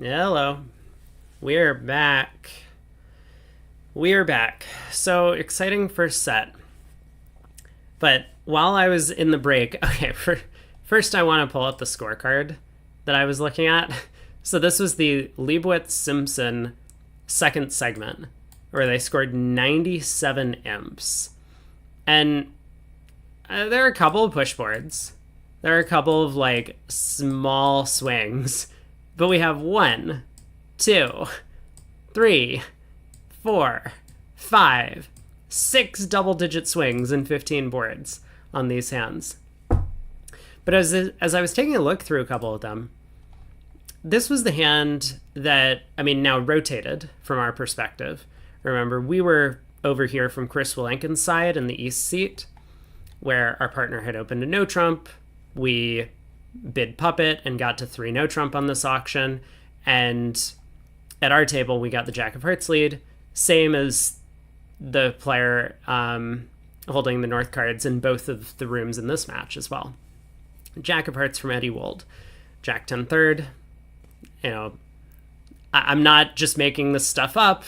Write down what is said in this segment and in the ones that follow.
Hello. We're back. We're back. So exciting first set. But while I was in the break, okay, first I want to pull up the scorecard that I was looking at. So this was the Leibowitz-Simpson second segment, where they scored 97 imps. And there are a couple of push boards. There are a couple of, small swings. But we have 1, 2, 3, 4, 5, 6 double-digit swings and 15 boards on these hands. But as I was taking a look through a couple of them, this was the hand that, now rotated from our perspective. Remember, we were over here from Chris Willenkin's side in the east seat, where our partner had opened a no-trump. We bid puppet and got to 3 no-trump on this auction. And at our table, we got the Jack of Hearts lead, same as the player holding the North cards in both of the rooms in this match as well. Jack of Hearts from Eddie Wold. Jack 10 third. I'm not just making this stuff up.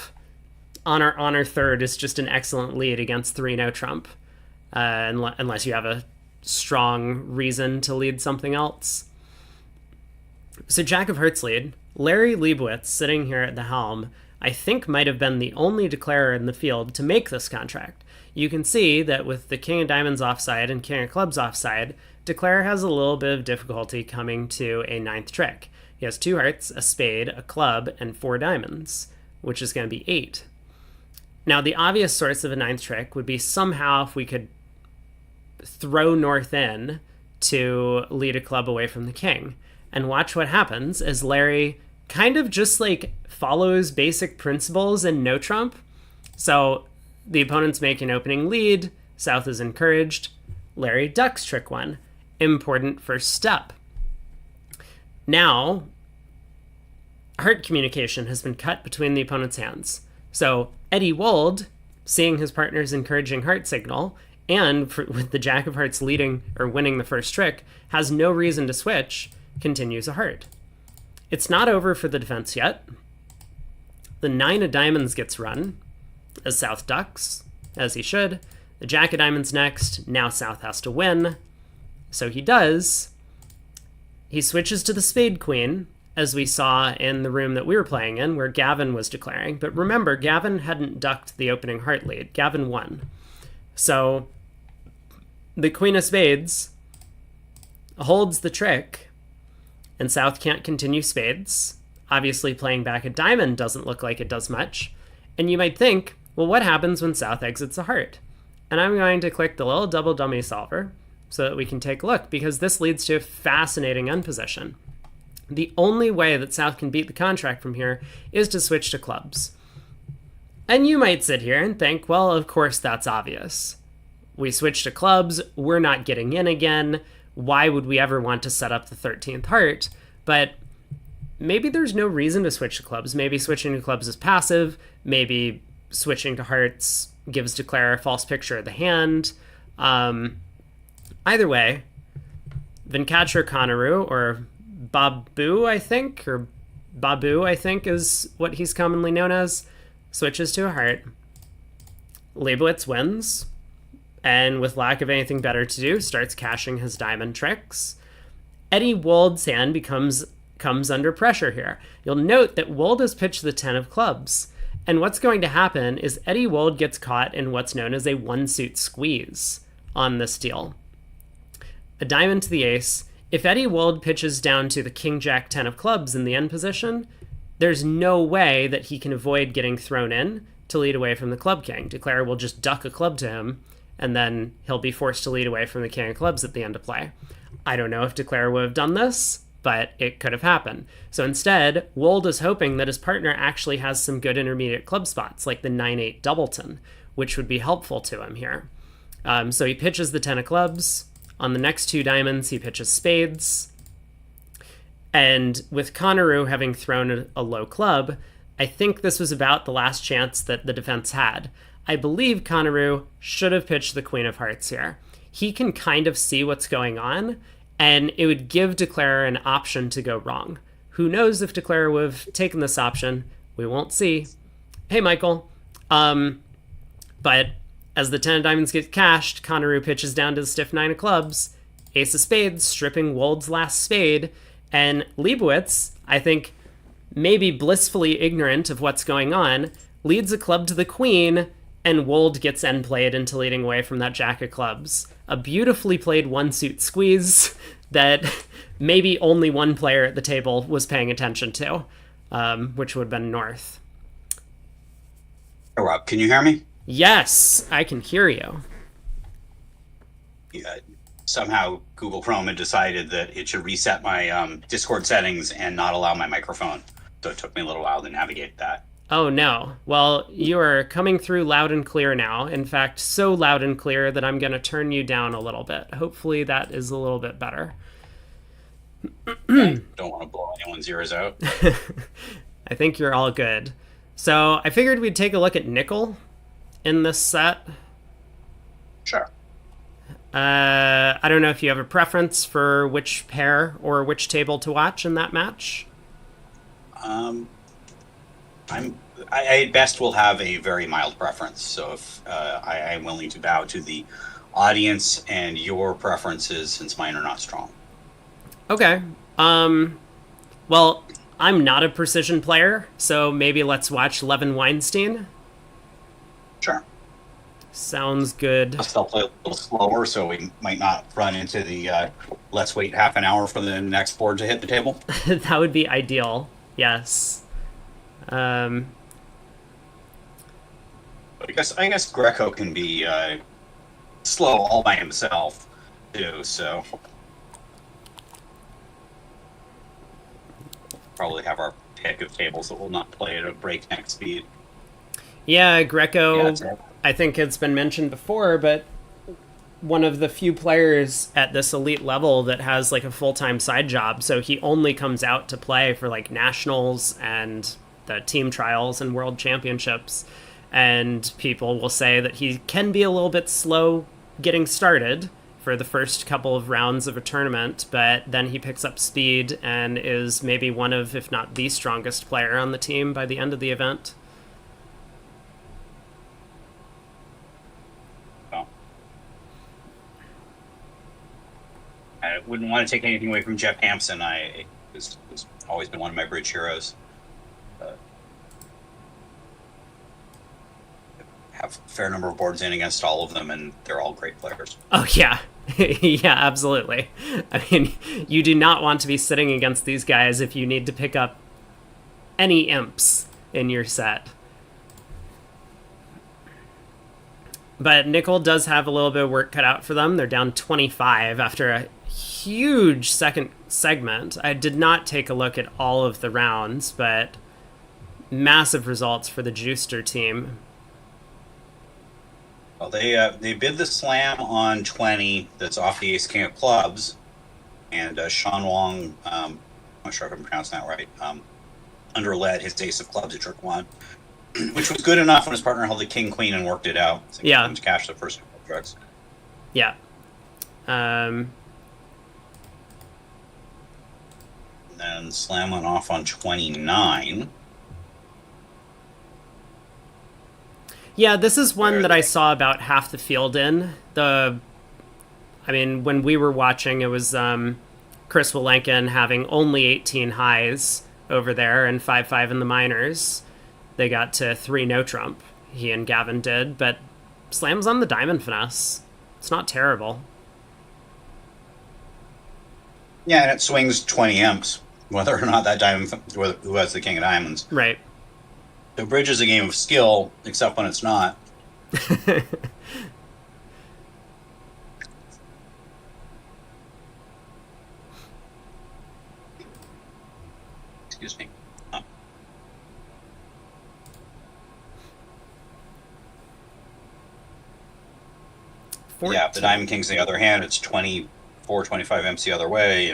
Honor third is just an excellent lead against 3 no-trump, unless you have a strong reason to lead something else. So Jack of Hearts lead. Larry Leibowitz, sitting here at the helm, I think might have been the only declarer in the field to make this contract. You can see that with the King of Diamonds offside and King of Clubs offside, declarer has a little bit of difficulty coming to a 9th trick. He has 2 hearts, a spade, a club, and 4 diamonds, which is going to be 8. Now, the obvious source of a 9th trick would be somehow if we could throw North in to lead a club away from the king. And watch what happens as Larry kind of just follows basic principles in no trump. So the opponents make an opening lead, South is encouraged, Larry ducks trick 1. Important first step. Now, heart communication has been cut between the opponent's hands. So Eddie Wold, seeing his partner's encouraging heart signal, and with the Jack of Hearts leading or winning the first trick, has no reason to switch, continues a heart. It's not over for the defense yet. The 9 of diamonds gets run, as South ducks, as he should. The Jack of diamonds next. Now South has to win. So he does. He switches to the spade queen, as we saw in the room that we were playing in, where Gavin was declaring. But remember, Gavin hadn't ducked the opening heart lead. Gavin won. So the queen of spades holds the trick, and South can't continue spades. Obviously, playing back a diamond doesn't look like it does much. And you might think, well, what happens when South exits a heart? And I'm going to click the little double dummy solver so that we can take a look, because this leads to a fascinating end position. The only way that South can beat the contract from here is to switch to clubs. And you might sit here and think, well, of course that's obvious. We switch to clubs, we're not getting in again. Why would we ever want to set up the 13th heart? But maybe there's no reason to switch to clubs. Maybe switching to clubs is passive. Maybe switching to hearts gives declarer a false picture of the hand. Either way, Venkatra Konaru, or Babu, I think is what he's commonly known as, switches to a heart. Leibowitz wins, and with lack of anything better to do, starts cashing his diamond tricks. Eddie Wold's hand comes under pressure here. You'll note that Wold has pitched the 10 of clubs, and what's going to happen is Eddie Wold gets caught in what's known as a 1-suit squeeze on this deal. A diamond to the ace. If Eddie Wold pitches down to the King Jack 10 of clubs in the end position, there's no way that he can avoid getting thrown in to lead away from the club king. Declarer will just duck a club to him, and then he'll be forced to lead away from the king of clubs at the end of play. I don't know if declarer would have done this, but it could have happened. So instead, Wold is hoping that his partner actually has some good intermediate club spots, like the 9-8 doubleton, which would be helpful to him here. So he pitches the 10 of clubs. On the next 2 diamonds, he pitches spades. And with Konaru having thrown a low club, I think this was about the last chance that the defense had. I believe Konaru should have pitched the Queen of Hearts here. He can kind of see what's going on, and it would give declarer an option to go wrong. Who knows if Declare would have taken this option? We won't see. Hey, Michael. But as the 10 of diamonds get cashed, Conaroo pitches down to the stiff 9 of clubs. Ace of spades, stripping Wold's last spade. And Leibowitz, I think, maybe blissfully ignorant of what's going on, leads a club to the queen, and Wold gets end played into leading away from that jack of clubs. A beautifully played one-suit squeeze that maybe only one player at the table was paying attention to, which would have been North. Hey, Rob, can you hear me? Yes, I can hear you. Yeah, somehow Google Chrome had decided that it should reset my Discord settings and not allow my microphone. So it took me a little while to navigate that. Oh, no. Well, you are coming through loud and clear now. In fact, so loud and clear that I'm going to turn you down a little bit. Hopefully that is a little bit better. I don't want to blow anyone's ears out. I think you're all good. So I figured we'd take a look at nickel in this set. Sure. I don't know if you have a preference for which pair or which table to watch in that match. I at best will have a very mild preference. So if I'm willing to bow to the audience and your preferences, since mine are not strong. Okay. Well, I'm not a precision player, so maybe let's watch Levin Weinstein. Sure. Sounds good. I'll play a little slower, so we might not run into the let's wait half an hour for the next board to hit the table. That would be ideal. Yes. I guess Greco can be slow all by himself too. So probably have our pick of tables that will not play at a breakneck speed. Yeah, Greco. Yeah, I think it's been mentioned before, but one of the few players at this elite level that has like a full-time side job. So he only comes out to play for like nationals and the team trials and world championships. And people will say that he can be a little bit slow getting started for the first couple of rounds of a tournament, but then he picks up speed and is maybe one of, if not the strongest player on the team by the end of the event. I wouldn't want to take anything away from Jeff Hampson. He's always been one of my bridge heroes. Have a fair number of boards in against all of them, and they're all great players. Oh, yeah. Yeah, absolutely. I mean, you do not want to be sitting against these guys if you need to pick up any imps in your set. But Nickel does have a little bit of work cut out for them. They're down 25 after a huge second segment. I did not take a look at all of the rounds, but massive results for the Juicer team. Well, they bid the slam on 20 that's off the ace king of clubs, and Sean Wong, I'm not sure if I'm pronouncing that right, underled his ace of clubs at trick one, which was good enough when his partner held the king queen and worked it out. So yeah, to cash the first tricks. Yeah. And then slam went off on 29. Yeah, this is one that I saw about half the field in. When we were watching, it was Chris Walenkin having only 18 highs over there and 5-5 in the minors. They got to 3 no trump, he and Gavin did, but slams on the diamond finesse. It's not terrible. Yeah, and it swings 20 imps, whether or not that diamond, who has the king of diamonds. Right. So bridge is a game of skill, except when it's not. Excuse me. Yeah, if the diamond king's the other hand, it's 24, 25 imps the other way,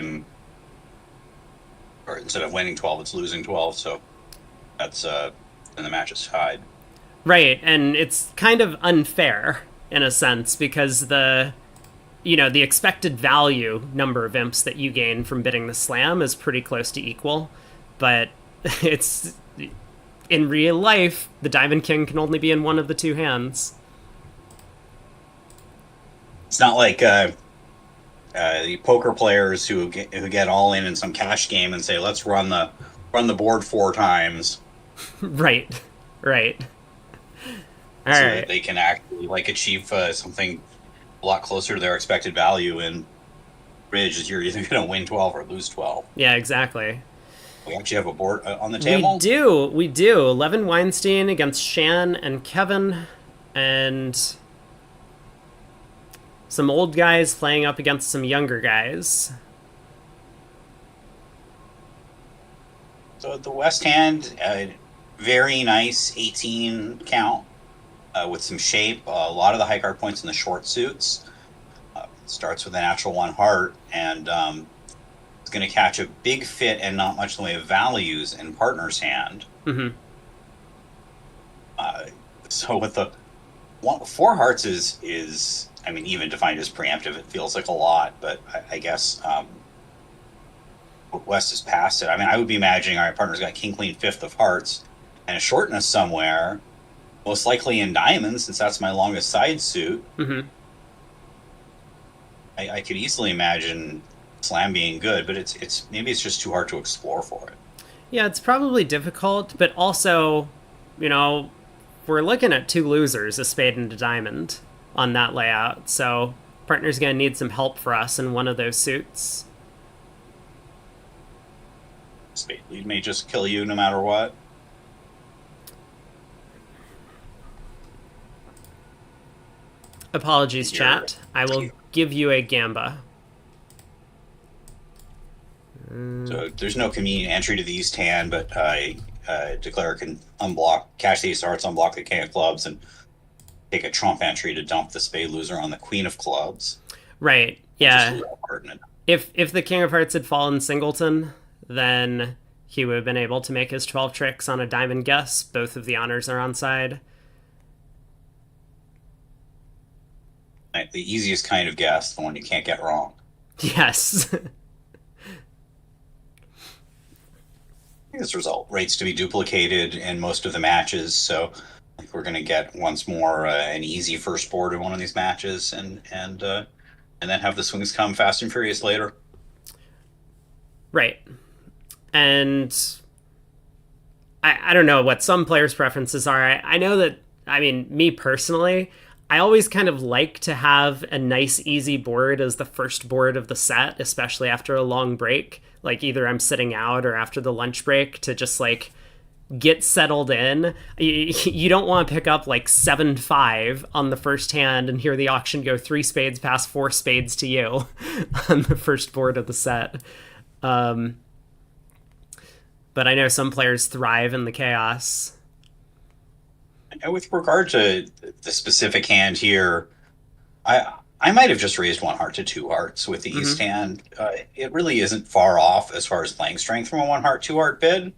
or instead of winning 12, it's losing 12, so that's then the match is tied. Right, and it's kind of unfair in a sense because the expected value number of imps that you gain from bidding the slam is pretty close to equal. but it's in real life, the Diamond King can only be in one of the two hands. It's not like the poker players who get all in some cash game and say, "Let's run the board 4 times," Right, right. All so that right. they can actually like achieve something a lot closer to their expected value. In bridge, is you're either going to win 12 or lose 12. Yeah, exactly. We actually have a board on the We table. do, we do. Levin Weinstein against Shan and Kevin, and some old guys playing up against some younger guys. So the West Hand, very nice 18 count with some shape. A lot of the high card points in the short suits. Starts with a natural 1 heart, and it's going to catch a big fit and not much in the way of values in partner's hand. Mm-hmm. So with the 4 hearts is I mean, even defined as preemptive, it feels like a lot, but I guess West is past it. I mean, I would be imagining, all right, partner's got king, queen, 5th of hearts, and a shortness somewhere, most likely in diamonds, since that's my longest side suit. Mm-hmm. I could easily imagine slam being good, but it's maybe it's just too hard to explore for it. Yeah, it's probably difficult, but also, you know, we're looking at two losers, a spade and a diamond, on that layout. So partner's gonna need some help for us in one of those suits. Spade lead may just kill you no matter what. Apologies, chat. I will give you a gamba. So there's no convenient entry to the East hand, but declare can unblock, cash the Ace of Hearts, unblock the King of Clubs, and take a trump entry to dump the spade loser on the Queen of Clubs. Right. Yeah. Just If the King of Hearts had fallen singleton, then he would have been able to make his 12 tricks on a diamond guess. Both of the honors are on side. the easiest kind of guess, the one you can't get wrong. Yes. This result rates to be duplicated in most of the matches, so I think we're going to get once more an easy first board in one of these matches, and then have the swings come fast and furious later. Right. And I don't know what some players' preferences are. I know that, I mean, me personally, I always kind of like to have a nice, easy board as the first board of the set, especially after a long break. Like either I'm sitting out or after the lunch break to just like get settled in. You don't want to pick up like 7-5 on the first hand and hear the auction go 3 spades past 4 spades to you on the first board of the set. But I know some players thrive in the chaos. And with regard to the specific hand here, I might have just raised 1 heart to 2 hearts with the East hand. It really isn't far off as far as playing strength from a 1 heart 2 heart bid,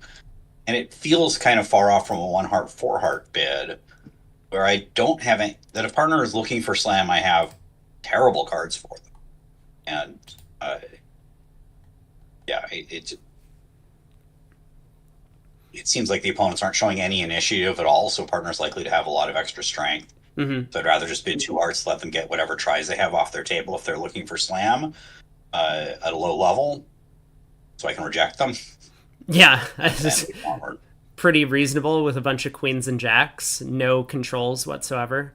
and it feels kind of far off from a 1 heart 4 heart bid, where I don't have any, that if partner is looking for slam, I have terrible cards for them, and yeah, it seems like the opponents aren't showing any initiative at all, so partner's likely to have a lot of extra strength. Mm-hmm. So I'd rather just bid 2 hearts, let them get whatever tries they have off their table if they're looking for slam at a low level, so I can reject them. Yeah, pretty reasonable with a bunch of queens and jacks, no controls whatsoever.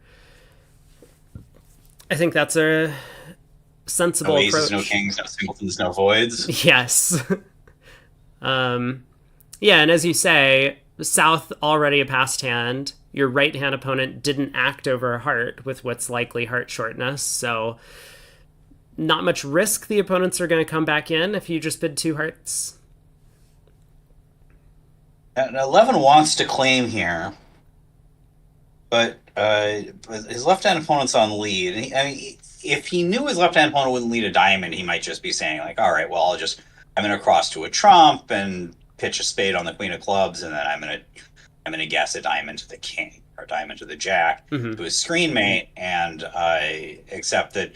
I think that's a sensible no aces, approach. no kings, no singletons, no voids. Yes. Yeah, and as you say, South already a passed hand. Your right hand opponent didn't act over a heart with what's likely heart shortness, so not much risk the opponents are going to come back in if you just bid 2 hearts. And 11 wants to claim here, but his left-hand opponent's on lead. And I mean, if he knew his left-hand opponent wouldn't lead a diamond, he might just be saying, like, all right, well, I'm going to cross to a trump and pitch a spade on the Queen of Clubs, and then I'm gonna guess a diamond to the king or a diamond to the jack to his screen mate, and except that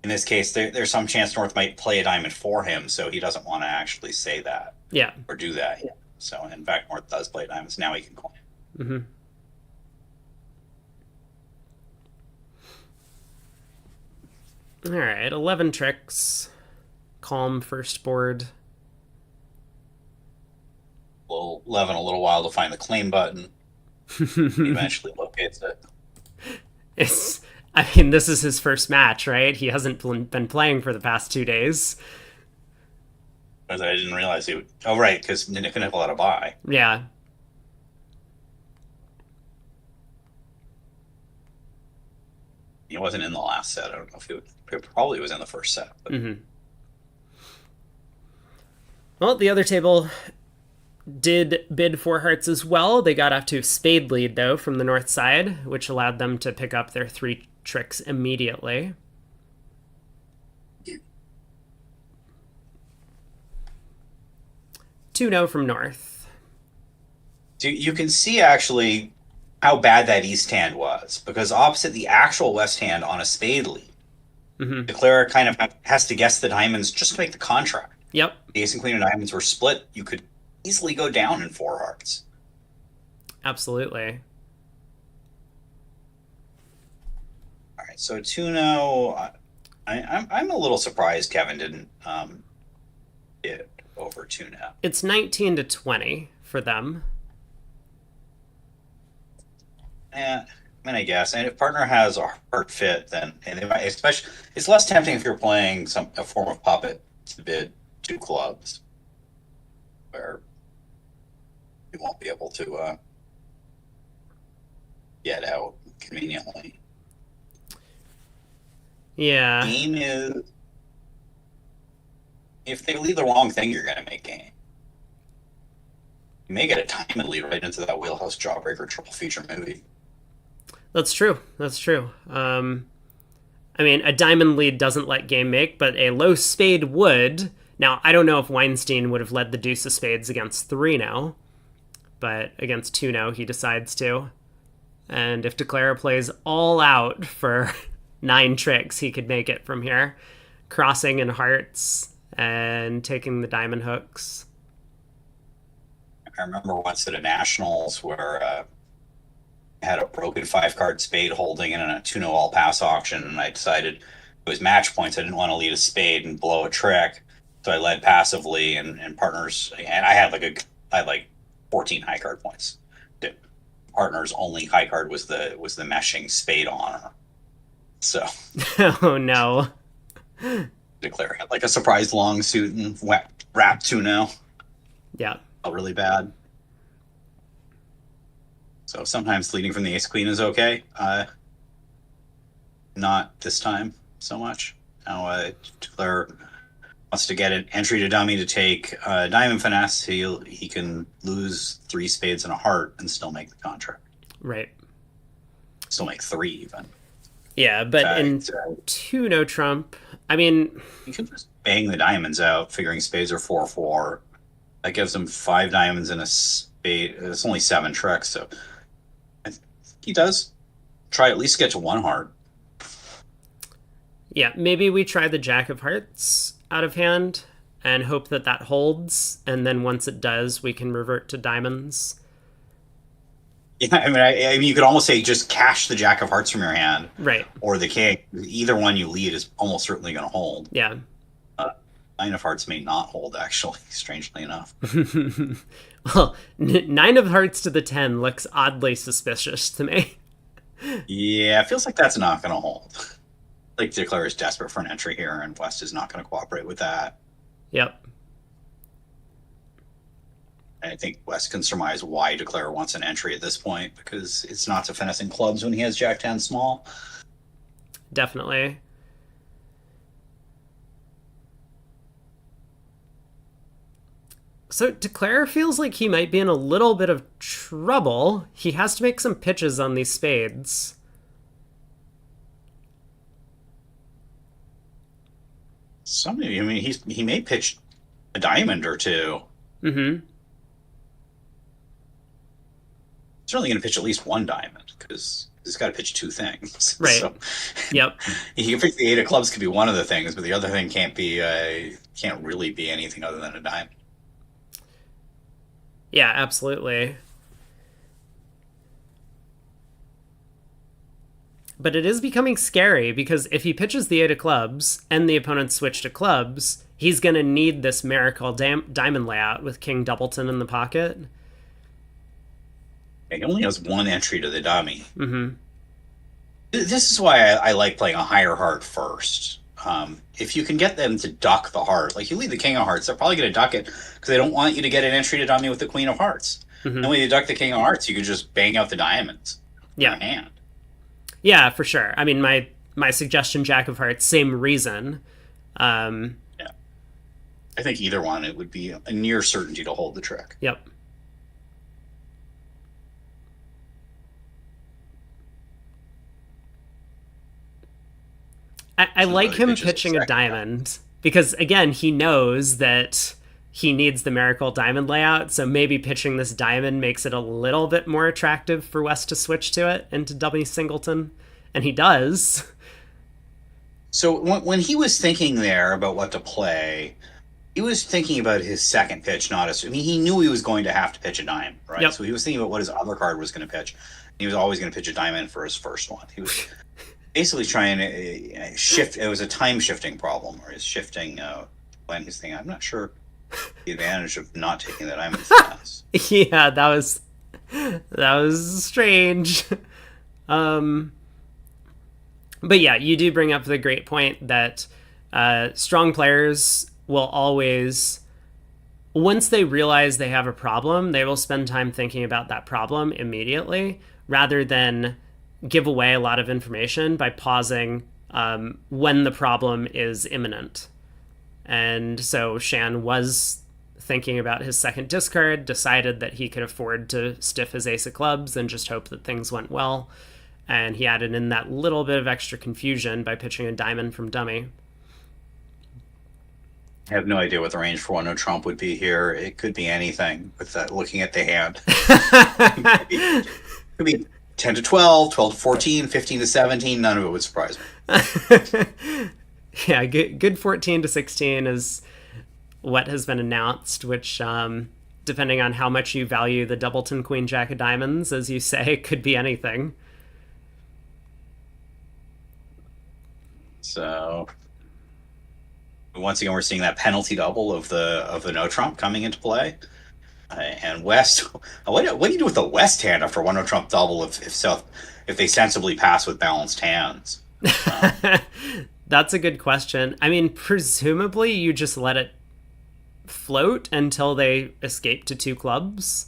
in this case there's some chance North might play a diamond for him, so he doesn't want to actually say that, Yeah, or do that. So in fact, North does play diamonds. Now he can coin. Mm-hmm. All right, 11 tricks. Calm first board. Well, 11 a little while to find the claim button. He eventually locates it. It's, I mean, this is his first match, right? He hasn't been playing for the past 2 days. Because I didn't realize he would. Oh, right, because Nick can have a lot of buy. Yeah. He wasn't in the last set. I don't know if he probably was in the first set. But Mm-hmm. Well, the other table did bid for hearts as well. They got off to a spade lead, though, from the north side, which allowed them to pick up their 3 tricks immediately. 2-0 from north. so you can see actually how bad that east hand was, because opposite the actual west hand on a spade lead, Mm-hmm. Declare kind of has to guess the diamonds just to make the contract. Yep, The ace and queen of diamonds were split. You could easily go down in 4 hearts. absolutely. All right, so 2-0. I'm a little surprised Kevin didn't bid over 2-0. It's 19-20 for them. Yeah, I mean, I guess, and if partner has a heart fit, then and they might, especially it's less tempting if you're playing a form of puppet to bid 2 clubs, where you won't be able to get out conveniently. Yeah. Game is if they leave the wrong thing, you're going to make game. You may get a diamond lead right into that wheelhouse jawbreaker triple feature movie. That's true. That's true. I mean, a diamond lead doesn't let game make, but a low spade would. Now, I don't know if Weinstein would have led the deuce of spades against 3 now, but against 2 now, he decides to. And if Declara plays all out for 9 tricks, he could make it from here. Crossing in hearts and taking the diamond hooks. I remember once at a nationals where I had a broken 5-card spade holding in a 2-0 all pass auction, and I decided it was match points. I didn't want to lead a spade and blow a trick, so I led passively, and partners, and I had like 14 high card points. The partner's only high card was the meshing spade honor. So Oh no. Declare had like a surprise long suit and wrap 2-0. Yeah. Felt really bad. So sometimes leading from the ace queen is okay. Not this time so much. Now Declare wants to get an entry to dummy to take diamond finesse. He can lose 3 spades and a heart and still make the contract. Right. Still make 3 even. Yeah, but in 2 no trump, I mean, you can just bang the diamonds out, figuring spades are 4-4. That gives him 5 diamonds and a spade. It's only 7 tricks, so I think he does try at least get to 1 heart. yeah, maybe we try the jack of hearts out of hand and hope that that holds, and then once it does, we can revert to diamonds. Yeah, I mean, you could almost say just cash the jack of hearts from your hand, Right. or the king. Either one you lead is almost certainly going to hold. Yeah. 9 of hearts may not hold, actually, strangely enough. Well, 9 of hearts to the 10 looks oddly suspicious to me. Yeah, it feels like that's not going to hold. Like, Declare is desperate for an entry here, and West is not going to cooperate with that. Yep. I think West can surmise why Declare wants an entry at this point, because it's not to finessing clubs when he has Jack 10 small. Definitely. So Declare feels like he might be in a little bit of trouble. He has to make some pitches on these spades. I mean, he may pitch a diamond or 2. Mm-hmm. Certainly going to pitch at least 1 diamond, because he's got to pitch 2 things. Right. So, Yep. he can pick the 8 of clubs could be one of the things, but the other thing can't really be anything other than a diamond. Yeah, absolutely. But it is becoming scary because if he pitches the eight of clubs and the opponents switch to clubs, he's going to need this miracle diamond layout with King Doubleton in the pocket. He only has one entry to the dummy. Mm-hmm. This is why I like playing a higher heart first. If you can get them to duck the heart, like you lead the king of hearts, they're probably going to duck it because they don't want you to get an entry to dummy with the queen of hearts. Mm-hmm. And when you duck the king of hearts, you can just bang out the diamonds in Yeah. your hand. Yeah, for sure. I mean, my suggestion, Jack of Hearts, same reason. Um, Yeah, I think either one, it would be a near certainty to hold the trick. yep. I So like really him pitches the pitching a second guy. diamond because again, he knows that he needs the miracle diamond layout. So maybe pitching this diamond makes it a little bit more attractive for West to switch to it into dummy singleton, and he does. So when he was thinking there about what to play, he was thinking about his second pitch, not as. I mean, he knew he was going to have to pitch a diamond, right? Yep. So he was thinking about what his other card was going to pitch. He was always going to pitch a diamond for his first one. He was basically trying to shift. It was a time shifting problem, or his shifting when he's thinking. I'm not sure the advantage of not taking the diamond fast. Yeah, that was strange. Um, but yeah, you do bring up the great point that strong players will always, once they realize they have a problem, they will spend time thinking about that problem immediately rather than give away a lot of information by pausing when the problem is imminent. And so Shan was thinking about his second discard, decided that he could afford to stiff his ace of clubs and just hope that things went well. And he added in that little bit of extra confusion by pitching a diamond from dummy. I have no idea what the range for one no Trump would be here. It could be anything with that. Looking at the hand, it could be 10 to 12, 12 to 14, 15 to 17. None of it would surprise me. Yeah, good 14 to 16 is what has been announced, which, depending on how much you value the Doubleton Queen Jack of Diamonds, as you say, could be anything. So once again, we're seeing that penalty double of the no Trump coming into play. And West, what do you do with the West hand after one no Trump double if they sensibly pass with balanced hands? That's a good question. I mean, presumably you just let it float until they escape to two clubs.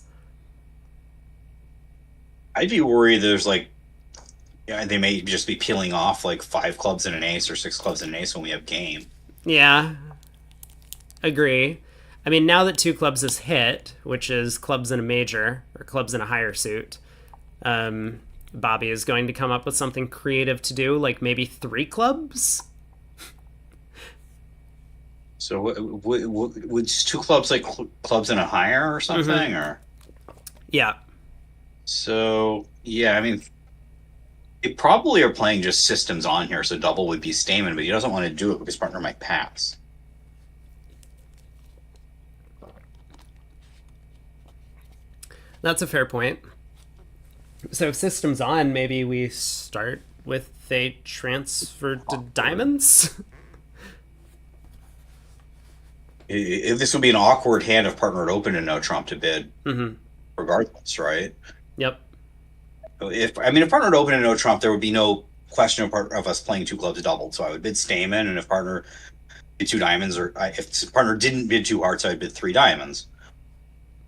I'd be worried there's like, yeah, they may just be peeling off like five clubs and an ace or six clubs and an ace when we have game. Yeah, agree. I mean, now that two clubs is hit, which is clubs in a major or clubs in a higher suit, Bobby is going to come up with something creative to do, like maybe three clubs. So would two clubs like clubs in a higher or something or? Yeah. So yeah, I mean, they probably are playing just systems on here, so double would be Stamen, but he doesn't want to do it because partner might pass. That's a fair point. So, systems on, maybe we start with a transfer to diamonds? This would be an awkward hand if partner had opened a no Trump to bid, regardless, right? Yep. If partner had opened a no Trump, there would be no question of us playing two clubs doubled. So I would bid Stamen, and if partner bid two diamonds, or if partner didn't bid two hearts, I'd bid three diamonds.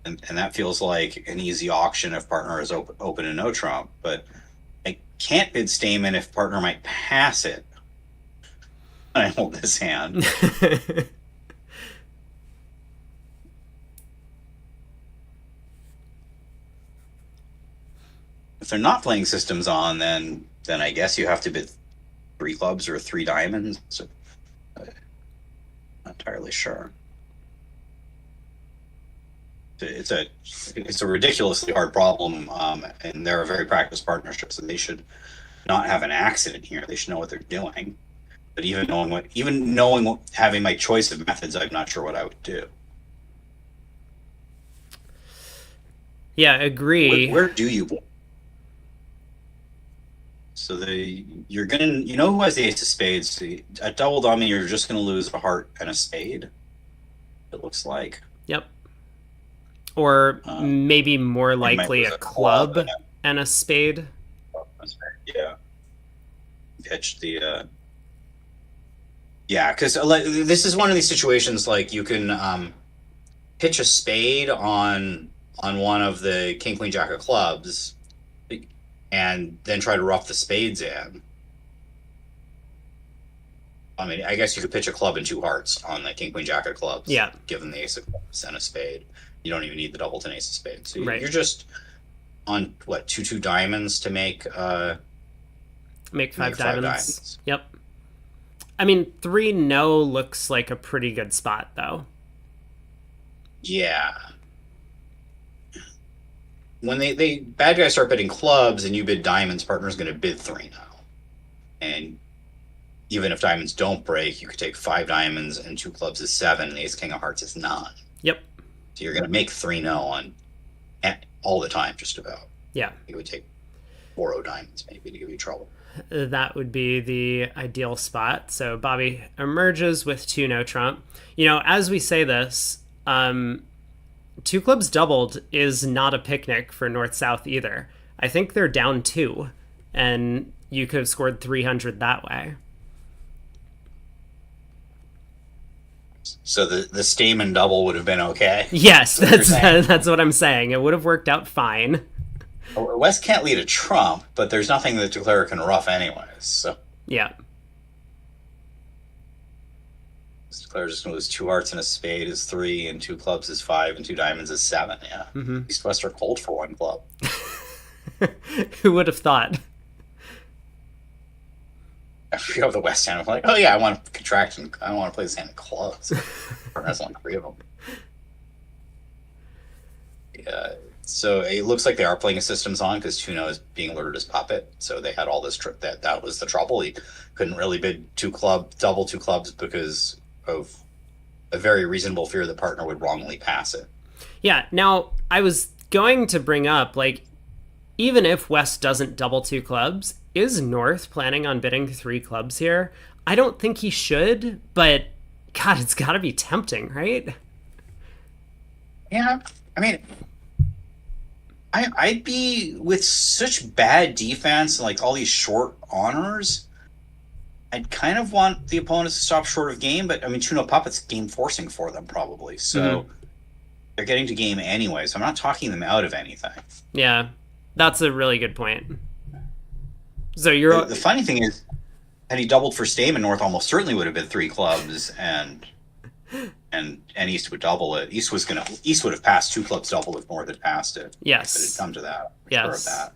And that feels like an easy auction if partner is open and no Trump. But I can't bid Stamen if partner might pass it. I hold this hand. If they're not playing systems on, then I guess you have to bid three clubs or three diamonds. So, not entirely sure. It's a ridiculously hard problem, and they're a very practiced partnership, so they should not have an accident here. They should know what they're doing. But having my choice of methods, I'm not sure what I would do. Yeah, agree. Where do you? So you're gonna, you know, who has the ace of spades? See, at double dummy, you're just gonna lose a heart and a spade. It looks like. Yep. Or Um, maybe more and you might likely lose a a club club and a spade. a spade. Yeah, pitch the. Yeah, because this is one of these situations like you can pitch a spade on one of the king queen jack of clubs, and then try to rough the spades in. I mean, I guess you could pitch a club and two hearts on the king queen jack of clubs. Yeah. Given the ace of clubs and a spade, you don't even need the doubleton ace of spades. So Right. you're just on what, two diamonds to make Make five five diamonds. Yep. I mean, 3 no looks like a pretty good spot, though. Yeah. When they bad guys start bidding clubs and you bid diamonds, partner's going to bid 3 now. And even if diamonds don't break, you could take 5 diamonds and 2 clubs is 7, and the ace king of hearts is 9. Yep. So you're going to make 3 no on all the time, just about. Yeah. It would take 4 diamonds maybe to give you trouble. That would be the ideal spot. So Bobby emerges with 2 no trump. You know, as we say this, 2 clubs doubled is not a picnic for North South either. I think they're down 2, and you could have scored 300 that way. So the Stamen double would have been okay. Yes, that's what I'm saying. It would have worked out fine. West can't lead a trump, but there's nothing that declarer can rough anyways. So Yeah. declarer's just going to lose 2 hearts and a spade is 3, and 2 clubs is 5, and 2 diamonds is 7. Yeah. Mm-hmm. East West are cold for 1 club. Who would have thought? I forget what the West hand. I'm like, oh yeah, I want to contract and I want to play this hand of clubs. Partner has only 3 of them. Yeah. So it looks like they are playing a systems on because Tuno is being alerted as puppet. So they had all this that was the trouble. He couldn't really bid double 2 clubs because of a very reasonable fear the partner would wrongly pass it. Yeah. Now, I was going to bring up, like, even if West doesn't double 2 clubs, is North planning on bidding 3 clubs here? I don't think he should, but God, it's got to be tempting, right? Yeah, I mean, I'd be with such bad defense and like all these short honors. I'd kind of want the opponents to stop short of game, but I mean, Tuno Puppet's game forcing for them probably, so they're getting to game anyway. So I'm not talking them out of anything. Yeah, that's a really good point. So you're The funny thing is, had he doubled for Stamen, North almost certainly would have been 3 clubs, and East would double it. East would have passed 2 clubs double if North had passed it. Yes. If it had come to that. Yes. Sure of that.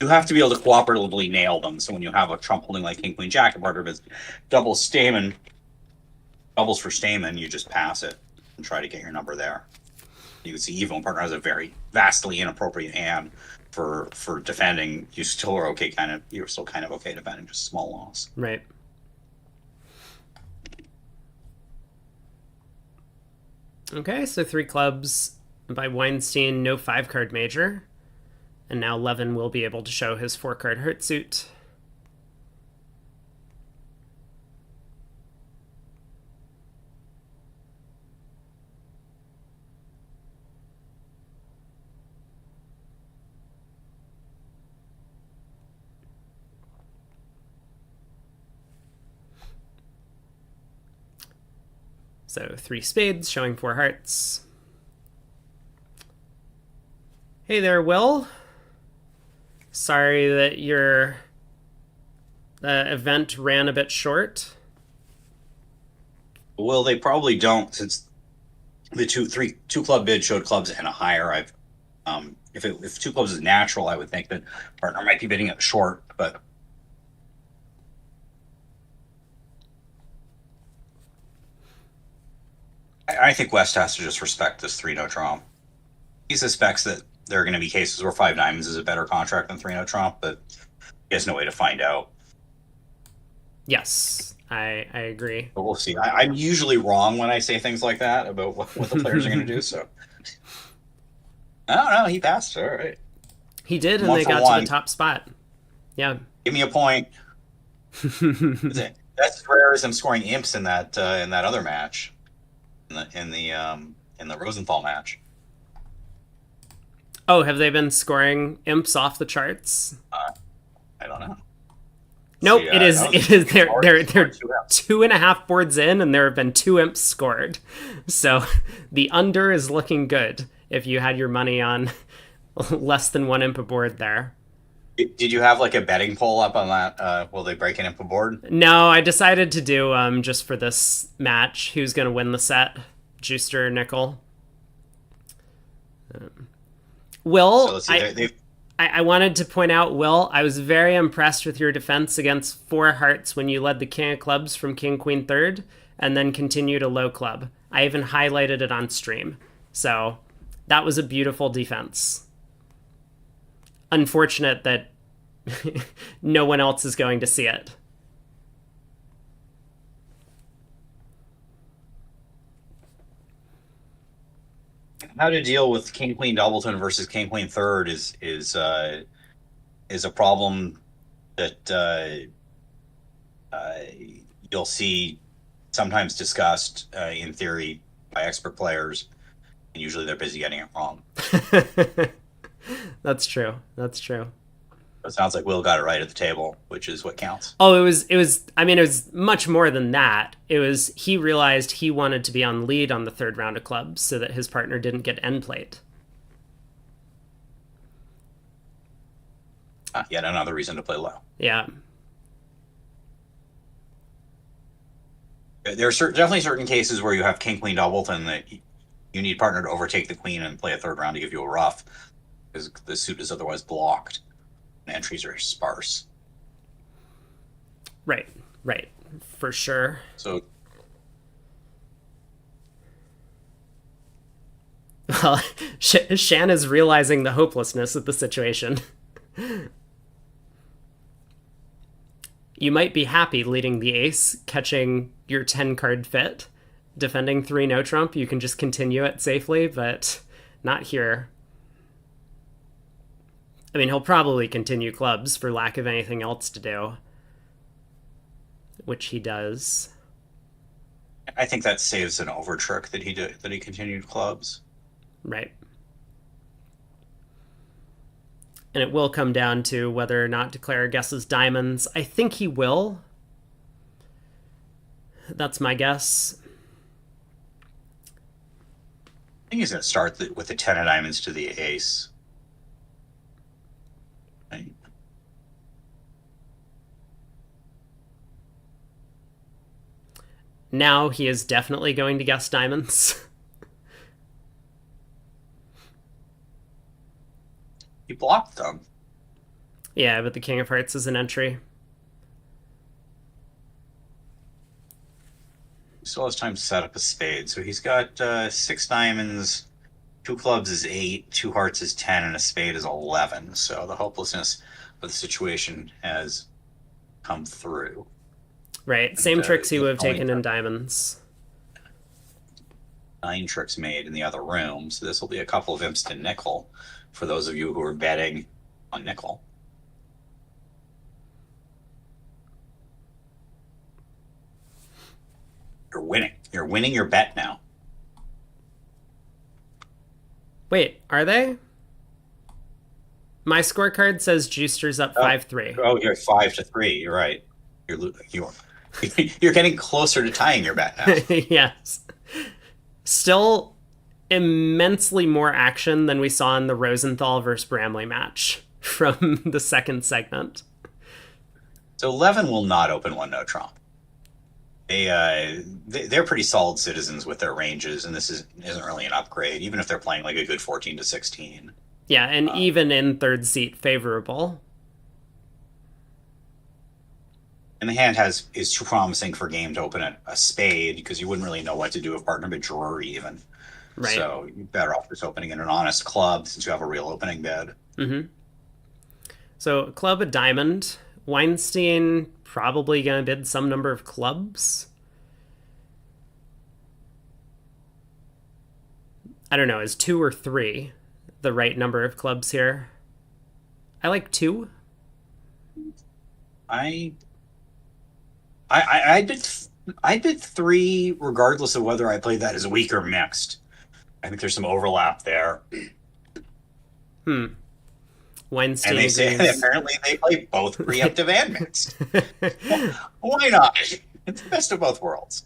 You have to be able to cooperatively nail them. So when you have a trump holding like King Queen Jack, and part of his doubles for Stamen, you just pass it and try to get your number there. You can see even when partner has a very vastly inappropriate hand for defending, you're still kind of okay defending, just a small loss. right. Okay, so 3 clubs by Weinstein, no 5-card major. And now Levin will be able to show his 4-card hurt suit. So 3 spades, showing 4 hearts. Hey there, Will. Sorry that your event ran a bit short. Well, they probably don't, since the two club bid showed clubs and a higher. If 2 clubs is natural, I would think that partner might be bidding it short, but I think West has to just respect this 3-no trump. He suspects that there are going to be cases where 5 diamonds is a better contract than 3-no trump, but he has no way to find out. Yes, I agree. But we'll see. I'm usually wrong when I say things like that about what the players are going to do. So I don't know. He passed. All right. He did, and One they for got to the one. top spot. Yeah. Give me a point. That's as rare as him scoring imps in that other match, in the Rosenthal match. Oh, have they been scoring imps off the charts? I don't know. Nope, See, it is. that was It is. They're scored two imps. 2.5 boards in, and there have been 2 imps scored. So the under is looking good. If you had your money on less than 1 imp a board there. Did you have like a betting poll up on that? Will they break an imp a board? No, I decided to do just for this match. Who's going to win the set? Juicer or Nickel? So Will, let's see. They've I wanted to point out, Will, I was very impressed with your defense against 4 hearts when you led the king of clubs from king, queen, third, and then continued a low club. I even highlighted it on stream. So that was a beautiful defense. Unfortunate that no one else is going to see it. how to deal with king queen doubleton versus king queen third is a problem that uh, you'll see sometimes discussed in theory by expert players, and usually they're busy getting it wrong. That's true. That's true. It sounds like Will got it right at the table, which is what counts. Oh, it was I mean it was much more than that. It was he realized he wanted to be on lead on the 3rd round of clubs so that his partner didn't get end plate. Yet another reason to play low. Yeah. There are definitely certain cases where you have king queen doubleton that you need partner to overtake the queen and play a 3rd round to give you a ruff because the suit is otherwise blocked and entries are sparse. Right. Right. For sure. So Well, Shan is realizing the hopelessness of the situation. You might be happy leading the ace, catching your 10 card fit, defending 3 no trump. You can just continue it safely, but not here. I mean, he'll probably continue clubs for lack of anything else to do, which he does. I think that saves an over trick that he continued clubs. Right. And it will come down to whether or not Declare guesses diamonds. I think he will. That's my guess. I think he's going to start with the 10 of diamonds to the ace. Right. Now he is definitely going to guess diamonds. He blocked them. Yeah, but the King of Hearts is an entry. He still has time to set up a spade. So he's got 6 diamonds, 2 clubs is 8, 2 hearts is 10, and a spade is 11. So the hopelessness of the situation has come through. Right, same tricks he would have taken in diamonds. 9 tricks made in the other room. So this will be a couple of imps to nickel for those of you who are betting on nickel. You're winning. You're winning your bet now. Wait, are they? My scorecard says Juicer's up 5-3. Oh, you're 5-3. You're right. You're you're getting closer to tying your bet now. Yes. Still immensely more action than we saw in the Rosenthal versus Bramley match from the second segment. So 11 will not open one no trump. They're pretty solid citizens with their ranges, and this isn't really an upgrade, even if they're playing like a good 14 to 16. Yeah, and even in third seat favorable. And the hand is too promising for game to open a spade because you wouldn't really know what to do if partner bid drawer even. Right. So you're better off just opening in an honest club since you have a real opening bid. Mm-hmm. So club a diamond Weinstein probably going to bid some number of clubs. I don't know, is 2 or 3 the right number of clubs here? I like 2. I I did 3 regardless of whether I played that as weak or mixed. I think there's some overlap there. Weinstein And they say agrees. apparently they play both preemptive and mixed. Why not? It's the best of both worlds.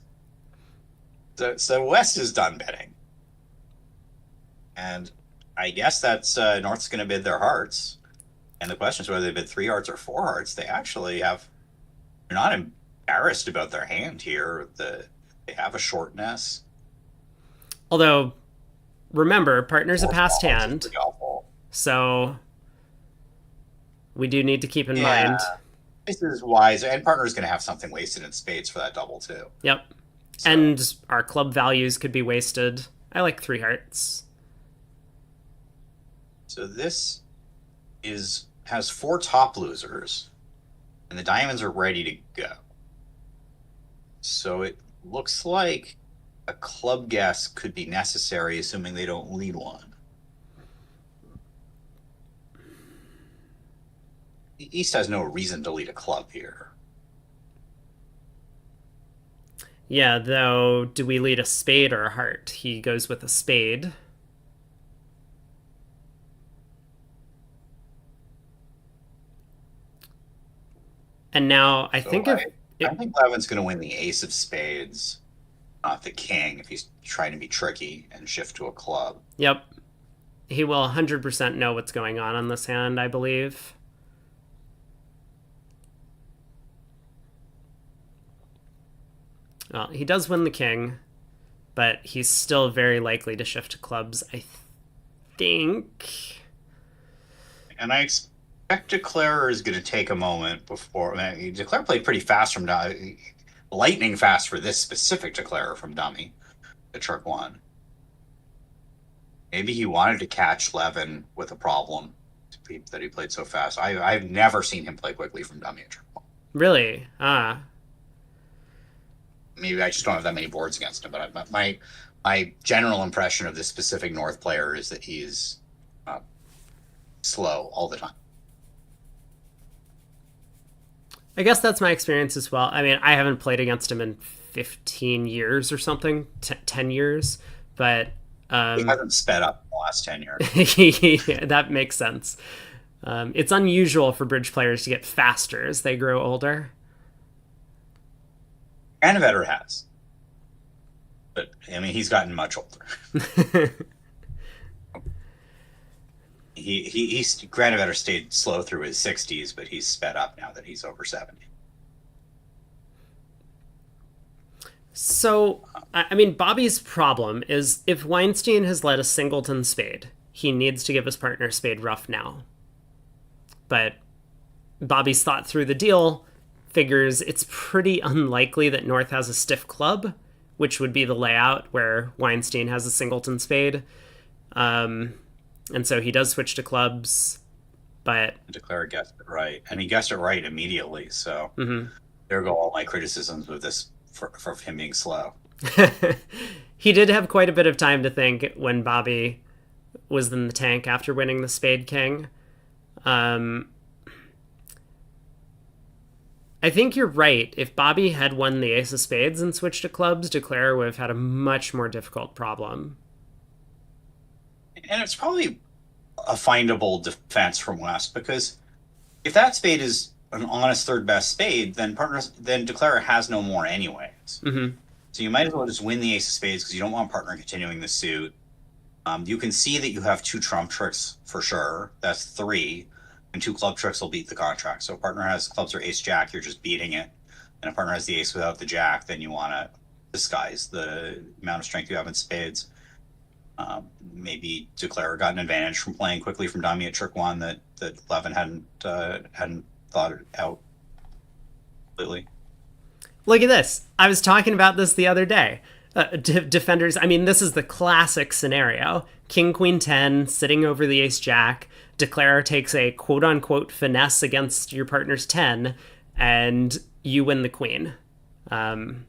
So West is done betting. And I guess that's North's going to bid their hearts. And the question is whether they bid 3 hearts or 4 hearts. They actually have, they're not embarrassed about their hand here. They have a shortness. Although, remember, partner's a Four passed balls is hand, pretty awful. so we do need to keep in Yeah, mind. this is wise. And partner's going to have something wasted in spades for that double, too. Yep. So, And our club values could be wasted. I like 3 hearts. so this has 4 top losers, and the diamonds are ready to go. So it looks like a club guess could be necessary, assuming they don't lead one. The East has no reason to lead a club here. Yeah, though, do we lead a spade or a heart? He goes with a spade. And now I So think if I think Levin's going to win the ace of spades, not the king, if he's trying to be tricky and shift to a club. yep, he will 100% know what's going on this hand, I believe. Well, he does win the king, but he's still very likely to shift to clubs, I think. And I expect Declarer is going to take a moment before. I mean, Declare played pretty fast from lightning fast for this specific Declarer from dummy, the trick one. Maybe he wanted to catch Levin with a problem that he played so fast. I've never seen him play quickly from dummy at trick one. Really? Ah. Maybe I just don't have that many boards against him. But my general impression of this specific North player is that he's slow all the time. I guess that's my experience as well. I mean, I haven't played against him in 15 years or something, 10 years, but He hasn't sped up in the last 10 years. that makes sense. It's unusual for bridge players to get faster as they grow older. Granovetter has. But, I mean, he's gotten much older. He's Granovetter stayed slow through his 60s, but he's sped up now that he's over 70. So, I mean, Bobby's problem is if Weinstein has led a singleton spade, he needs to give his partner spade rough now. But Bobby's thought through the deal, figures it's pretty unlikely that North has a stiff club, which would be the layout where Weinstein has a singleton spade. And so he does switch to clubs, but Declare guessed it right. And he guessed it right immediately, so there go all my criticisms with this for him being slow. he did have quite a bit of time to think when Bobby was in the tank after winning the Spade King. I think you're right. If Bobby had won the Ace of Spades and switched to clubs, Declare would have had a much more difficult problem. And it's probably a findable defense from West, because if that spade is an honest third best spade, then Declarer has no more anyways. So you might as well just win the ace of spades because you don't want partner continuing the suit. You can see that you have 2 trump tricks for sure. That's 3. And 2 club tricks will beat the contract. So if partner has clubs or ace jack, you're just beating it. And if partner has the ace without the jack, then you want to disguise the amount of strength you have in spades. Maybe Declarer got an advantage from playing quickly from dummy at trick 1 that Levin hadn't thought it out completely. Look at this. I was talking about this the other day. Defenders, I mean, this is the classic scenario. King, queen, 10, sitting over the ace jack. Declare takes a quote unquote finesse against your partner's 10, and you win the queen. Um,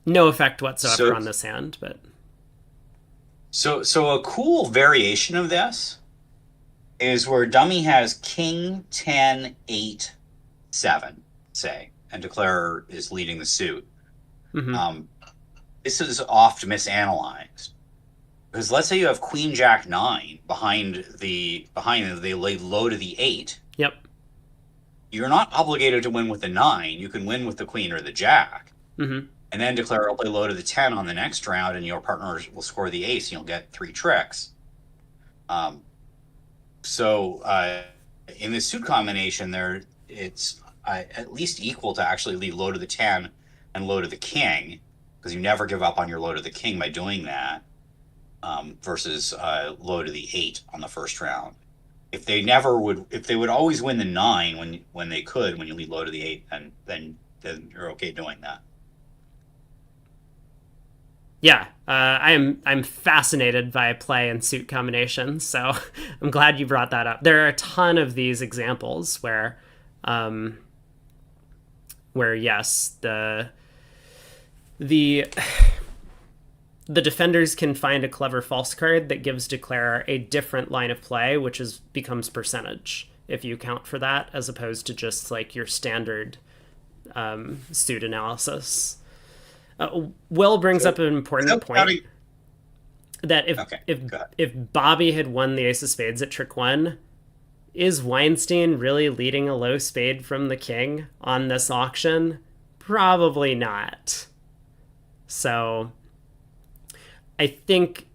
no effect whatsoever So on this hand, but so a cool variation of this is where dummy has king 10 8 7, say, and declarer is leading the suit. mm-hmm. Um, this is oft misanalyzed because let's say you have queen jack 9 behind the low to the 8. Yep. You're not obligated to win with the 9. You can win with the queen or the jack. Mm-hmm. And then declare will play low to the 10 on the next round, and your partner will score the ace, and you'll get 3 tricks. So in this suit combination, it's at least equal to actually lead low to the 10 and low to the king, because you never give up on your low to the king by doing that, versus low to the 8 on the first round. If they would always win the 9 when they could, when you lead low to the 8, then you're okay doing that. Yeah, I'm fascinated by play and suit combinations, so I'm glad you brought that up. There are a ton of these examples where yes, the defenders can find a clever false card that gives declare a different line of play, which becomes percentage if you account for that, as opposed to just like your standard suit analysis. Will brings up an important point that if Bobby had won the ace of spades at trick 1, is Weinstein really leading a low spade from the king on this auction? Probably not. So I think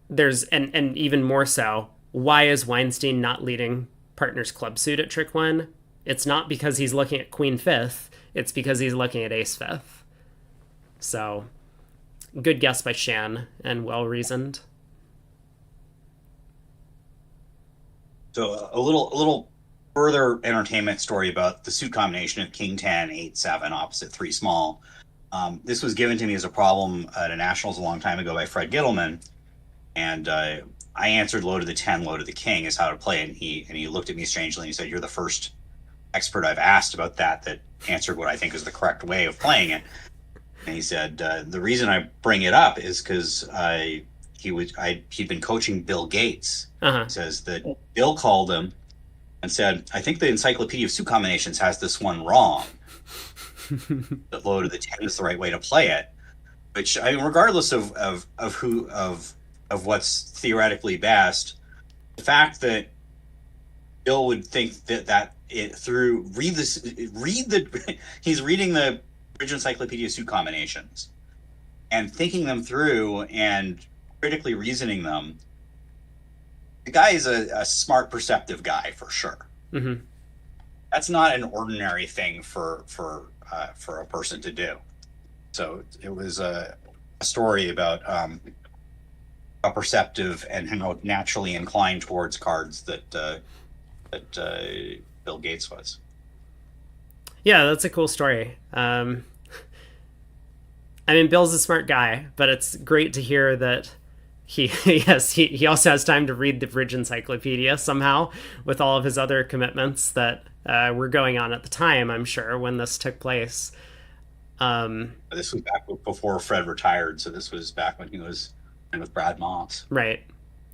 there's, and even more so, why is Weinstein not leading partner's club suit at trick 1? It's not because he's looking at queen 5th, it's because he's looking at ace 5th. So, good guess by Shan, and well reasoned. So a little further entertainment story about the suit combination of king 10 8 7 opposite 3 small. This was given to me as a problem at a nationals a long time ago by Fred Gittleman, and I answered low to the 10, low to the king is how to play it. And he looked at me strangely and he said, "You're the first expert I've asked about that answered what I think is the correct way of playing it." And he said, the reason I bring it up is because he'd been coaching Bill Gates. Uh-huh. He says that Bill called him and said, "I think the Encyclopedia of Suit Combinations has this one wrong. That low to the 10 is the right way to play it." Which, I mean, regardless of what's theoretically best, the fact that Bill would think he's reading the Bridge Encyclopedia of Suit Combinations and thinking them through and critically reasoning them. The guy is a smart, perceptive guy for sure. Mm-hmm. That's not an ordinary thing for a person to do. So it was a story about how perceptive and how naturally inclined towards cards that Bill Gates was. Yeah, that's a cool story. I mean, Bill's a smart guy, but it's great to hear that he also has time to read the Bridge Encyclopedia somehow with all of his other commitments that were going on at the time, I'm sure, when this took place. This was back before Fred retired, so this was back when he was in with Brad Moss. Right.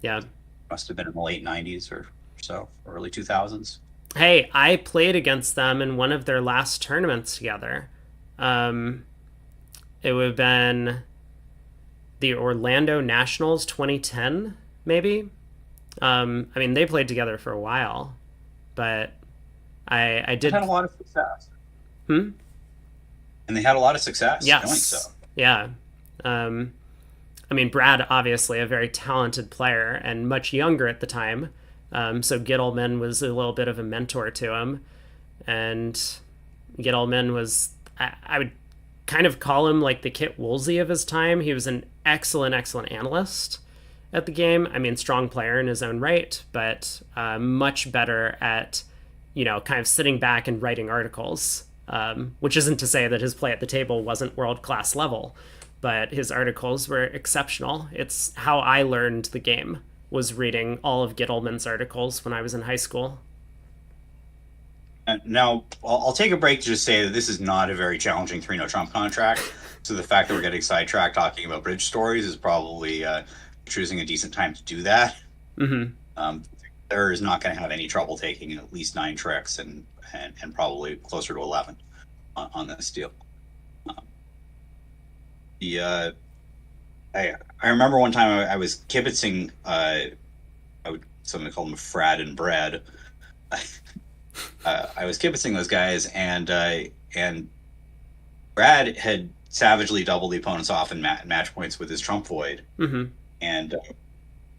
Yeah. Must have been in the late 90s or so, early 2000s. Hey, I played against them in one of their last tournaments together. It would have been the Orlando Nationals 2010, maybe. I mean, they played together for a while, but I did. They had a lot of success. Hmm? And they had a lot of success Yes. doing so. Yeah. I mean, Brad, obviously a very talented player and much younger at the time. So Gittleman was a little bit of a mentor to him. And Gittleman was, I would kind of call him like the Kit Woolsey of his time. He was an excellent analyst at the game. I mean, strong player in his own right, but much better at, kind of sitting back and writing articles, which isn't to say that his play at the table wasn't world-class level, but his articles were exceptional. It's how I learned the game. was reading all of Gittleman's articles when I was in high school. Now, I'll take a break to just say that this is not a very challenging 3-no Trump contract. So the fact that we're getting sidetracked talking about bridge stories is probably choosing a decent time to do that. Mm-hmm. There is not going to have any trouble taking at least 9 tricks and probably closer to 11 on this deal. The I remember one time I was kibitzing. Someone called them Frad and Brad. I was kibitzing those guys, and Brad had savagely doubled the opponents off in match points with his Trump Void, Mm-hmm. and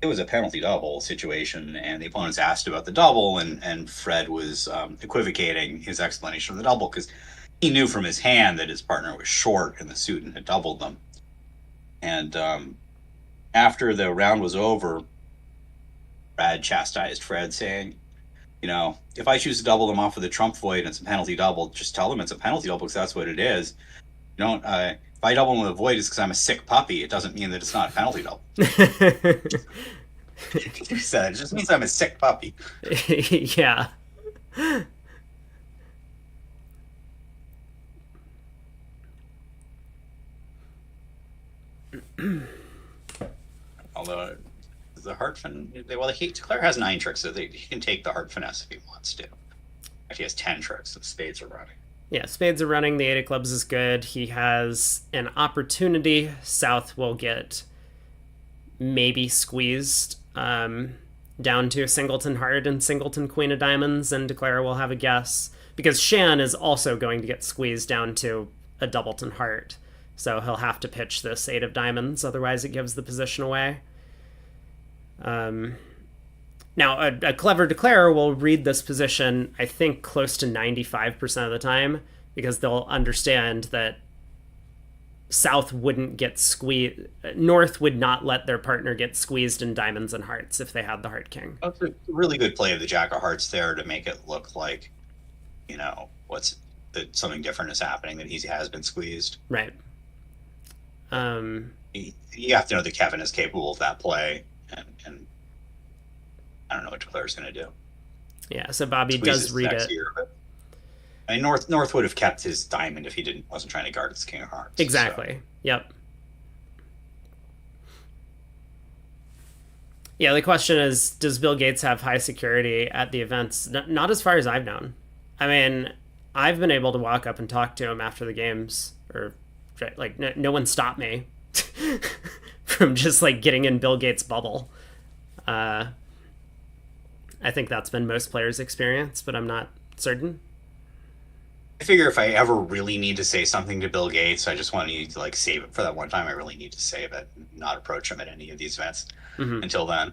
it was a penalty double situation, and the opponents asked about the double, and Fred was equivocating his explanation of the double because he knew from his hand that his partner was short in the suit and had doubled them. And after the round was over, Brad chastised Fred, saying, if I choose to double them off with a Trump Void and it's a penalty double, just tell them it's a penalty double because that's what it is. Don't. If I double them with a Void, it's because I'm a sick puppy. It doesn't mean that it's not a penalty double. He said, it just means I'm a sick puppy. Yeah. Although the heart Declare has 9 tricks, so he can take the heart finesse if he wants to. Actually, he has 10 tricks, so spades are running. Yeah, spades are running. The 8 of clubs is good. He has an opportunity. South will get maybe squeezed down to a singleton heart and singleton queen of diamonds, and Declare will have a guess. Because Shan is also going to get squeezed down to a doubleton heart. So he'll have to pitch this 8 of diamonds, otherwise it gives the position away. Now, a clever declarer will read this position, I think, close to 95% of the time, because they'll understand that South wouldn't get squeezed. North would not let their partner get squeezed in diamonds and hearts if they had the heart king. That's a really good play of the Jack of Hearts there to make it look like, that something different is happening, that he has been squeezed. Right. You have to know that Kevin is capable of that play, and I don't know what Declare's going to do. Yeah, so Bobby does read it. Year, but, North would have kept his diamond if he wasn't trying to guard his King of Hearts. Exactly. So. Yep. Yeah, the question is, does Bill Gates have high security at the events? Not as far as I've known. I mean, I've been able to walk up and talk to him after the games, or no one stopped me from just getting in Bill Gates' bubble. I think that's been most players' experience, but I'm not certain. I figure if I ever really need to say something to Bill Gates, I just want to save it for that one time. I really need to save it, and not approach him at any of these events until then.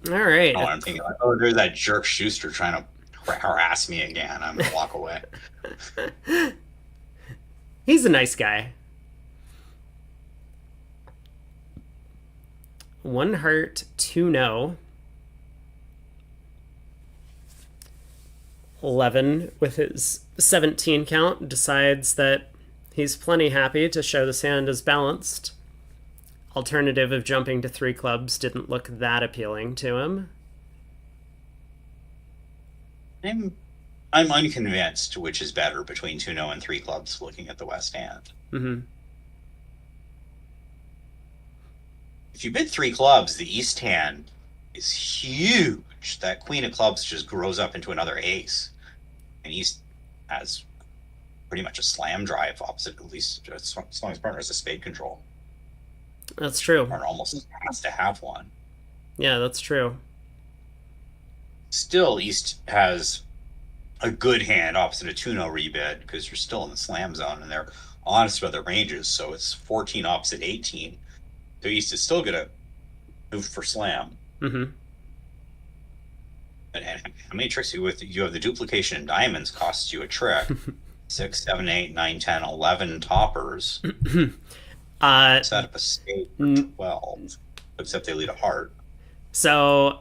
All right. I'm thinking, there's that jerk Schuster trying to harass me again. I'm going to walk away. He's a nice guy. 1 heart, 2 no. 11 with his 17 count decides that he's plenty happy to show this hand is balanced. Alternative of jumping to 3 clubs didn't look that appealing to him. I'm unconvinced which is better between 2 no and 3 clubs looking at the West hand. Mm-hmm. If you bid 3 clubs, the East hand is huge. That Queen of clubs just grows up into another ace. And East has pretty much a slam drive opposite, at least as long as partner has a spade control. That's true. Partner almost has to have one. Yeah, that's true. Still, East has a good hand opposite a 2-no rebid because you're still in the slam zone and they're honest about their ranges. So it's 14 opposite 18. So East is still going to move for slam. Mm-hmm. And how many tricks you have the duplication in diamonds costs you a trick. 6, 7, 8, 9, 10, 11 toppers. Set up a spade for 12, except they lead a heart. So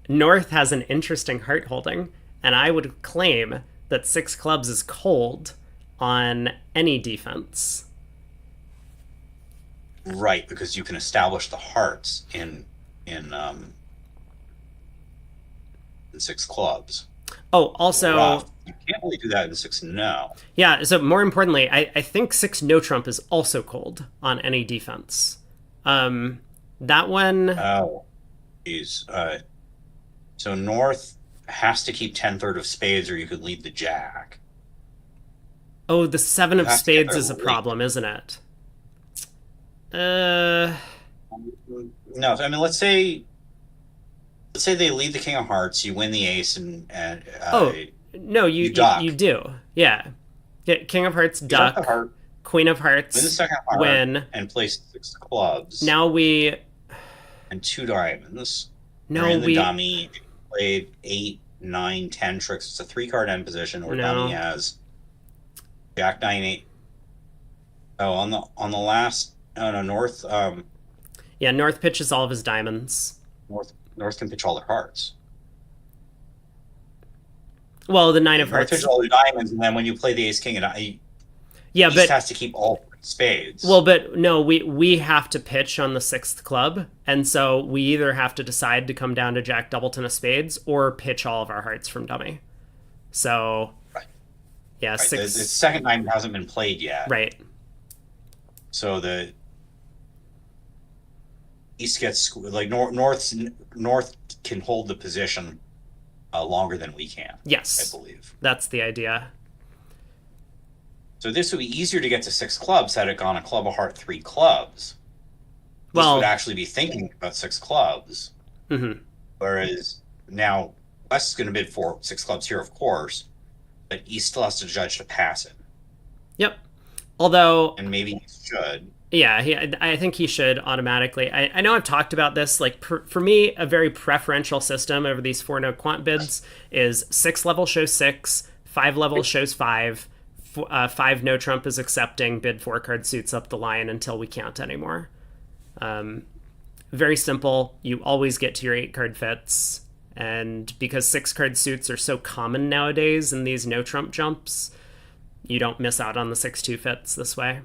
North has an interesting heart holding, and I would claim that 6 clubs is cold, on any defense. Right, because you can establish the hearts in six clubs. Oh, also, Rough. You can't really do that in six no. yeah, so more importantly, I think six no trump is also cold on any defense. That one, Oh, geez. So North has to keep 10-third of spades, or you could lead the jack. oh, the seven You of have to get spades there is a late. problem, isn't it? Uh, No, I mean, let's say they lead the king of hearts, you win the ace, and oh, no, you you duck. do. Yeah. King of hearts, You duck the duck. heart, Queen of win the hearts, second heart, win. and place six clubs Now we, and two diamonds. You're no, in the we, dummy. You played 8, 9, 10 tricks. It's a three-card end position where dummy no. has jack, 9, 8. Oh, on the last, oh no, North, Yeah, North pitches all of his diamonds. North can pitch all their hearts. Well, the nine of North pitches hearts. all their diamonds, and then when you play the ace king, and Yeah, East but has to keep all spades. well, but no, we have to pitch on the sixth club, and so we either have to decide to come down to Jack Doubleton of spades or pitch all of our hearts from dummy. So Right. yeah, Right. The six. second diamond hasn't been played yet, Right. so the East gets like North can hold the position longer than we can. I Yes, believe. that's the idea. So this would be easier to get to six clubs had it gone a club, a heart, three clubs. This Well, would actually be thinking about six clubs, mhm. whereas now West is going to bid for six clubs here, of course, but East still has to judge to pass it, Yep. Although, and maybe he should. yeah, I think he should automatically. I know I've talked about this. Like, for me, a very preferential system over these four no quant bids is six level shows six, five level shows five, five no trump is accepting, bid four card suits up the line until we can't anymore. Very simple. You always get to your eight card fits. And because six card suits are so common nowadays in these no trump jumps, you don't miss out on the 6-2 fits this way.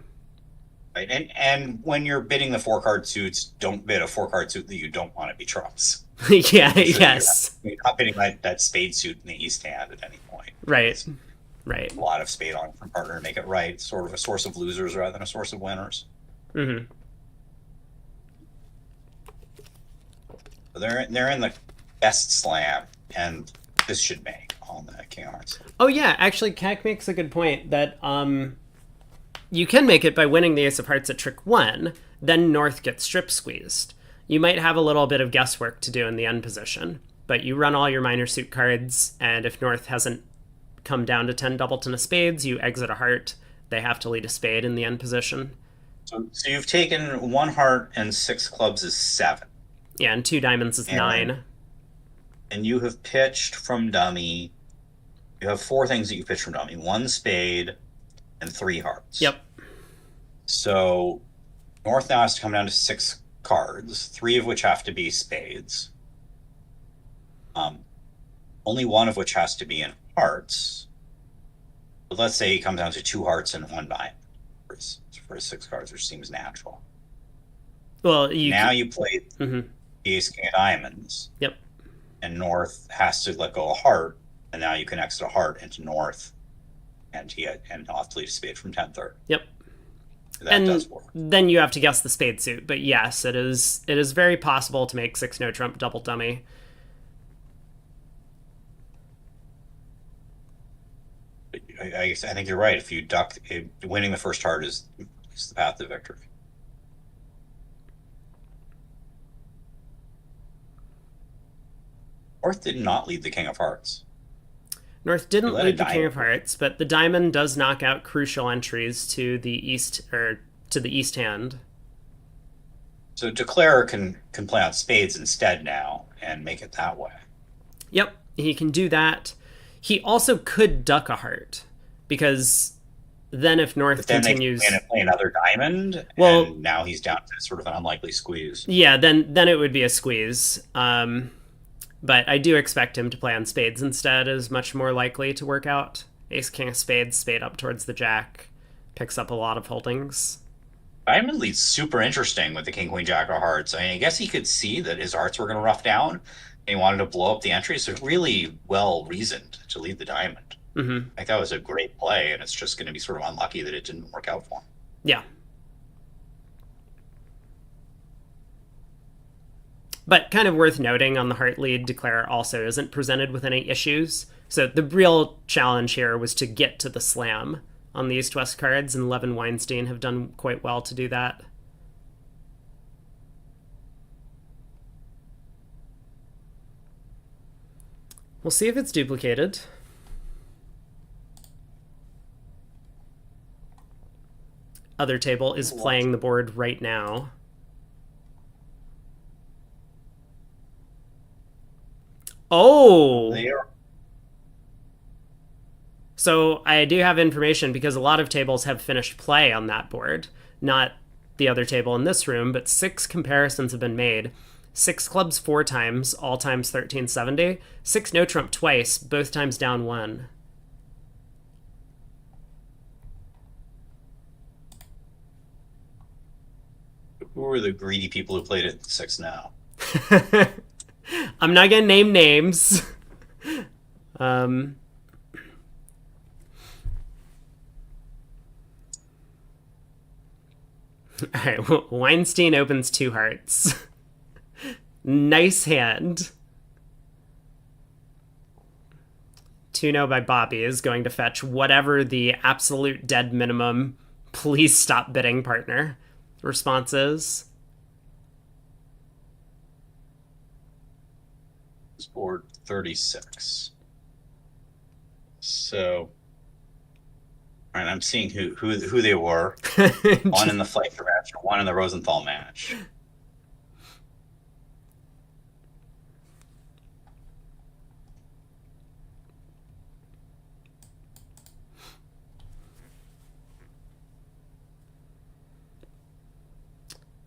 Right, and when you're bidding the four card suits, don't bid a four card suit that you don't want to be trumps. Yeah, Make sure yes. you're not bidding that spade suit in the East hand at any point. Right, It's right. a lot of spade on from partner to make it right. It's sort of a source of losers rather than a source of winners. Hmm. So they're in the best slam, and this should make on the King of Hearts. Oh yeah, actually, Keck makes a good point that you can make it by winning the Ace of Hearts at trick one. Then North gets strip squeezed. You might have a little bit of guesswork to do in the end position, but you run all your minor suit cards, and if North hasn't come down to 10 doubleton of spades, you exit a heart. They have to lead a spade in the end position. So you've taken one heart and six clubs is 7. Yeah, and two diamonds is And 9. And you have pitched from dummy. You have 4 things that you pitched from dummy: 1 spade and 3 hearts. Yep. So North now has to come down to 6 cards, 3 of which have to be spades. Only 1 of which has to be in hearts. But let's say he comes down to 2 hearts and 1 diamond for his 6 cards, which seems natural. Well, Now you play Mhm. the ace king of diamonds, Yep. and North has to let go a heart, and now you can exit a heart into North, and he'll have to lead a spade from 10-3. Yep. That And does work. then you have to guess the spade suit. But yes, it is very possible to make 6 no trump double dummy. I think you're right. If you duck, winning the first heart is the path to victory. North did not lead the king of hearts. North didn't let a lead the King diamond. of Hearts, but the diamond does knock out crucial entries to the east or to the east hand. So Declare can play on spades instead now and make it that way. Yep, he can do that. He also could duck a heart because then if North But then continues, they can play another diamond, Well- and now he's down to sort of an unlikely squeeze. yeah, then it would be a squeeze. But I do expect him to play on spades instead is much more likely to work out Ace king of spades, spade up towards the jack, picks up a lot of holdings. Diamond lead's super interesting with the king, queen, jack of hearts. I mean, I guess he could see that his hearts were going to rough down, and he wanted to blow up the entry. So really well reasoned to lead the diamond. Mm-hmm. I think that was a great play, and it's just going to be sort of unlucky that it didn't work out for him. Yeah. But kind of worth noting on the heart lead, Declare also isn't presented with any issues. So the real challenge here was to get to the slam on the East-West cards, and Levin Weinstein have done quite well to do that. We'll see if it's duplicated. Other table is playing the board right now. Oh! So I do have information because a lot of tables have finished play on that board. Not the other table in this room, but 6 comparisons have been made. 6 clubs 4 times, all times 1370. 6 no trump twice, both times down 1. Who were the greedy people who played it 6 now? I'm not gonna name names. All right, Weinstein opens 2 hearts. Nice hand. 2-0 by Bobby is going to fetch whatever the absolute dead minimum please stop bidding partner response is. It's board 36. So, all right, I'm seeing who they were. One in the Fleischer match, one in the Rosenthal match.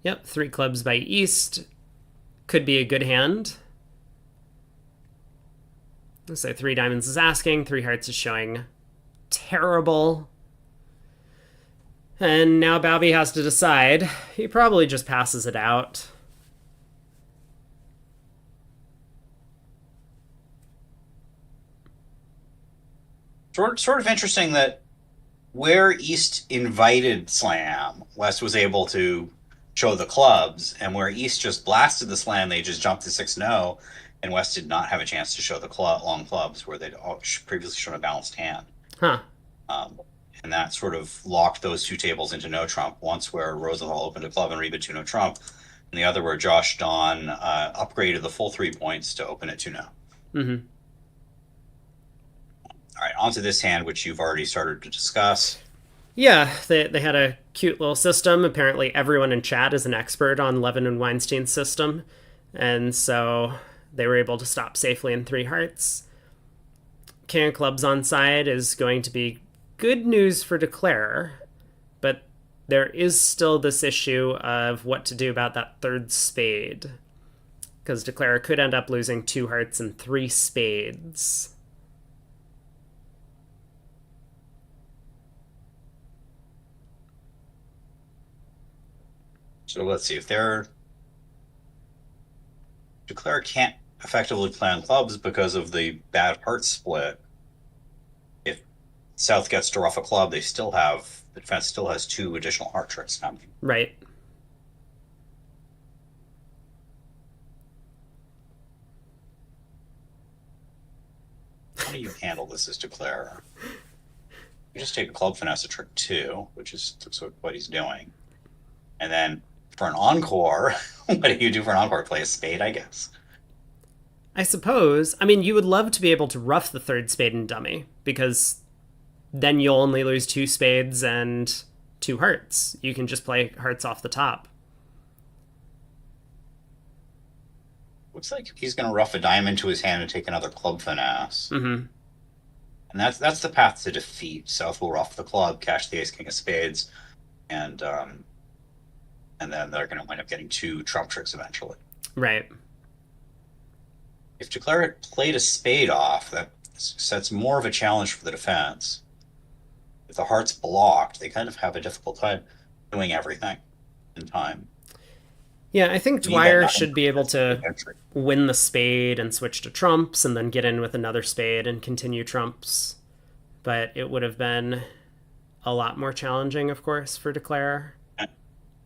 Yep, 3 clubs by East. Could be a good hand. So 3 diamonds is asking, 3 hearts is showing terrible. And now Bobby has to decide. He probably just passes it out. Sort of interesting that where East invited slam, West was able to show the clubs, and where East just blasted the slam, they just jumped to 6-0, and West did not have a chance to show the long clubs where they'd previously shown a balanced hand. Huh. And that sort of locked those 2 tables into no trump. Once where Rosenthal opened a club and rebid 2 no trump, and the other where Josh Don upgraded the full 3 points to open at 2-0. Mm-hmm. All right, on to this hand, which you've already started to discuss. Yeah, they had a cute little system. Apparently everyone in chat is an expert on Levin and Weinstein's system. And so they were able to stop safely in 3 hearts. King of clubs on side is going to be good news for Declare, but there is still this issue of what to do about that 3rd spade. Because Declare could end up losing 2 hearts and 3 spades. So let's see if Declare can't effectively play on clubs because of the bad heart split. If South gets to rough a club, the defense still has 2 additional heart tricks coming. Right. How do you handle this as Declare? You just take a club finesse at trick 2, which is what he's doing. And then for an encore, what do you do for an encore? Play a spade, I guess. I suppose. I mean, you would love to be able to rough the 3rd spade and dummy, because then you'll only lose 2 spades and 2 hearts. You can just play hearts off the top. Looks like he's going to rough a diamond to his hand and take another club finesse. Mm-hmm. And that's the path to defeat. South will rough the club, cash the ace king of spades, and then they're going to wind up getting 2 trump tricks eventually. Right. If Declare played a spade off, that sets more of a challenge for the defense. If the heart's blocked, they kind of have a difficult time doing everything in time. Yeah, I think You need that Dwyer nine should be able to entry. win the spade and switch to trumps and then get in with another spade and continue trumps. But it would have been a lot more challenging, of course, for Declare.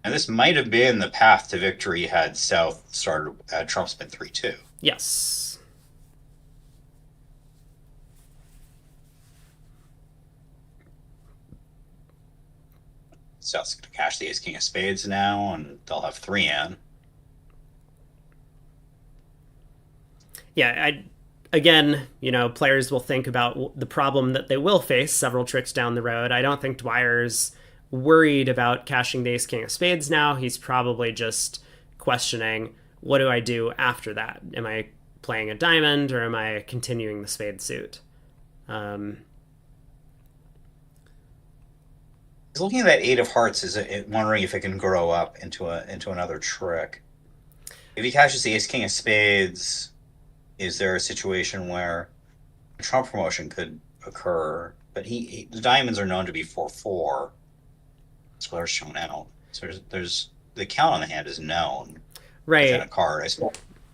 And this might have been the path to victory had South started at Trump's been 3-2. Yes. South's going to cash the ace king of spades now, and they'll have 3 in. Yeah, again, players will think about the problem that they will face several tricks down the road. I don't think Dwyer's worried about cashing the ace king of spades now. He's probably just questioning, what do I do after that? Am I playing a diamond or am I continuing the spade suit? He's looking at that 8 of hearts, wondering if it can grow up into another trick. If he cashes the ace king of spades, is there a situation where a Trump promotion could occur? But the diamonds are known to be 4-4. That's what are shown out. So there's the count on the hand is known within a Right. card. I suppose.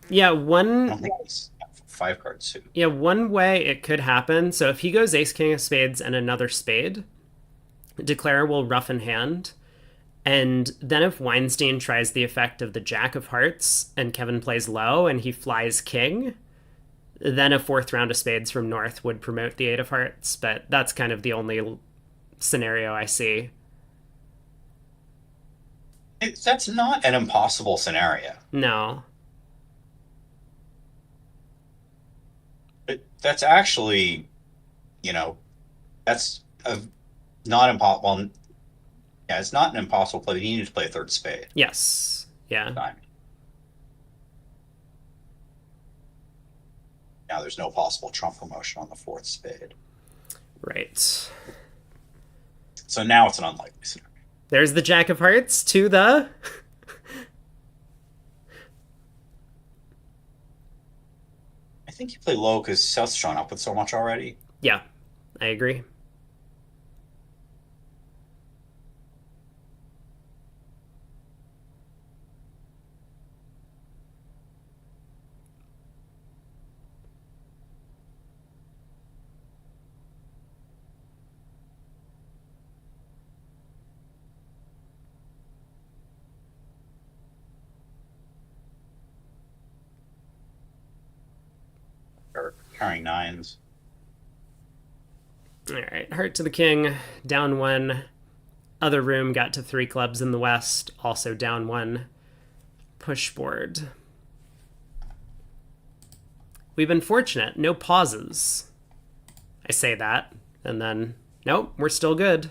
Yeah, I don't think it's 5 card suit. yeah, one way it could happen. So if he goes ace king of spades and another spade, Declare will rough in hand. And then if Weinstein tries the effect of the jack of hearts and Kevin plays low and he flies king, then a fourth round of spades from North would promote the 8 of hearts. But that's kind of the only scenario I see. That's not an impossible scenario. No. That's actually, that's a not impossible. Well, yeah, it's not an impossible play. But you need to play a third spade. Yes. Yeah. Time. Now there's no possible Trump promotion on the 4th spade. Right. So now it's an unlikely scenario. There's the jack of hearts to the... I think you play low because South's shown up with so much already. Yeah, I agree. Or carrying 9s. All right, heart to the king, down 1. Other room got to 3 clubs in the west, also down 1. Push board. We've been fortunate, no pauses. I say that, and then, nope, we're still good.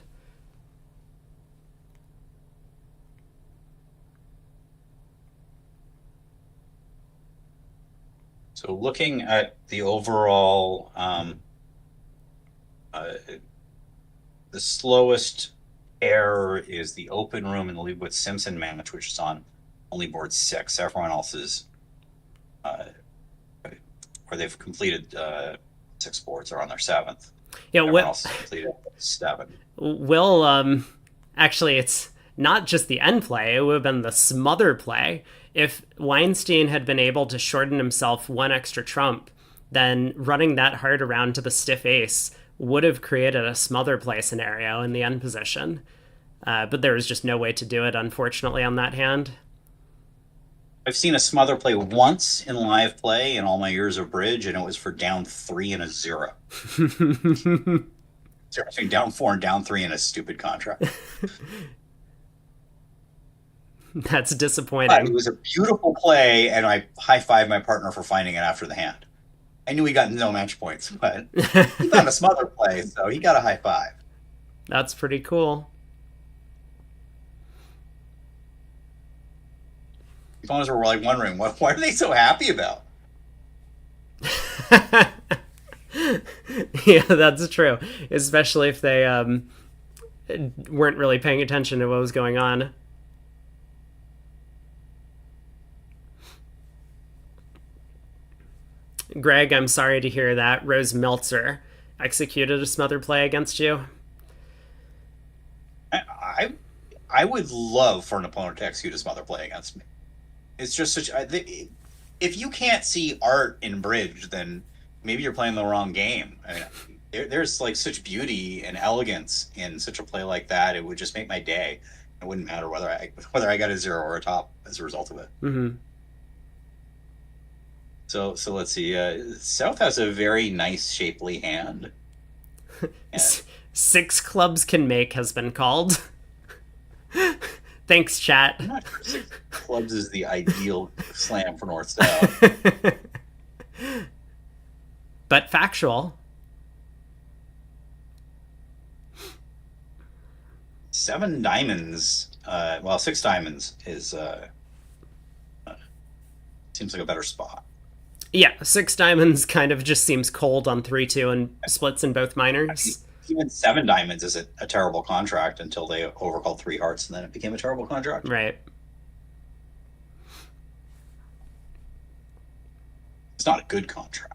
So looking at the overall, the slowest pair is the open room in the Leibowitz Simpson match, which is on only board 6. Everyone else is, where they've completed 6 boards, are on their 7th. Yeah, Everyone Will, else has completed 7. actually, it's not just the end play, it would have been the smother play. If Weinstein had been able to shorten himself 1 extra trump, then running that hard around to the stiff ace would have created a smother play scenario in the end position. But there was just no way to do it, unfortunately, on that hand. I've seen a smother play once in live play in all my years of bridge, and it was for down 3 and a 0. Between down 4 and down 3 in a stupid contract. That's But disappointing. it was a beautiful play, and I high-fived my partner for finding it after the hand. I knew he got no match points, but he found a smother play, so he got a high five. That's pretty cool. The opponents were like wondering, what are they so happy about? Yeah, that's true. Especially if they weren't really paying attention to what was going on. Greg, I'm sorry to hear that. Rose Meltzer executed a smother play against you. I I would love for an opponent to execute a smother play against me. It's just such. If you can't see art in bridge, then maybe you're playing the wrong game. I mean, there's like such beauty and elegance in such a play like that. It would just make my day. It wouldn't matter whether I got a zero or a top as a result of it. Mm-hmm. So let's see. South has a very nice shapely hand. And Six clubs can make has been called. Thanks, chat. I'm not sure six clubs is the ideal slam for North South. But factual. Seven diamonds. Well, six diamonds is seems like a better spot. Yeah, six diamonds kind of just seems cold on 3-2 and splits in both I mean, minors. even seven diamonds is a terrible contract until they overcalled three hearts, and then it became a terrible contract. Right. It's not a good contract.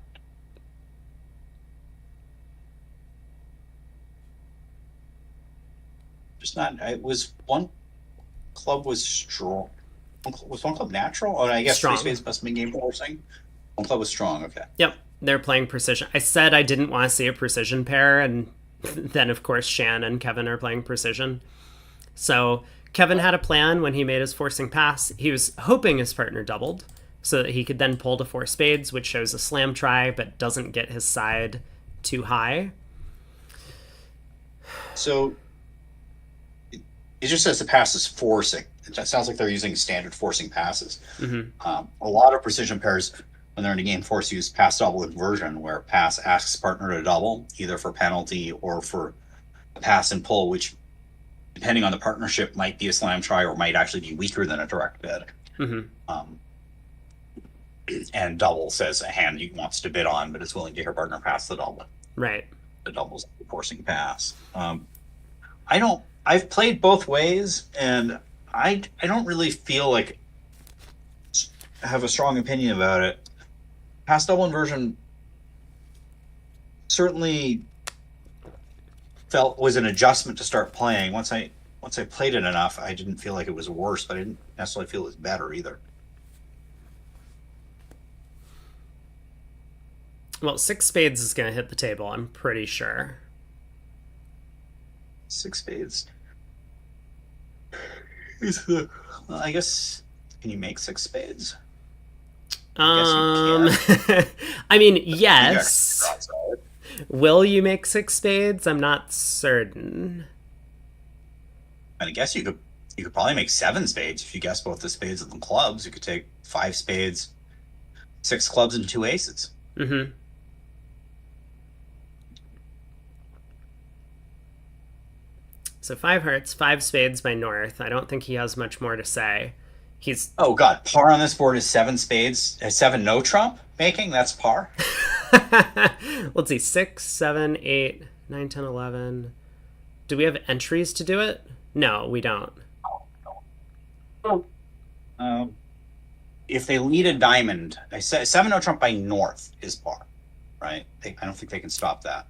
Just not. It was one club was strong. Was one club natural? Oh, I guess Strong. three spades must have been game forcing. One club was strong. Okay. Yep, they're playing precision. I said I didn't want to see a precision pair, and then of course Shan and Kevin are playing precision. So Kevin had a plan when he made his forcing pass. He was hoping his partner doubled so that he could then pull to four spades, which shows a slam try but doesn't get his side too high. So it just says the pass is forcing. It sounds like they're using standard forcing passes. A lot of precision pairs, when they're in a game, force use pass double inversion, where pass asks partner to double, either for penalty or for a pass and pull, which, depending on the partnership, might be a slam try or might actually be weaker than a direct bid. And double says a hand he wants to bid on, but is willing to hear partner pass the double. Right. The double's forcing pass. I've played both ways, and I don't really feel like I have a strong opinion about it. Pass double inversion certainly was an adjustment to start playing. Once I played it enough, I didn't feel like it was worse, but I didn't necessarily feel it was better either. Well, six spades is going to hit the table, I'm pretty sure. Six spades. I guess, can you make six spades? I mean, yes. Will you make six spades? I'm not certain. I guess you could probably make seven spades if you guess both the spades and the clubs. You could take five spades, six clubs, and two aces. Mm-hmm. So five hearts, five spades by North. I don't think he has much more to say. He's Oh god, par on this board is seven spades, seven no trump making. That's par. let's see, 6, 7, 8, 9, 10, 11. Do we have entries to do it? No, we don't. If they lead a diamond, I said seven no trump by North is par, right? I don't think they can stop that.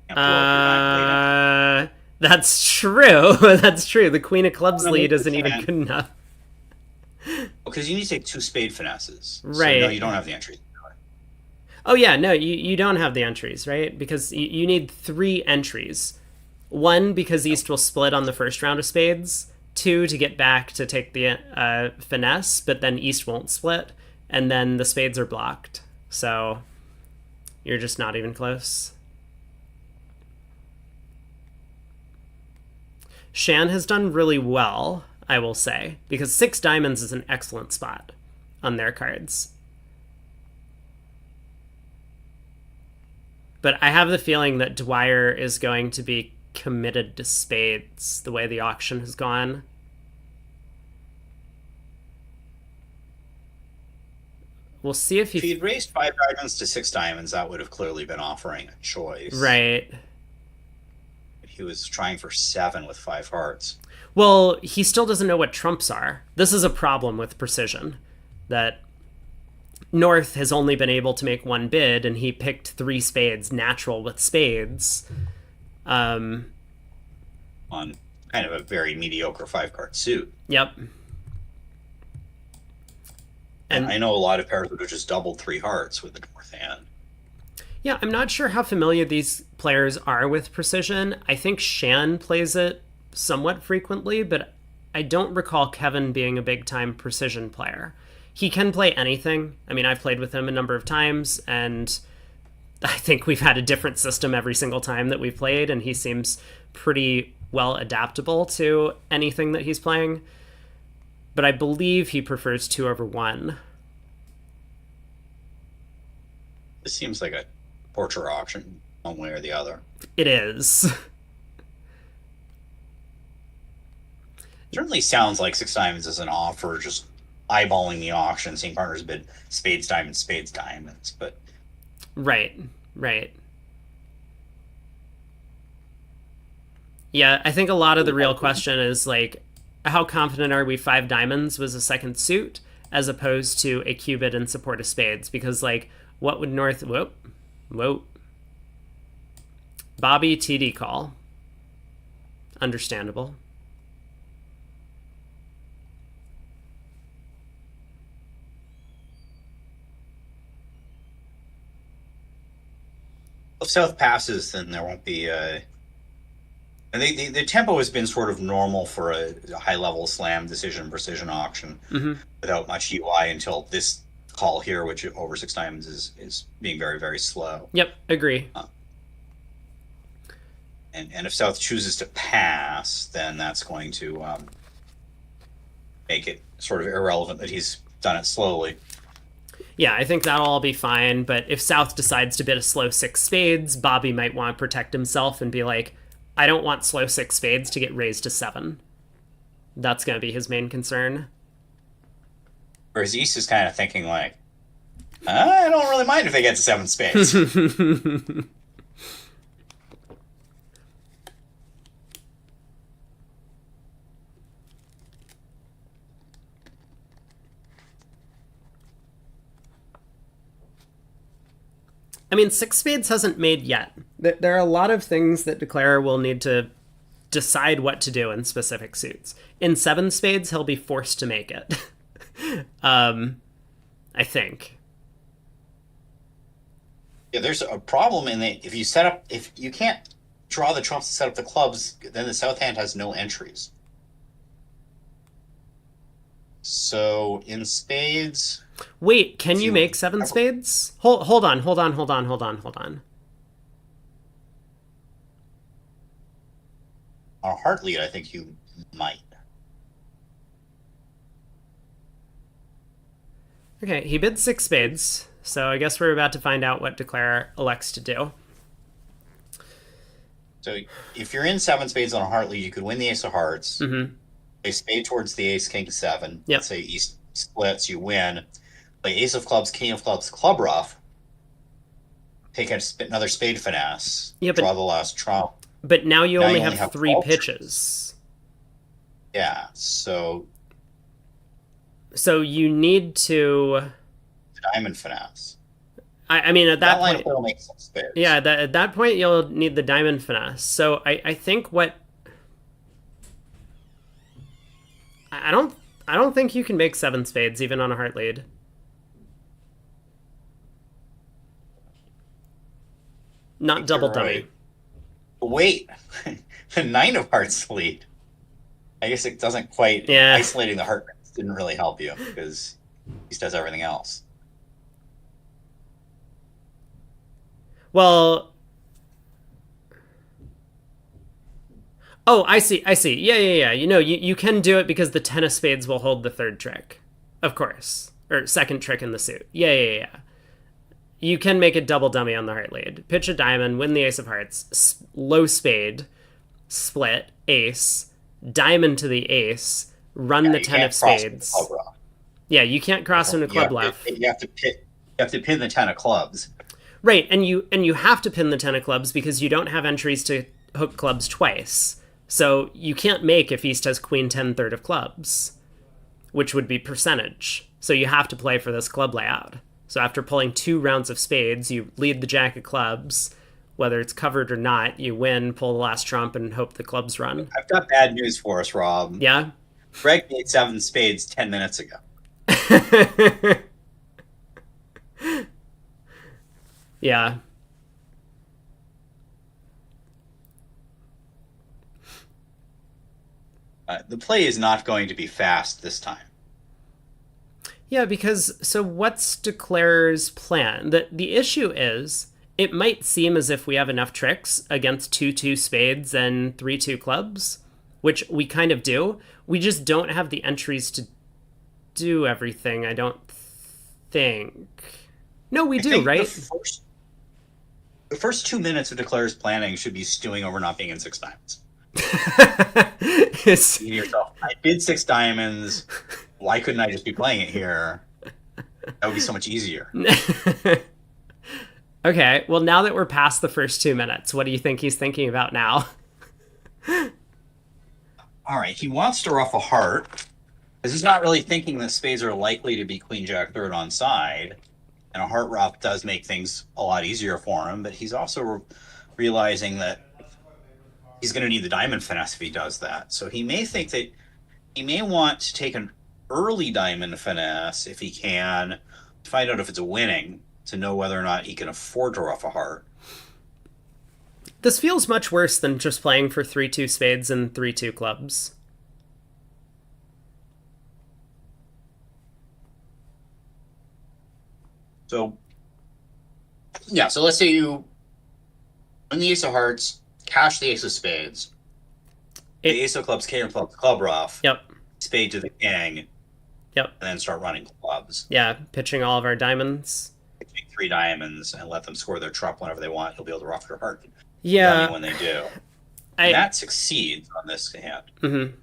Can't blow up your diamond lead. That's true. That's true. The Queen of Clubs lead isn't even good enough. Because you need to take two spade finesses. Right. So no, you don't have the entry. Oh, yeah, no, you don't have the entries, right? Because you need three entries. One, because East will split on the first round of spades. Two, to get back to take the finesse, but then East won't split. And then the spades are blocked. So you're just not even close. Shan has done really well, I will say, because six diamonds is an excellent spot on their cards. But I have the feeling that Dwyer is going to be committed to spades the way the auction has gone. We'll see if If he'd raised five diamonds to six diamonds, that would have clearly been offering a choice. Right. He was trying for seven with five hearts. Well, he still doesn't know what trumps are. This is a problem with precision. that North has only been able to make one bid, and he picked three spades natural with spades. On kind of a very mediocre 5-card suit. Yep. And I know a lot of pairs would have just doubled 3 hearts with the North hand. Yeah, I'm not sure how familiar these players are with precision. I think Shan plays it somewhat frequently, but I don't recall Kevin being a big-time precision player. He can play anything. I mean, I've played with him a number of times, and I think we've had a different system every single time that we've played, and he seems pretty well adaptable to anything that he's playing. But I believe he prefers 2/1. This seems like a portrait auction, one way or the other. It is. Certainly sounds like 6 diamonds is an offer, just eyeballing the auction, seeing partners bid spades, diamonds, but... Right. Yeah, I think a lot of the real question is, like, how confident are we 5 diamonds was a second suit, as opposed to a cubit in support of spades? Because, like, what would North... Whoa. Bobby TD call. Understandable. If South passes, then there won't be... And the tempo has been sort of normal for a high-level slam decision precision auction without much UI until this call here, which over 6 diamonds is being very, very slow. Yep, agree. And if South chooses to pass, then that's going to make it sort of irrelevant that he's done it slowly. Yeah, I think that'll all be fine, but if South decides to bid a slow 6 spades, Bobby might want to protect himself and be like, I don't want slow 6 spades to get raised to 7. That's going to be his main concern. Whereas East is kind of thinking like, I don't really mind if they get to 7 spades. I mean, 6 spades hasn't made yet. There are a lot of things that Declarer will need to decide what to do in specific suits. In 7 spades, he'll be forced to make it. I think. Yeah, there's a problem in that if you can't draw the trumps to set up the clubs, then the South hand has no entries. So in spades... Wait, can you make 7 spades? Hold on. On a heart lead, I think you might. Okay, he bid 6 spades, so I guess we're about to find out what Declarer elects to do. So if you're in 7 spades on a heart lead, you could win the ace of hearts. Play spade towards the ace, king 7. Yep. Let's say East splits, you win. Play ace of clubs, king of clubs, club ruff. Take another spade finesse. Yeah, draw the last trump. But now you only have 3 pitches. Yeah, so you need to... Diamond finesse. I mean, at that point... will make some spades. Yeah, at that point, you'll need the diamond finesse. So I think what... I don't think you can make 7 spades, even on a heart lead. Not double dummy. Wait, the 9 of hearts lead. I guess it doesn't quite... Yeah. Isolating the heart didn't really help you, because he does everything else. Well... Oh, I see. Yeah. You can do it because the 10 of spades will hold the 3rd trick. Of course. Or 2nd trick in the suit. Yeah. You can make a double dummy on the heart lead. Pitch a diamond, win the ace of hearts, low spade, split, ace, diamond to the ace, run the 10 of spades. Yeah, you can't cross into club left. You have to pin the 10 of clubs. Right, and you have to pin the 10 of clubs because you don't have entries to hook clubs twice. So you can't make if East has queen 10 third of clubs, which would be percentage. So you have to play for this club layout. So after pulling 2 rounds of spades, you lead the jack of clubs. Whether it's covered or not, you win, pull the last trump, and hope the clubs run. I've got bad news for us, Rob. Yeah? Greg made 7 spades 10 minutes ago. Yeah. The play is not going to be fast this time. Yeah, because so what's Declare's plan? The issue is it might seem as if we have enough tricks against 2 spades and 3 clubs, which we kind of do. We just don't have the entries to do everything, I don't think. No, we do, right? The first 2 minutes of Declare's planning should be stewing over not being in 6 diamonds. You yourself, I bid 6 diamonds. Why couldn't I just be playing it here? That would be so much easier. Okay, well, now that we're past the first 2 minutes, what do you think he's thinking about now? All right, he wants to ruff a heart because he's not really thinking that spades are likely to be queen jack third on side, and a heart ruff does make things a lot easier for him. But he's also realizing that he's going to need the diamond finesse if he does that. So he may think that he may want to take an early diamond finesse if he can, to find out if it's a winning, to know whether or not he can afford to ruff a heart. This feels much worse than just playing for 3 spades and 3 clubs. So, yeah, so let's say you win the ace of hearts, cash the ace of spades, the ace of clubs, king of clubs, club ruff, Yep. spade to the king, Yep. and then start running clubs. Yeah, pitching all of our diamonds. Take 3 diamonds and let them score their trump whenever they want. You'll be able to ruff your heart. Yeah. When they do. And that succeeds on this hand. Mm-hmm.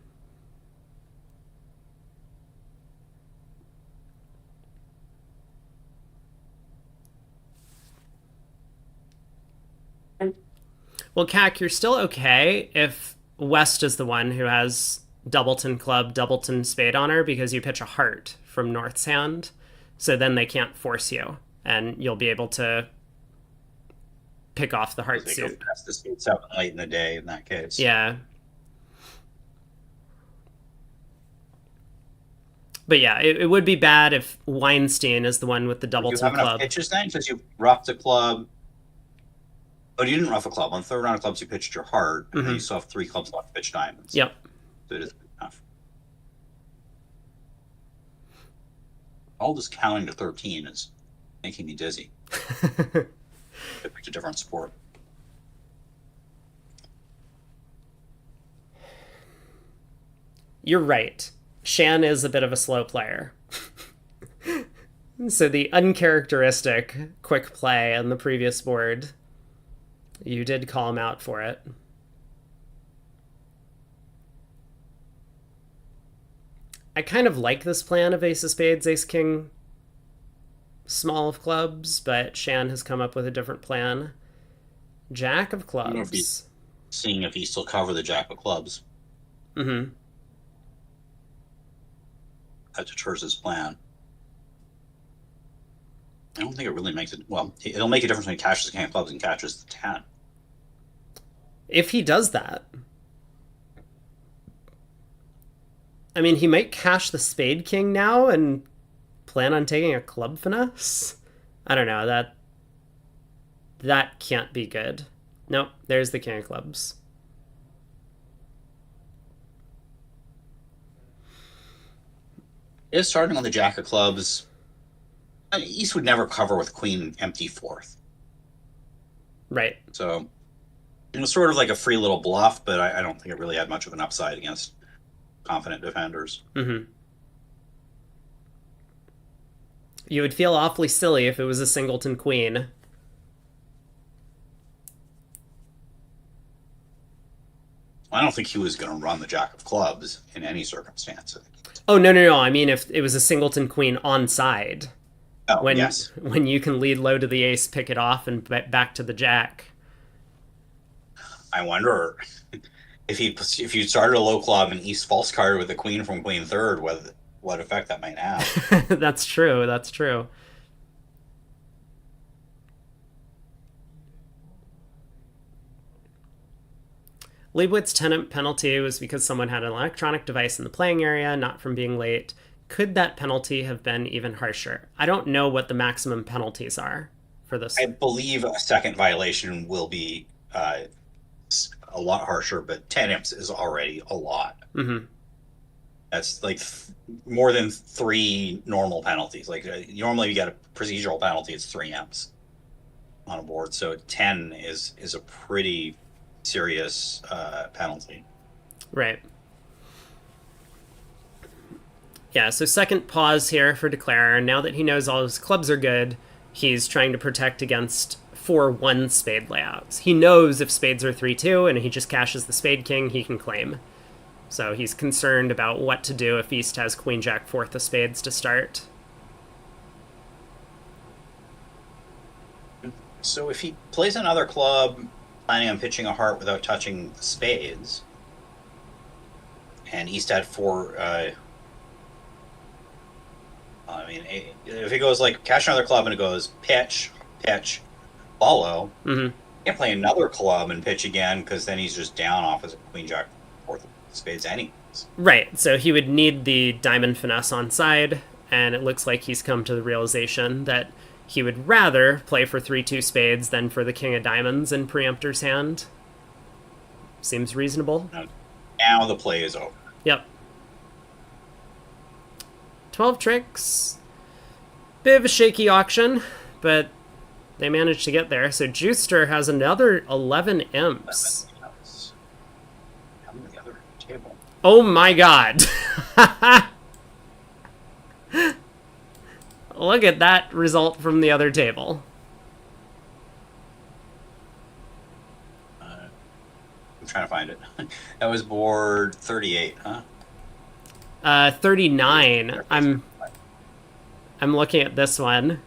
Well, Cac, you're still okay if West is the one who has Doubleton Club, Doubleton Spade on her because you pitch a heart from North's hand. So then they can't force you, and you'll be able to pick off the heart suit. Go past the spade 7 late in the day in that case. Yeah. But yeah, it would be bad if Weinstein is the one with the Doubleton Club. You have enough pitches then because you roughed a club. Oh, you didn't rough a club. On the third round of clubs, you pitched your heart, and then you still have 3 clubs left to pitch diamonds. Yep. So it is good enough. All this counting to 13 is making me dizzy. I picked a different sport. You're right. Shan is a bit of a slow player. So the uncharacteristic quick play on the previous board, you did call him out for it. I kind of like this plan of ace of spades, ace king, small of clubs, but Shan has come up with a different plan. Jack of clubs. Seeing if he still cover the jack of clubs. Mm-hmm. That deters his plan. I don't think it really makes it... Well, it'll make a difference when he cashes the king of clubs and catches the 10. If he does that... I mean, he might cash the spade king now and plan on taking a club finesse? I don't know, that can't be good. Nope, there's the king of clubs. Is starting on the jack of clubs. East would never cover with queen empty fourth. Right. So it was sort of like a free little bluff, but I don't think it really had much of an upside against confident defenders. Mm-hmm. You would feel awfully silly if it was a singleton queen. I don't think he was going to run the jack of clubs in any circumstance. Oh, no. I mean, if it was a singleton queen on side. Oh, yes. When you can lead low to the ace, pick it off, and back to the jack. I wonder if you started a low club and East false card with a queen from queen third, whether what effect that might have. That's true. That's true. Leibowitz tenant penalty was because someone had an electronic device in the playing area, not from being late. Could that penalty have been even harsher? I don't know what the maximum penalties are for this. I believe a second violation will be a lot harsher, but 10 imps is already a lot. Mm-hmm. That's like more than 3 normal penalties. Like normally you get a procedural penalty, it's 3 imps on a board. So 10 is a pretty serious penalty. Right. Yeah, so second pause here for Declare. Now that he knows all his clubs are good, he's trying to protect against 4-1 spade layouts. He knows if spades are 3-2 and he just cashes the spade king, he can claim. So he's concerned about what to do if East has queen jack fourth of spades to start. So if he plays another club, planning on pitching a heart without touching the spades, and East had 4. I mean, if it goes like cash another club and it goes pitch, pitch, follow, Mm-hmm. can't play another club and pitch again because then he's just down off as a queen jack fourth of spades anyways. Right, so he would need the diamond finesse on side, and it looks like he's come to the realization that he would rather play for 3-2 spades than for the king of diamonds in preemptor's hand. Seems reasonable. Now the play is over. Yep. 12 tricks. Bit of a shaky auction, but they managed to get there. So Juicer has another 11 imps. Come to the other table. Oh my god. Look at that result from the other table. I'm trying to find it. That was board 38, huh? 39. I'm looking at this one.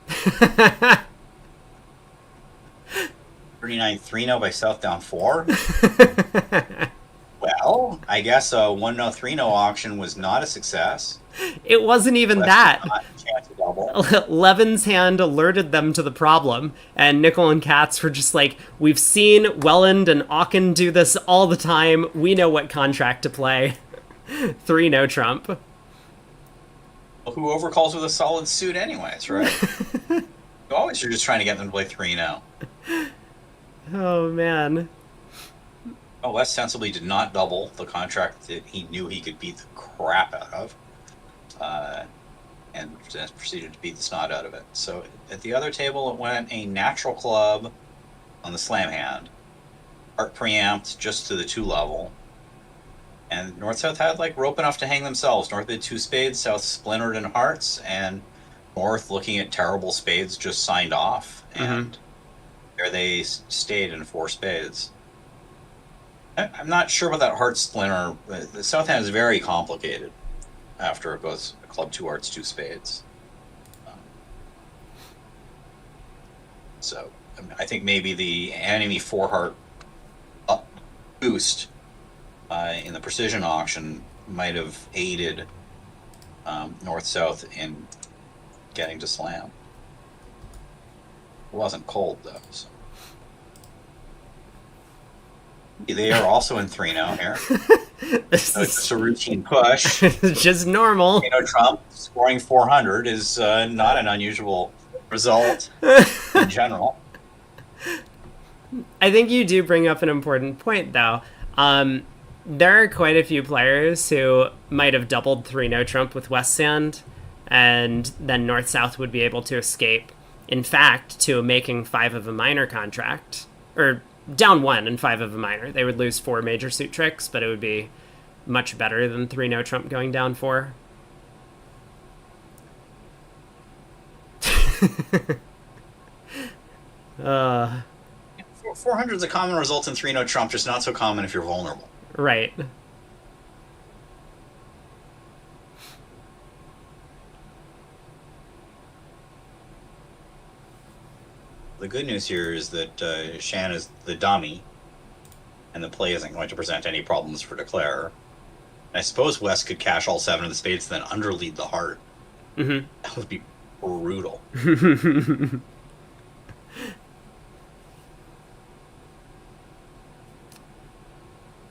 39 3-0 by South down 4. Well, I guess a 1-0 3-0 auction was not a success. It wasn't even West that. did not chance a double. Levin's hand alerted them to the problem, and Nickel and Katz were just like, we've seen Welland and Aachen do this all the time. We know what contract to play. 3 no trump. Well, who overcalls with a solid suit anyways, right? You always are just trying to get them to play 3-0. Oh, man. Oh, West sensibly did not double the contract that he knew he could beat the crap out of. And proceeded to beat the snot out of it. So at the other table, it went a natural club on the slam hand, heart preempt just to the 2 level, and North-South had like rope enough to hang themselves. North had 2 spades, South splintered in hearts, and North, looking at terrible spades, just signed off, and there they stayed in 4 spades. I'm not sure about that heart splinter. The South hand is very complicated after it goes club 2 hearts 2 spades. So I think maybe the enemy 4 heart up boost in the precision auction might have aided North-South in getting to slam. It wasn't cold though. So. They are also in 3-0 here. So it's just a routine push. It's just normal. Trump scoring 400 is not an unusual result in general. I think you do bring up an important point, though. There are quite a few players who might have doubled 3-0 trump with West Sand, and then North-South would be able to escape, in fact, to making 5 of a minor contract. Or down 1 and 5 of a minor. They would lose 4 major suit tricks, but it would be much better than 3-0 trump going down 4. 400 is a common result in 3-0 trump, just not so common if you're vulnerable. Right. The good news here is that Shan is the dummy, and the play isn't going to present any problems for declare. And I suppose West could cash all 7 of the spades and then underlead the heart. Mm-hmm. That would be brutal.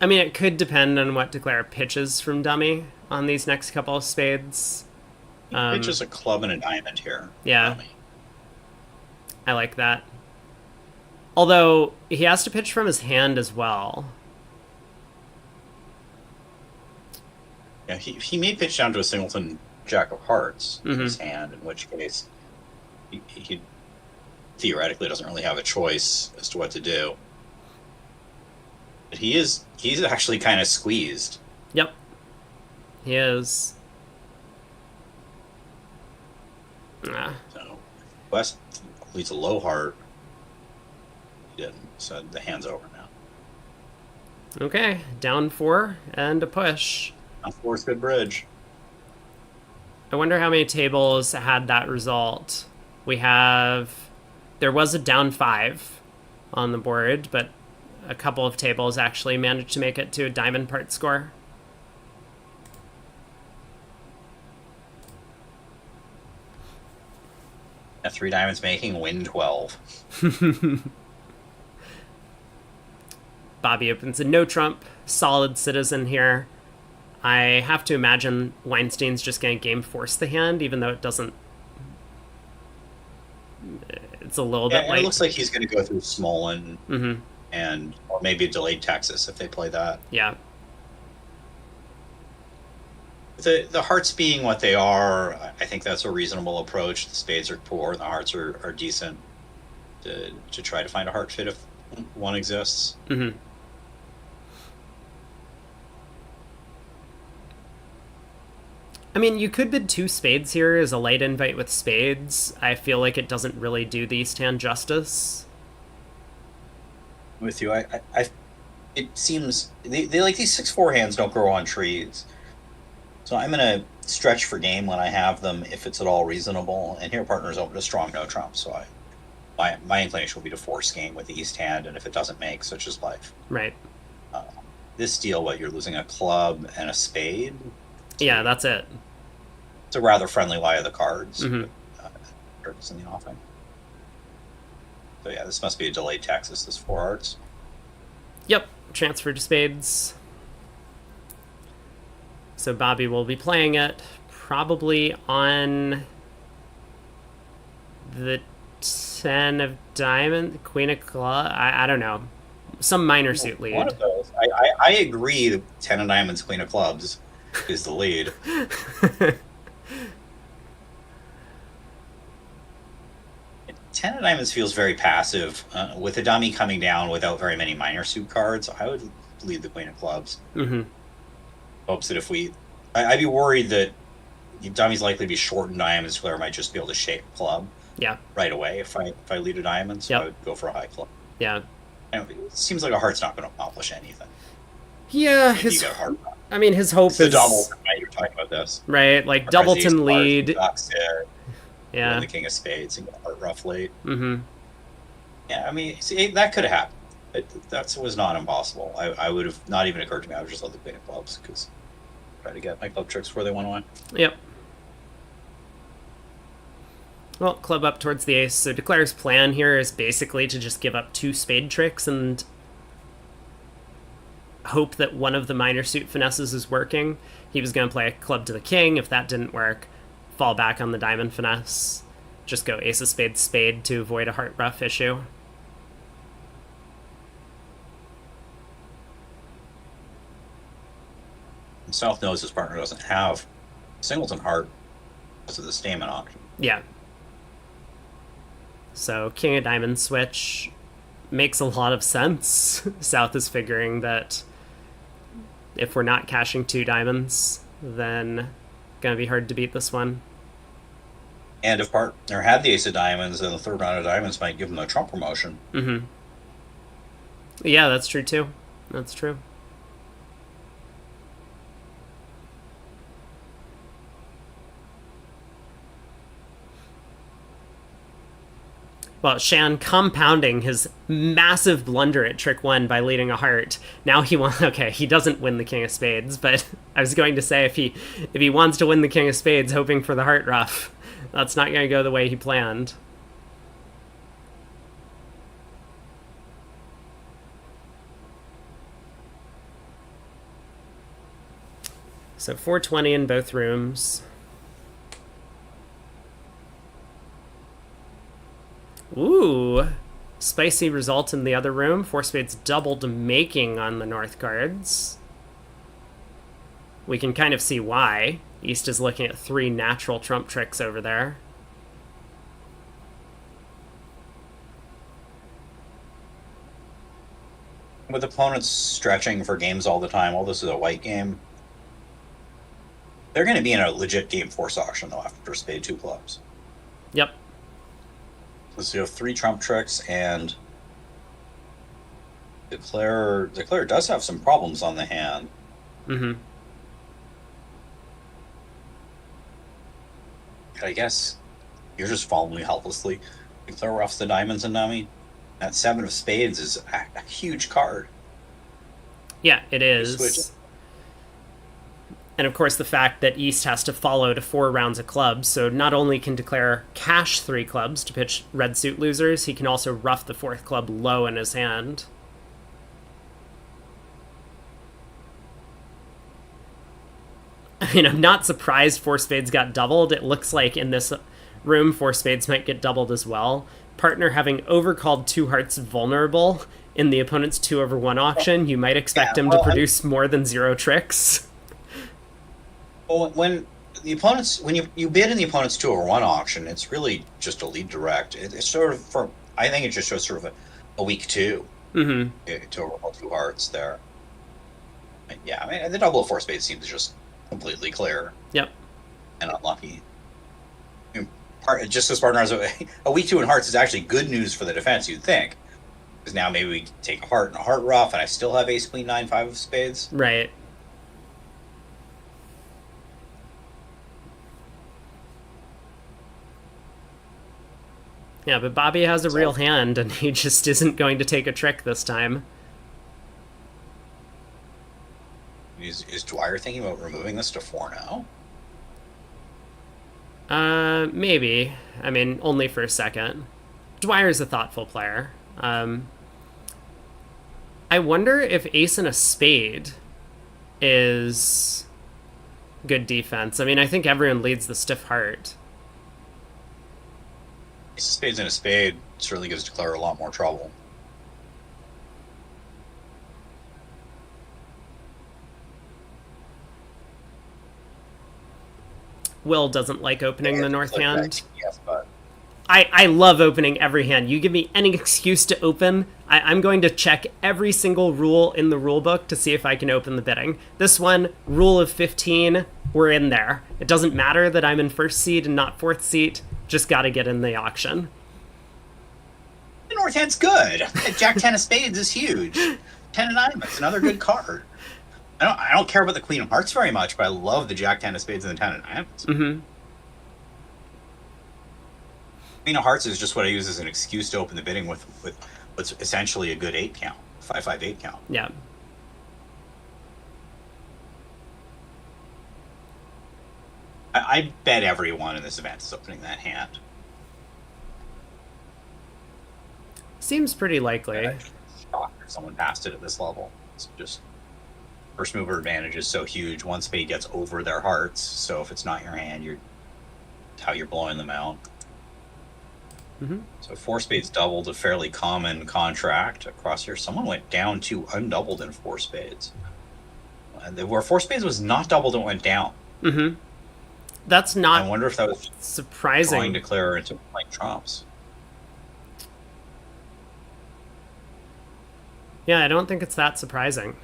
I mean, it could depend on what declare pitches from dummy on these next couple of spades. He pitches a club and a diamond here. Yeah. I like that. Although, he has to pitch from his hand as well. Yeah, he may pitch down to a singleton jack of hearts in his hand, in which case he theoretically doesn't really have a choice as to what to do. But he's actually kind of squeezed. Yep. He is. So West leads a low heart. He didn't, so the hand's over now. Okay, down 4 and a push. Down 4's good bridge. I wonder how many tables had that result. There was a down 5 on the board, but a couple of tables actually managed to make it to a diamond part score. At 3 diamonds making, win 12. Bobby opens a no trump, solid citizen here. I have to imagine Weinstein's just going to game force the hand, even though it doesn't. It's a little bit late. It looks like he's going to go through Smolin and or maybe a delayed Texas if they play that. Yeah. The hearts being what they are, I think that's a reasonable approach. The spades are poor, the hearts are decent. To try to find a heart fit if one exists. Mm-hmm. I mean, you could bid 2 spades here as a light invite with spades. I feel like it doesn't really do the East hand justice. With you, it seems they like these 6-4 hands don't grow on trees. So I'm gonna stretch for game when I have them if it's at all reasonable. And here partners open a strong no trump, so my inclination will be to force game with the East hand, and if it doesn't make, such is life. Right. This deal, what you're losing a club and a spade. Yeah, that's it. It's a rather friendly lie of the cards. Mm-hmm. In the offing. So yeah, this must be a delayed Texas, this 4 hearts. Yep, transfer to spades. So Bobby will be playing it probably on the 10 of diamond, queen of club. I don't know. Some minor suit lead. One of those. I agree that 10 of diamonds, queen of clubs is the lead. 10 of diamonds feels very passive. With a dummy coming down without very many minor suit cards, I would lead the queen of clubs. Mm-hmm. Hopes that if I'd be worried that dummy's likely to be short in diamonds, player might just be able to shake a club. Yeah. Right away if I lead a diamond, so I would go for a high club. Yeah. And it seems like a heart's not going to accomplish anything. Yeah, his hope is the double. Right, you're talking about this, right? Like doubleton lead. Yeah, and the king of spades and get heart rough late. Mm-hmm. Yeah, I mean, see, that could have happened. That was not impossible. I would have not even occurred to me. I would just let the queen of clubs because try to get my club tricks where they want to win. Yep. Well, club up towards the ace. So Declare's plan here is basically to just give up 2 spade tricks and hope that one of the minor suit finesses is working. He was going to play a club to the king. If that didn't work, fall back on the diamond finesse. Just go ace of spades, spade to avoid a heart rough issue. South knows his partner doesn't have singleton heart because of the stamen option. Yeah. So king of diamonds switch makes a lot of sense. South is figuring that if we're not cashing 2 diamonds, then gonna be hard to beat this one. And if partner had the ace of diamonds, then the 3rd round of diamonds might give him a trump promotion. Mm-hmm. Yeah, that's true too. That's true. Well, Shan compounding his massive blunder at trick one by leading a heart. Now he wants. Okay, he doesn't win the king of spades, but I was going to say if he wants to win the king of spades, hoping for the heart ruff, that's not going to go the way he planned. So 420 in both rooms. Ooh, spicy result in the other room. Four spades doubled making on the north cards. We can kind of see why. East is looking at 3 natural trump tricks over there. With opponents stretching for games all the time, all this is a white game. They're going to be in a legit game force auction, though, after spade 2 clubs. Yep. So you have 3 trump tricks, and Declare does have some problems on the hand. Mm-hmm. I guess you're just following me helplessly. Declare roughs the diamonds and dummy. That 7 of spades is a huge card. Yeah, it Switch. is. And of course, the fact that East has to follow to 4 rounds of clubs, so not only can Declare cash 3 clubs to pitch red suit losers, he can also rough the 4th club low in his hand. I mean, I'm not surprised 4 spades got doubled. It looks like in this room, 4 spades might get doubled as well. Partner having overcalled 2 hearts vulnerable in the opponent's 2/1 auction, you might expect him to produce more than 0 tricks. Well, when you bid in the opponent's 2/1 auction, it's really just a lead direct. It's sort of I think it just shows sort of a weak 2 Mm-hmm. to overcall 2 hearts there. Yeah, I mean the double of 4 spades seems just completely clear. Yep. And unlucky. Just as partner has a weak 2 in hearts is actually good news for the defense, you'd think. Because now maybe we take a heart and a heart ruff, and I still have ace, queen, 9, 5 of spades. Right. Yeah, but Bobby has a real hand, and he just isn't going to take a trick this time. Is Dwyer thinking about removing this to 4 now? Maybe. I mean, only for a second. Dwyer's a thoughtful player. I wonder if ace and a spade is good defense. I mean, I think everyone leads the stiff heart. Ace of spades and a spade certainly gives Declare a lot more trouble. Will doesn't like opening the north hand. Yes, but I love opening every hand. You give me any excuse to open, I'm going to check every single rule in the rule book to see if I can open the bidding. This one, rule of 15, we're in there. It doesn't matter that I'm in first seat and not fourth seat. Just got to get in the auction. the north hand's good. Jack 10 of spades is huge. 10 of diamonds, another good card. I don't care about the Queen of Hearts very much, but I love the Jack 10 of spades and the 10 of diamonds. Mm-hmm. Queen of Hearts is just what I use as an excuse to open the bidding with what's essentially a good 8 count, 5-5-8 count. Yeah. I bet everyone in this event is opening that hand. Seems pretty likely. I'm shocked if someone passed it at this level. It's just first mover advantage is so huge. One spade gets over their hearts, so if it's not your hand, it's how you're blowing them out. Mm-hmm. So 4 spades doubled, a fairly common contract across here. Someone went down to undoubled in 4 spades. Where 4 spades was not doubled, it went down. Mm-hmm. That's not I wonder if that was surprising. going to clear into like trumps. Yeah, I don't think it's that surprising.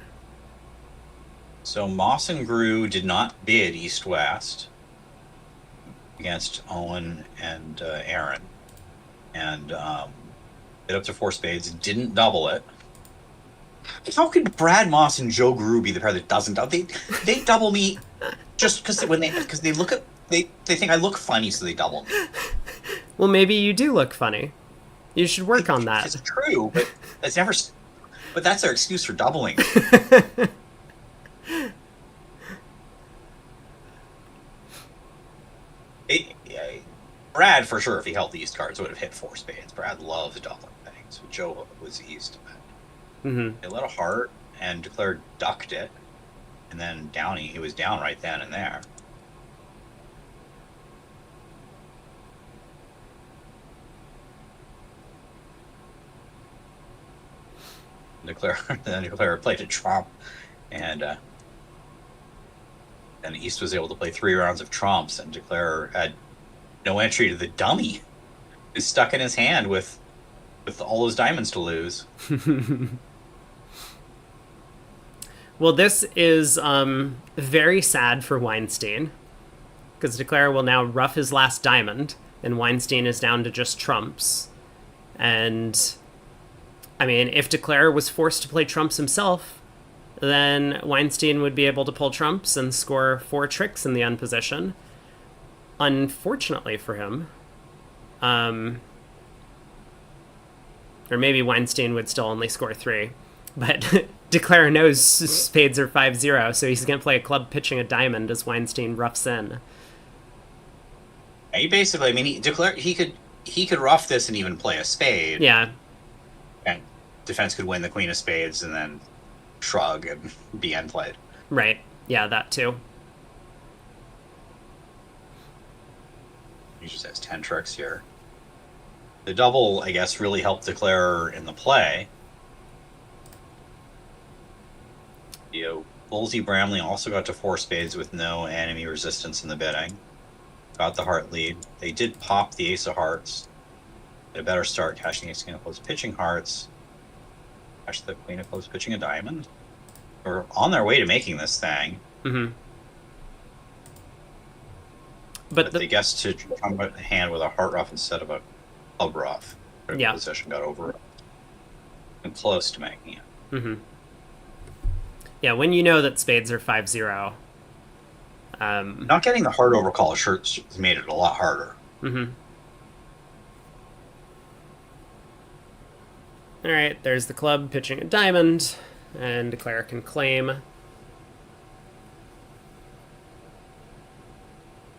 So Moss and Grew did not bid east-west against Owen and Aaron. And bid up to 4 spades, didn't double it. How could Brad Moss and Joe Grew be the pair that doesn't double? They double me just because they look at they think I look funny, so they double me. Well, maybe you do look funny. You should work on It's that. true, but it's never. But that's their excuse for doubling. Brad, for sure, if he held these cards, would have hit 4 spades. Brad loves doubling things. Joe was used to it. Mm-hmm. They let a heart, and Declare ducked it. And then Downey, he was down right then and there. Declare played a trump, and then East was able to play 3 rounds of trumps, and Declare had no entry to the dummy. Is stuck in his hand with all those diamonds to lose. Well, this is very sad for Weinstein, because Declare will now rough his last diamond, and Weinstein is down to just trumps. And, I mean, if Declare was forced to play trumps himself, then Weinstein would be able to pull trumps and score 4 tricks in the end position. Unfortunately for him, or maybe Weinstein would still only score 3, but Declare knows spades are 5-0, so he's going to play a club pitching a diamond as Weinstein roughs in. He basically, I mean, he could rough this and even play a spade. Yeah. And defense could win the queen of spades and then shrug and be end played. Right. Yeah, that too. He just has 10 tricks here. The double, I guess, really helped Declare in the play. Bullseye Bramley also got to 4 spades with no enemy resistance in the bidding. Got the heart lead. They did pop the ace of hearts. Had a better start, cashing ace king of clubs, pitching hearts. Cash the queen of clubs, pitching a diamond. We're on their way to making this thing. Mm-hmm. But they guessed to come with a hand with a heart ruff instead of a club ruff. Yeah. Position got over it. And close to making it. Mm-hmm. Yeah, when you know that spades are 5-0. Not getting the heart overcall has made it a lot harder. Mm-hmm. All right, there's the club pitching a diamond, and Declare can claim.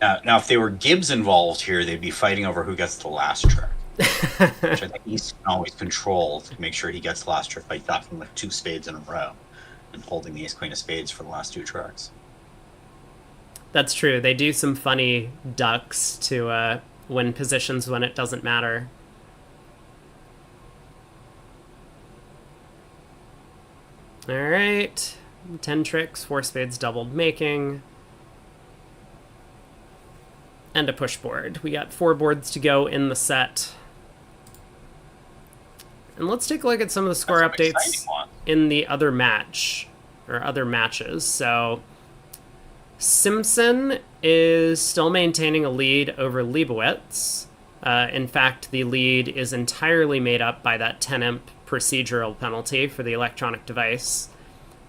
Now, if they were Gibbs involved here, they'd be fighting over who gets the last trick. Which I think East can always control to make sure he gets the last trick by ducking like 2 spades in a row and holding the ace queen of spades for the last 2 tricks. That's true. They do some funny ducks to win positions when it doesn't matter. All right. 10 tricks, 4 spades doubled making. And a push board. We got 4 boards to go in the set. And let's take a look at some of the score updates in the other match, or other matches. So Simpson is still maintaining a lead over Leibowitz. In fact, the lead is entirely made up by that 10 imp procedural penalty for the electronic device.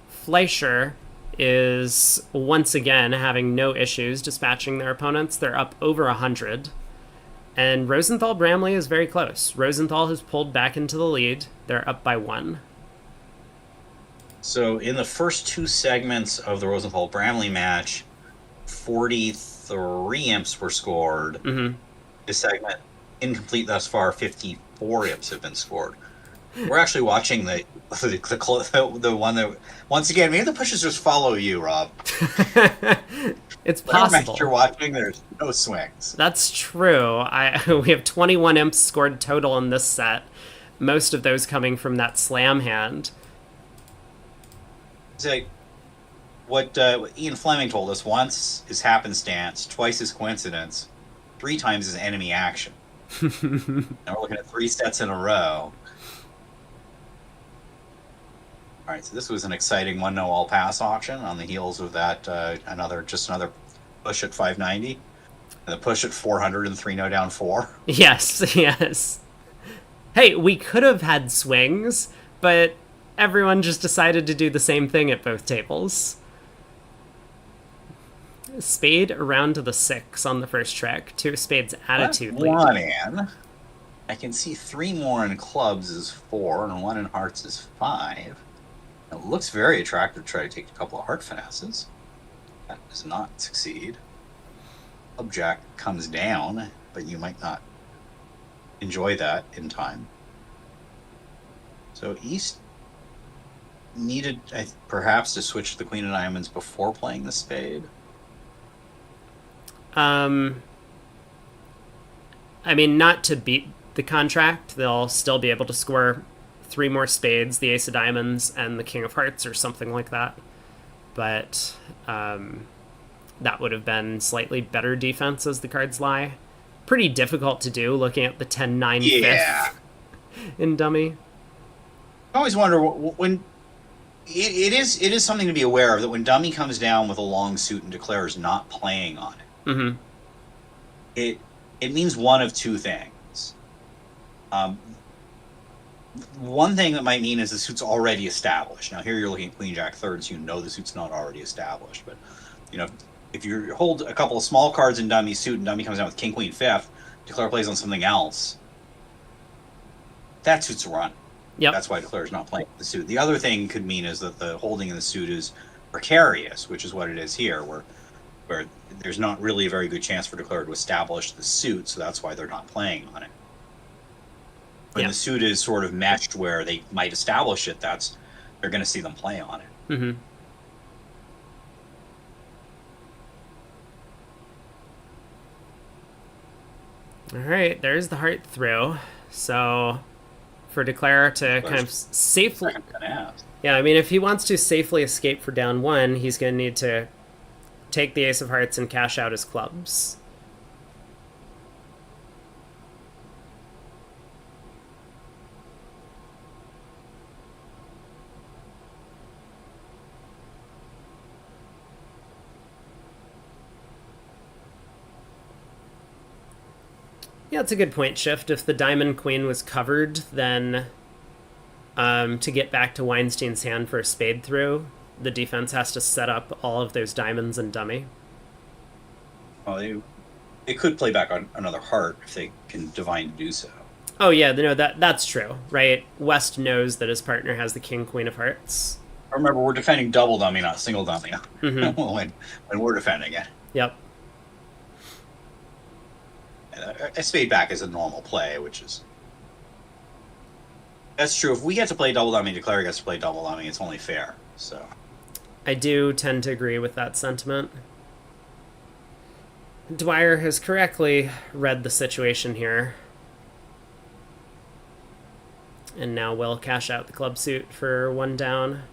Fleischer is once again having no issues dispatching their opponents. They're up over 100. And Rosenthal Bramley is very close. Rosenthal has pulled back into the lead. They're up by 1. So in the first 2 segments of the Rosenthal Bramley match, 43 imps were scored. Mm-hmm. This segment, incomplete thus far, 54 imps have been scored. We're actually watching the one that, once again, maybe the pushes just follow you, Rob. It's Whatever possible. match you're watching, there's no swings. That's true. We have 21 imps scored total in this set, most of those coming from that slam hand. It's like what Ian Fleming told us: once is happenstance, twice is coincidence, 3 times is enemy action. And we're looking at 3 sets in a row. All right, so this was an exciting 1-0 all pass auction on the heels of that another push at 590, and the push at 400 and 3-0 down 4. Yes, yes. Hey, we could have had swings, but everyone just decided to do the same thing at both tables. Spade around to the 6 on the first trick. 2 spades attitude lead. 1 in. I can see 3 more in clubs is 4, and 1 in hearts is 5. It looks very attractive to try to take a couple of heart finesses. That does not succeed. Club jack comes down, but you might not enjoy that in time. So East needed perhaps to switch to the Queen of Diamonds before playing the spade. I mean, not to beat the contract, they'll still be able to score 3 more spades, the Ace of Diamonds, and the King of Hearts, or something like that. But that would have been slightly better defense as the cards lie. Pretty difficult to do looking at the 10-9 Yeah. fifth in dummy. I always wonder when it is something to be aware of, that when dummy comes down with a long suit and declares not playing on it, Mm-hmm. it means one of two things. One thing that might mean is the suit's already established. Now here you're looking at Queen Jack thirds, you know the suit's not already established, but if you hold a couple of small cards in dummy suit and dummy comes down with King Queen fifth, declare plays on something else, that suit's run. Yep. That's why declare's not playing the suit. The other thing could mean is that the holding in the suit is precarious, which is what it is here, where there's not really a very good chance for declare to establish the suit, so that's why they're not playing on it. When the suit is sort of matched where they might establish it, they're going to see them play on it. Mm-hmm. All right, there's the heart through. So for declare to kind of safely, yeah, I mean, if he wants to safely escape for down 1, he's going to need to take the Ace of Hearts and cash out his clubs. Yeah, it's a good point shift. If the Diamond Queen was covered, then to get back to Weinstein's hand for a spade through, the defense has to set up all of those diamonds and dummy. Well, they could play back on another heart if they can divine to do so. Oh yeah, no, that's true, right? West knows that his partner has the King Queen of Hearts. Remember, we're defending double dummy, not single dummy. Mm-hmm. when we're defending it. Yep. A spade back is a normal play, which is... That's true. If we get to play double dummy, declare gets to play double dummy, it's only fair. So I do tend to agree with that sentiment. Dwyer has correctly read the situation here. And now will cash out the club suit for 1 down.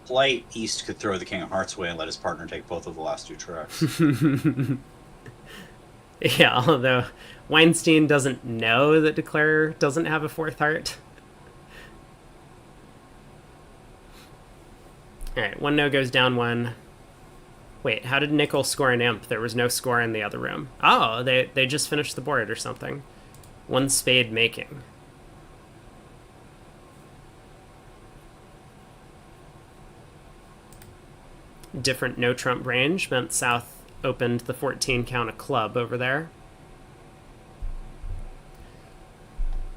Light East could throw the King of Hearts away and let his partner take both of the last 2 tricks. Yeah, although Weinstein doesn't know that Declare doesn't have a 4th heart. Alright, 1 no goes down 1. Wait, how did Nickel score an imp? There was no score in the other room. Oh, they just finished the board or something. 1 spade making. Different no trump range meant South opened the 14 count a club over there.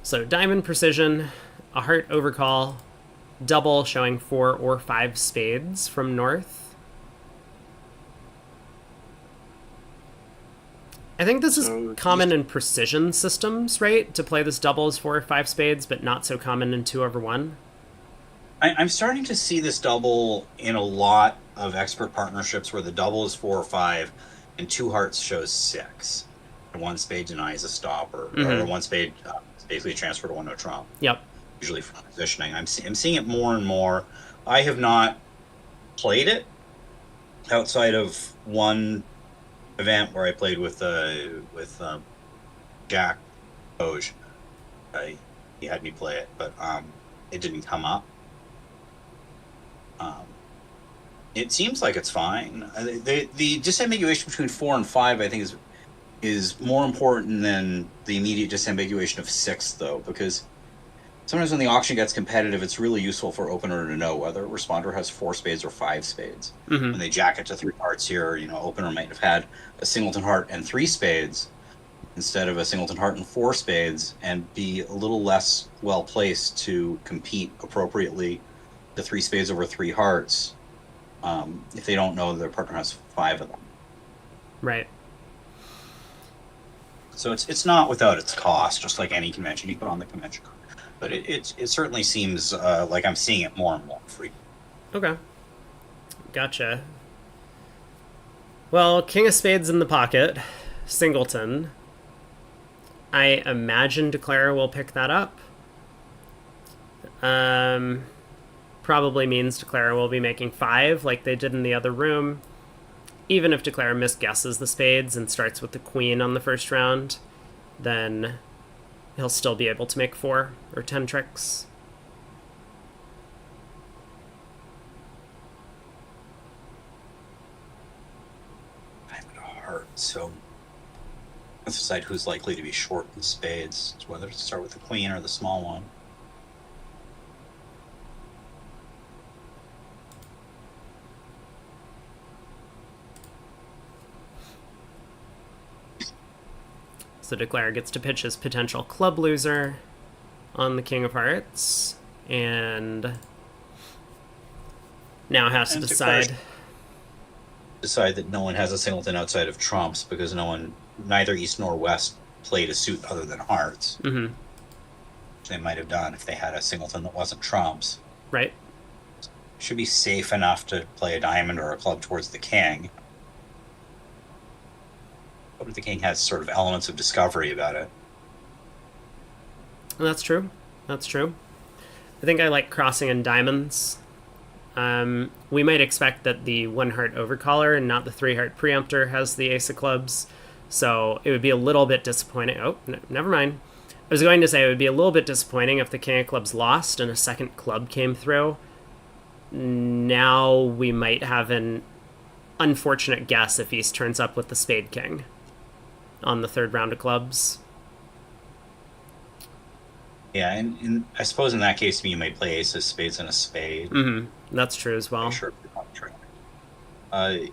So diamond precision, a heart overcall, double showing 4 or 5 spades from north. I think this is common in precision systems, right? To play this double as 4 or 5 spades, but not so common in 2/1. I'm starting to see this double in a lot of expert partnerships where the double is 4 or 5 and 2 hearts shows 6. And 1 spade denies a stop, or 1 spade is basically transfer to 1 no trump. Yep. Usually for positioning. I'm seeing it more and more. I have not played it outside of one event where I played with Jack Doge. he had me play it, but it didn't come up. Um, it seems like it's fine. The disambiguation between 4 and 5, I think, is more important than the immediate disambiguation of 6, though, because sometimes when the auction gets competitive, it's really useful for opener to know whether responder has 4 spades or 5 spades. Mm-hmm. When they jack it to 3 hearts here, opener might have had a singleton heart and 3 spades instead of a singleton heart and 4 spades, and be a little less well placed to compete appropriately the 3 spades over 3 hearts if they don't know that their partner has 5 of them. Right. So it's not without its cost, just like any convention you put on the convention card. But it certainly seems like I'm seeing it more and more frequently. Okay. Gotcha. Well, King of Spades in the pocket, singleton. I imagine Declare will pick that up. Probably means Declare will be making 5 like they did in the other room. Even if Declare misguesses the spades and starts with the queen on the first round, then he'll still be able to make 4 or 10 tricks. I'm at a heart, so let's decide who's likely to be short in spades, whether to start with the queen or the small one. So Declare gets to pitch his potential club loser on the King of Hearts, and now has to decide that no one has a singleton outside of trumps, because neither east nor west played a suit other than hearts. Mm-hmm. Which they might have done if they had a singleton that wasn't trumps. Right. Should be safe enough to play a diamond or a club towards the king. But the king has sort of elements of discovery about it. That's true. That's true. I think I like crossing in diamonds. We might expect that the 1 heart overcaller and not the 3 heart preemptor has the ace of clubs, so it would be a little bit disappointing. Oh, never mind. I was going to say it would be a little bit disappointing if the king of clubs lost and a second club came through. Now we might have an unfortunate guess if he turns up with the spade king on the 3rd round of clubs. Yeah, and I suppose in that case, you might play aces, spades, and a spade. Mm-hmm. That's true as well. Sure. I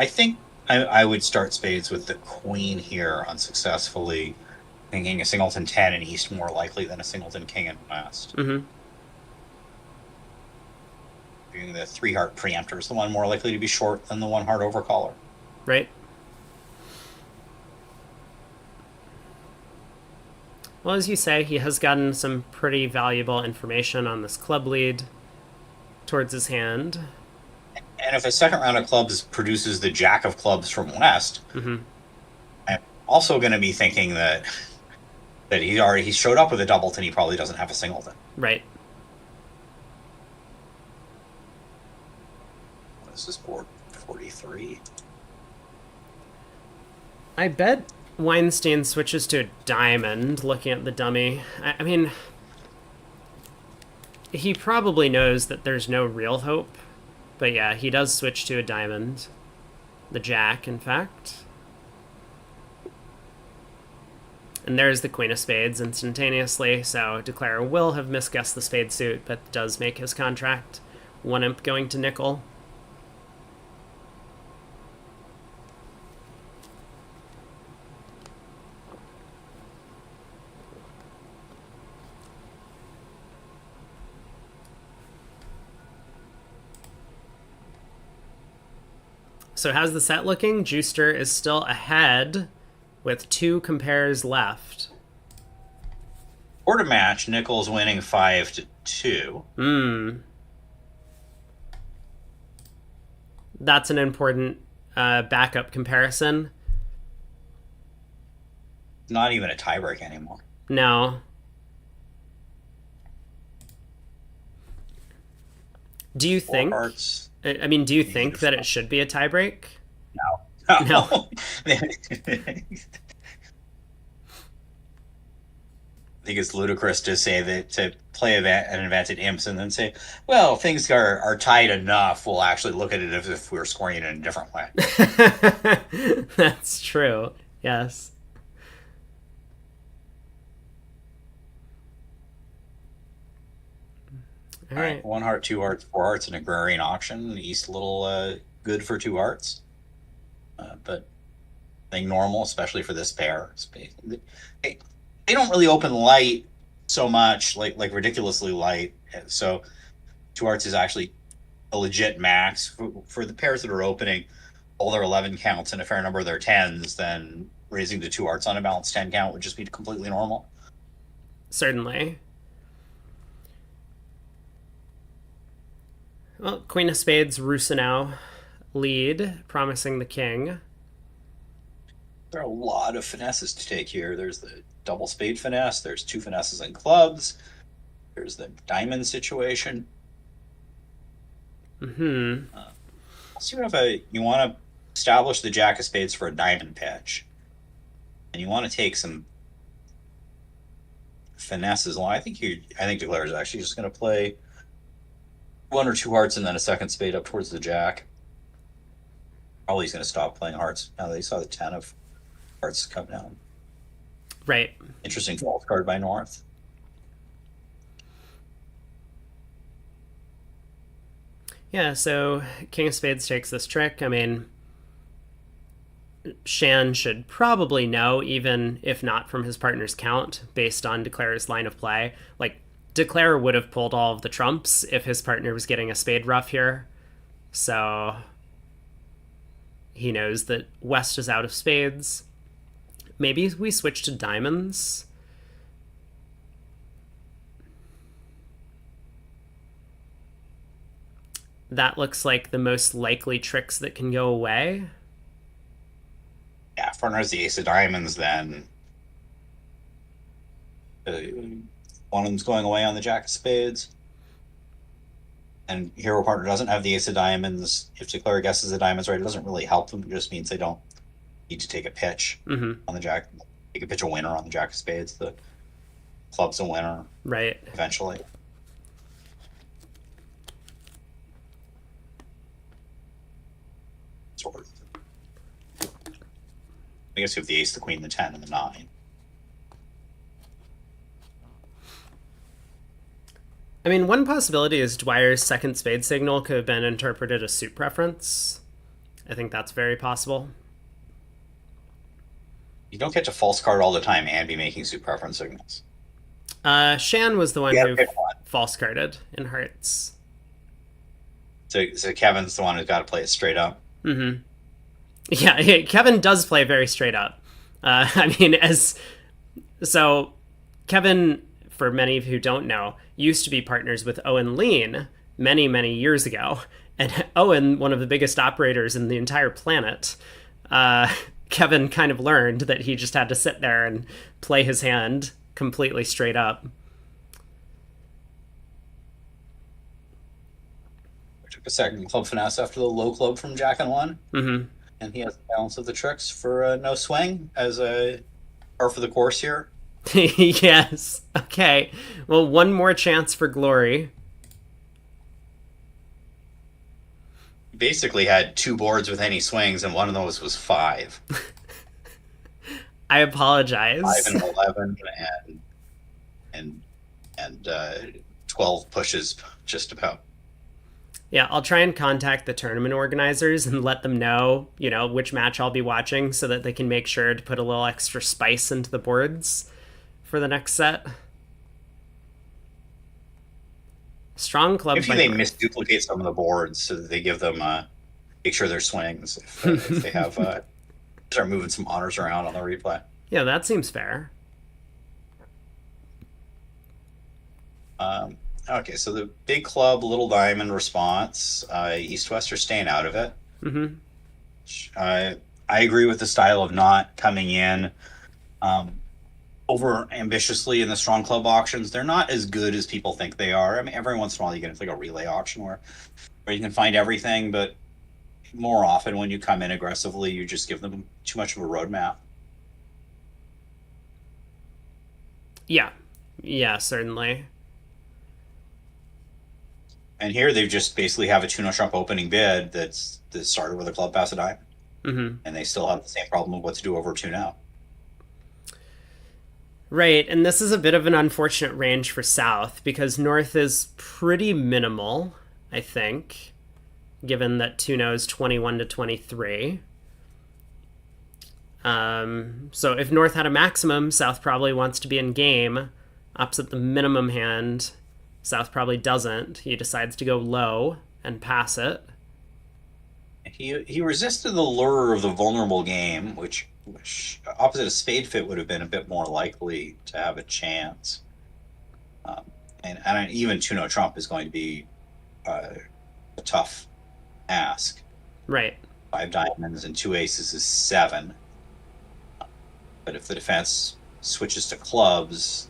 think I would start spades with the queen here unsuccessfully, thinking a singleton 10 in east more likely than a singleton king in west. Mm-hmm. Being the 3-heart preemptor is the one more likely to be short than the 1-heart overcaller. Right. Well, as you say, he has gotten some pretty valuable information on this club lead towards his hand. And if a second round of clubs produces the jack of clubs from west, mm-hmm. I'm also going to be thinking that he showed up with a doubleton. He probably doesn't have a singleton. Right. What is this board? 43. I bet Weinstein switches to a diamond looking at the dummy. I mean, he probably knows that there's no real hope. But yeah, he does switch to a diamond. The jack, in fact. And there's the queen of spades instantaneously, so Declare will have misguessed the spade suit, but does make his contract. 1 imp going to nickel. So how's the set looking? Juicer is still ahead with 2 compares left. Quarter match, Nichols winning 5-2. That's an important backup comparison. Not even a tiebreak anymore. No. Do you think... Hearts. I mean, do you think that it should be a tiebreak? No. No. think it's ludicrous to say that to play an event at imps and then say, well, things are tight enough. We'll actually look at it as if we were scoring it in a different way. That's true. Yes. All All right, right. one heart, two hearts, four hearts, an agrarian auction. East a little good for two hearts, but I think normal, especially for this pair. They, they don't really open light so much, like ridiculously light. So two hearts is actually a legit max for the pairs that are opening all their 11 counts and a fair number of their tens. Then raising to two hearts on a balanced 10 count would just be completely normal. Certainly. Well, Queen of Spades, Rusinow lead, promising the king. There are a lot of finesses to take here. There's the double spade finesse. There's two finesses in clubs. There's the diamond situation. Hmm. So you want to establish the jack of spades for a diamond pitch, and you want to take some finesses along. I think Declare is actually just going to play one or two hearts and then a second spade up towards the jack. Probably he's going to stop playing hearts now that he saw the 10 of hearts come down. Right. Interesting fault card by North. Yeah, so King of Spades takes this trick. I mean, Shan should probably know, even if not from his partner's count, based on Declare's line of play. Like, Declare would have pulled all of the trumps if his partner was getting a spade ruff here. So he knows that West is out of spades. Maybe we switch to diamonds. That looks like the most likely tricks that can go away. Yeah, if partner has the ace of diamonds, then one of them's going away on the jack of spades. And hero partner doesn't have the ace of diamonds. If Declare guesses the diamonds right, it doesn't really help them. It just means they don't need to take a pitch on the jack. Take a pitch a winner on the jack of spades. The club's a winner. Right. Eventually. Sort of. I guess you have the ace, the queen, the 10, and the 9. I mean, one possibility is Dwyer's second spade signal could have been interpreted as suit preference. I think that's very possible. You don't get to false card all the time and be making suit preference signals. Shan was the one Yeah, who false carded in hearts. So Kevin's the one who's got to play it straight up. Yeah, Kevin does play very straight up. I mean, so Kevin, for many of you who don't know, used to be partners with Owen Lean many, many years ago. And Owen, one of the biggest operators in the entire planet, Kevin kind of learned that he just had to sit there and play his hand completely straight up. I took a second club finesse after the low club from Jack and 1. Mm-hmm. And he has the balance of the tricks for no swing as a par for the course here. Yes. Okay. Well, one more chance for glory. He basically had two boards with any swings, and one of those was 5. I apologize. 5 and 11 and 12 pushes just about. Yeah, I'll try and contact the tournament organizers and let them know, which match I'll be watching so that they can make sure to put a little extra spice into the boards for the next set. Strong club. Maybe they misduplicate some of the boards so that they give them make sure their swings if they have start moving some honors around on the replay. Yeah, that seems fair. Okay, so the big club, little diamond response. East West are staying out of it. Mm-hmm. I agree with the style of not coming in over ambitiously in the strong club auctions. They're not as good as people think they are. I mean, every once in a while you get into like a relay auction where you can find everything, but more often when you come in aggressively, you just give them too much of a roadmap. Yeah, Yeah, certainly. And here they've just basically have a 2 no trump opening bid that started with a club pass a diamond. Mm-hmm. And they still have the same problem of what to do over 2 now. Right, and this is a bit of an unfortunate range for South because North is pretty minimal, I think, given that 2 is 21 to 23. So if North had a maximum, South probably wants to be in game. Opposite the minimum hand, South probably doesn't. He decides to go low and pass it. He resisted the lure of the vulnerable game, which opposite a spade fit would have been a bit more likely to have a chance. And even 2 no trump is going to be a tough ask. Right. 5 diamonds and 2 aces is 7. But if the defense switches to clubs,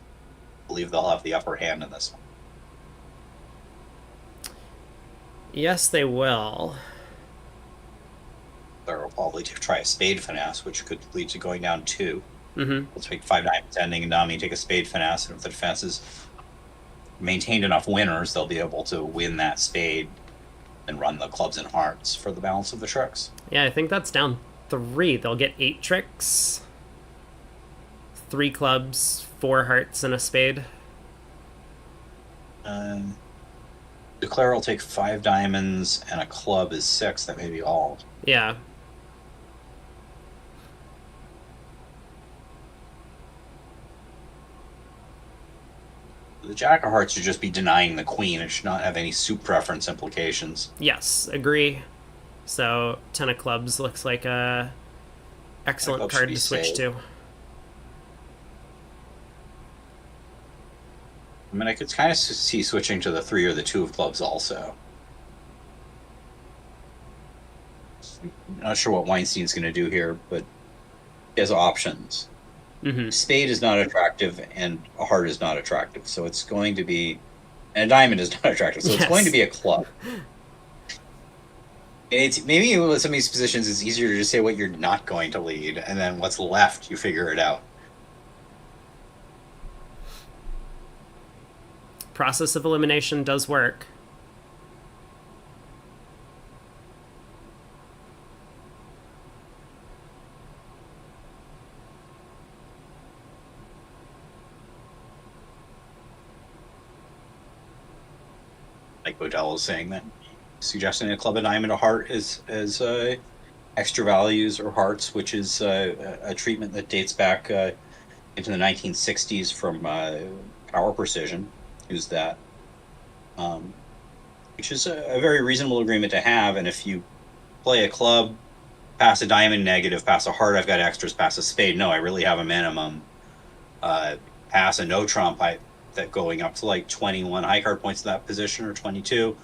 I believe they'll have the upper hand in this one. Yes, they will. They'll probably try a spade finesse, which could lead to going down 2. Mm-hmm. Let's make 5 diamonds ending and dummy, take a spade finesse, and if the defense has maintained enough winners, they'll be able to win that spade and run the clubs and hearts for the balance of the tricks. Yeah, I think that's down 3. They'll get 8 tricks. 3 clubs, 4 hearts, and a spade. Declare will take 5 diamonds and a club is 6. That may be all. Yeah. The jack of hearts should just be denying the queen. It should not have any suit preference implications. Yes, agree. So 10 of clubs looks like a excellent card to switch to. I mean, I could kind of see switching to the 3 or the 2 of clubs also. I'm not sure what Weinstein's going to do here, but he has options. Mm-hmm. Spade is not attractive, and a heart is not attractive. So it's going to be... And a diamond is not attractive, so It's going to be a club. It's maybe with some of these positions, it's easier to just say what you're not going to lead, and then what's left, you figure it out. Process of elimination does work. Like Bodell is saying that suggesting a club, a diamond, a heart is extra values or hearts, which is a treatment that dates back into the 1960s from Power Precision, used that, which is a very reasonable agreement to have. And if you play a club, pass a diamond negative, pass a heart, I've got extras, pass a spade, no, I really have a minimum, pass a no trump, that going up to like 21 high card points in that position, or 22.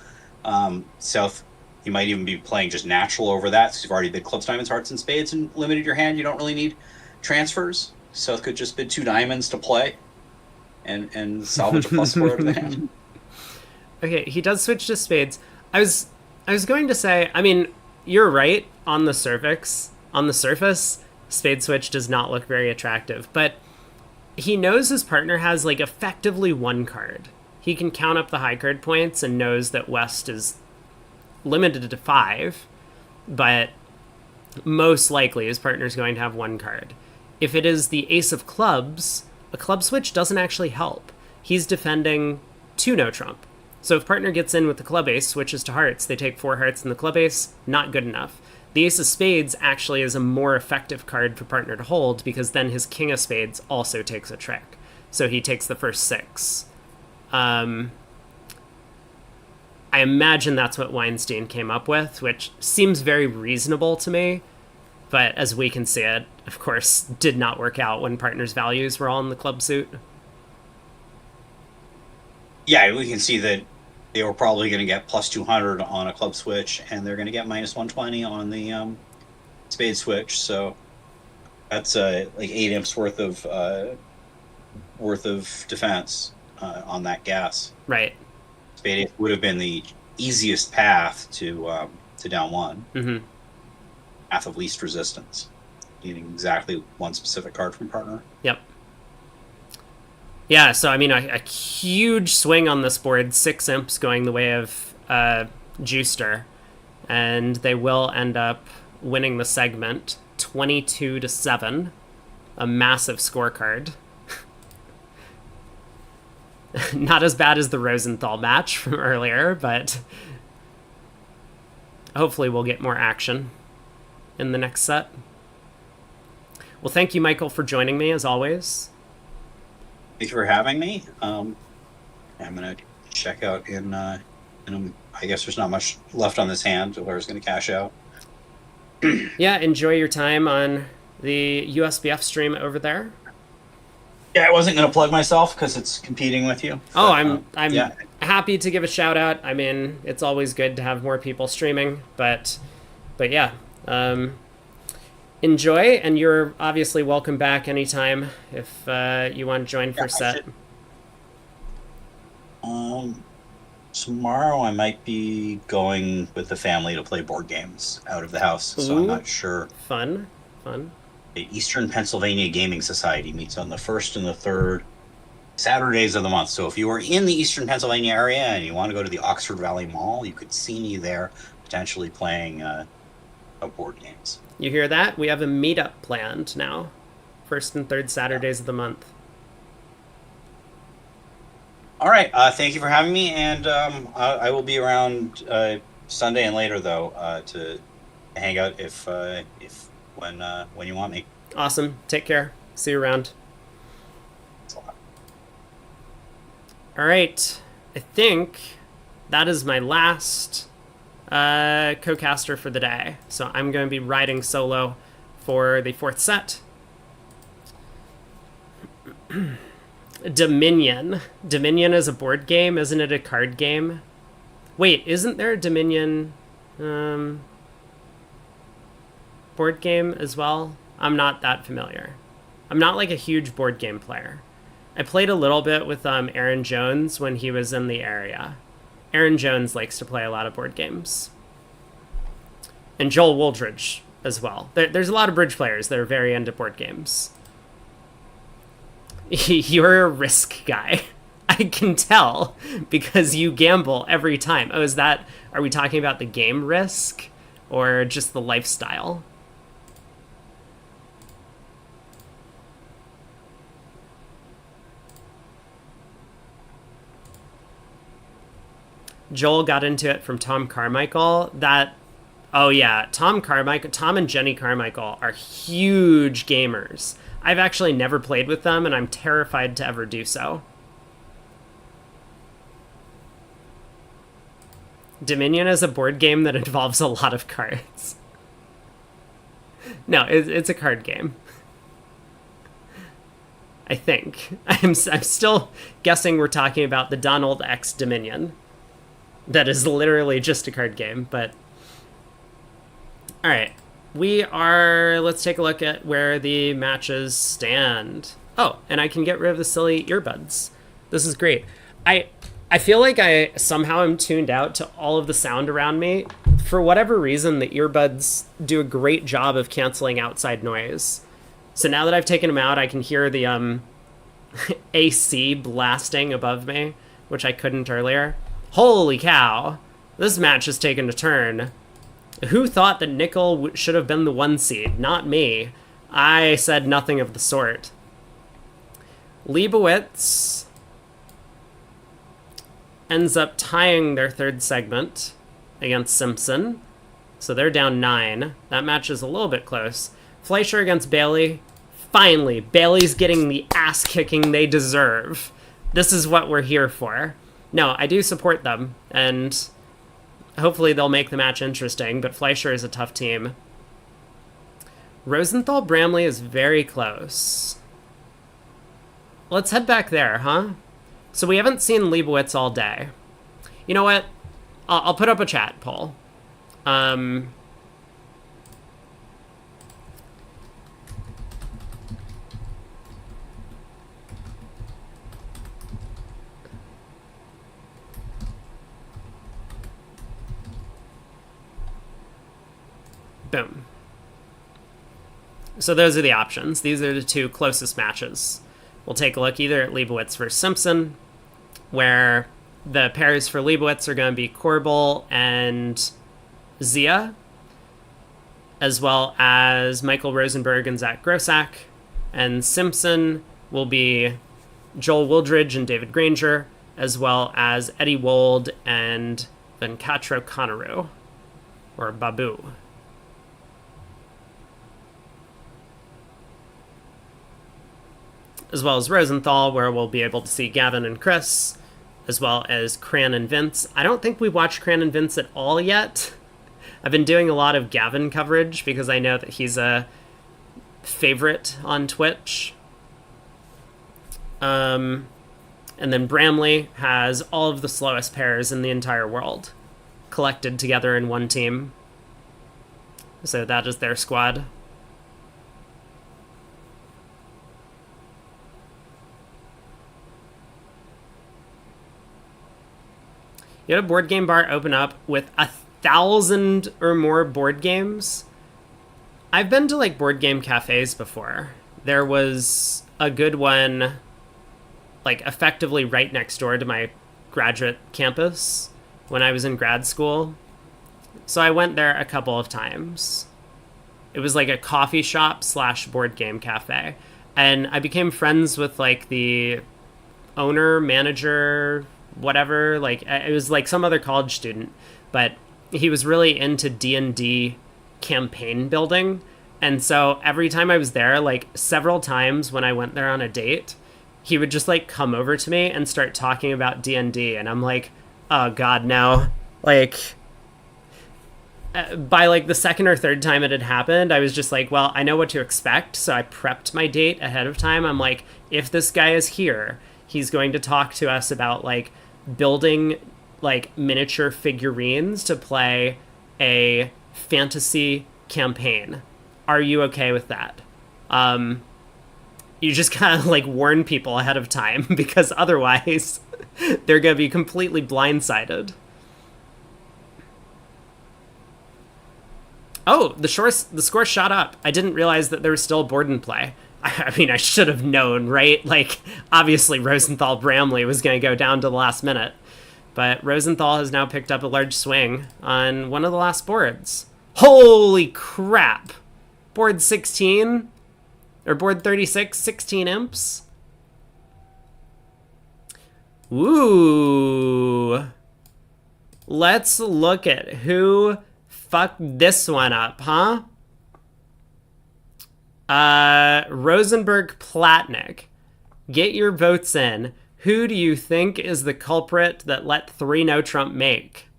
South, you might even be playing just natural over that, because you've already bid clubs, diamonds, hearts, and spades and limited your hand. You don't really need transfers. South could just bid 2 diamonds to play and salvage a +4 out of the hand. Okay, he does switch to spades. I was going to say, I mean, you're right on the surface. On the surface, spade switch does not look very attractive, but he knows his partner has like effectively 1 card. He can count up the high card points and knows that West is limited to 5, but most likely his partner's going to have 1 card. If it is the ace of clubs, a club switch doesn't actually help. He's defending 2 no trump. So if partner gets in with the club ace, switches to hearts, they take 4 hearts in the club ace, not good enough. The ace of spades actually is a more effective card for partner to hold, because then his king of spades also takes a trick. So he takes the first 6. I imagine that's what Weinstein came up with, which seems very reasonable to me. But as we can see, it, of course, did not work out when partners' values were all in the club suit. Yeah, we can see that they were probably going to get +200 on a club switch, and they're going to get -120 on the spade switch. So that's like 8 imps worth of defense on that gas. Right. Spade would have been the easiest path to down 1. Mm-hmm. Path of least resistance, needing exactly 1 specific card from partner. Yep. Yeah, so I mean, a huge swing on this board. 6 imps going the way of Juicer, and they will end up winning the segment 22-7. A massive scorecard. Not as bad as the Rosenthal match from earlier, but hopefully we'll get more action in the next set. Well, thank you, Michael, for joining me as always. Thank you for having me. I'm going to check out I guess there's not much left on this hand. Laura's going to cash out. Yeah, enjoy your time on the USBF stream over there. Yeah, I wasn't going to plug myself because it's competing with you. Oh, I'm yeah, happy to give a shout out. I mean, it's always good to have more people streaming, but yeah, enjoy, and you're obviously welcome back anytime if you want to join for set. Tomorrow I might be going with the family to play board games out of the house, so I'm not sure. Fun. The Eastern Pennsylvania Gaming Society meets on the 1st and the 3rd Saturdays of the month. So if you are in the Eastern Pennsylvania area and you want to go to the Oxford Valley Mall, you could see me there potentially playing board games. You hear that? We have a meetup planned now. 1st and 3rd Saturdays of the month. All right. Thank you for having me, and I will be around Sunday and later though to hang out when you want me. Awesome. Take care. See you around. All right. I think that is my last co-caster for the day. So I'm going to be riding solo for the 4th set. Dominion. Dominion is a board game, isn't it a card game? Wait, isn't there a Dominion board game as well? I'm not that familiar. I'm not like a huge board game player. I played a little bit with Aaron Jones when he was in the area. Aaron Jones likes to play a lot of board games. And Joel Wooldridge as well. There's a lot of bridge players that are very into board games. You're a Risk guy. I can tell because you gamble every time. Oh, are we talking about the game Risk or just the lifestyle? Joel got into it from Tom Carmichael. Oh yeah, Tom and Jenny Carmichael are huge gamers. I've actually never played with them, and I'm terrified to ever do so. Dominion is a board game that involves a lot of cards. No, it's a card game. I think. I'm still guessing we're talking about the Donald X Dominion. That is literally just a card game, but... Alright. Let's take a look at where the matches stand. Oh, and I can get rid of the silly earbuds. This is great. I feel like I somehow am tuned out to all of the sound around me. For whatever reason, the earbuds do a great job of canceling outside noise. So now that I've taken them out, I can hear the AC blasting above me, which I couldn't earlier. Holy cow. This match has taken a turn. Who thought that Nickel should have been the 1 seed? Not me. I said nothing of the sort. Leibowitz ends up tying their 3rd segment against Simpson. So they're down 9. That match is a little bit close. Fleischer against Bailey. Finally, Bailey's getting the ass kicking they deserve. This is what we're here for. No, I do support them, and hopefully they'll make the match interesting, but Fleischer is a tough team. Rosenthal-Bramley is very close. Let's head back there, huh? So we haven't seen Leibowitz all day. You know what? I'll put up a chat poll. Boom. So those are the options. These are the 2 closest matches. We'll take a look either at Leibowitz versus Simpson, where the pairs for Leibowitz are going to be Corbel and Zia, as well as Michael Rosenberg and Zach Grossack. And Simpson will be Joel Wooldridge and David Granger, as well as Eddie Wold and Venkatro Konaru, or Babu. As well as Rosenthal, where we'll be able to see Gavin and Chris, as well as Cran and Vince. I don't think we've watched Cran and Vince at all yet. I've been doing a lot of Gavin coverage because I know that he's a favorite on Twitch. And then Bramley has all of the slowest pairs in the entire world collected together in one team. So that is their squad. You had a board game bar open up with 1,000 or more board games. I've been to like board game cafes before. There was a good one like effectively right next door to my graduate campus when I was in grad school. So I went there a couple of times. It was like a coffee shop / board game cafe. And I became friends with like the owner, manager, whatever. Like it was like some other college student, but he was really into D&D campaign building. And so every time I was there, like several times when I went there on a date, he would just like come over to me and start talking about D&D. And I'm like, oh God, no. Like by like the second or third time it had happened, I was just like, well, I know what to expect. So I prepped my date ahead of time. I'm like, if this guy is here, he's going to talk to us about like building like miniature figurines to play a fantasy campaign. Are you okay with that? You just kind of like warn people ahead of time because otherwise they're going to be completely blindsided. Oh, the score shot up. I didn't realize that there was still a board in play. I mean, I should have known, right? Like, obviously Rosenthal Bramley was going to go down to the last minute. But Rosenthal has now picked up a large swing on one of the last boards. Holy crap! Board 16? Or board 36, 16 imps? Ooh. Let's look at who fucked this one up, huh? Rosenberg Platnick. Get your votes in. Who do you think is the culprit that let 3 no Trump make?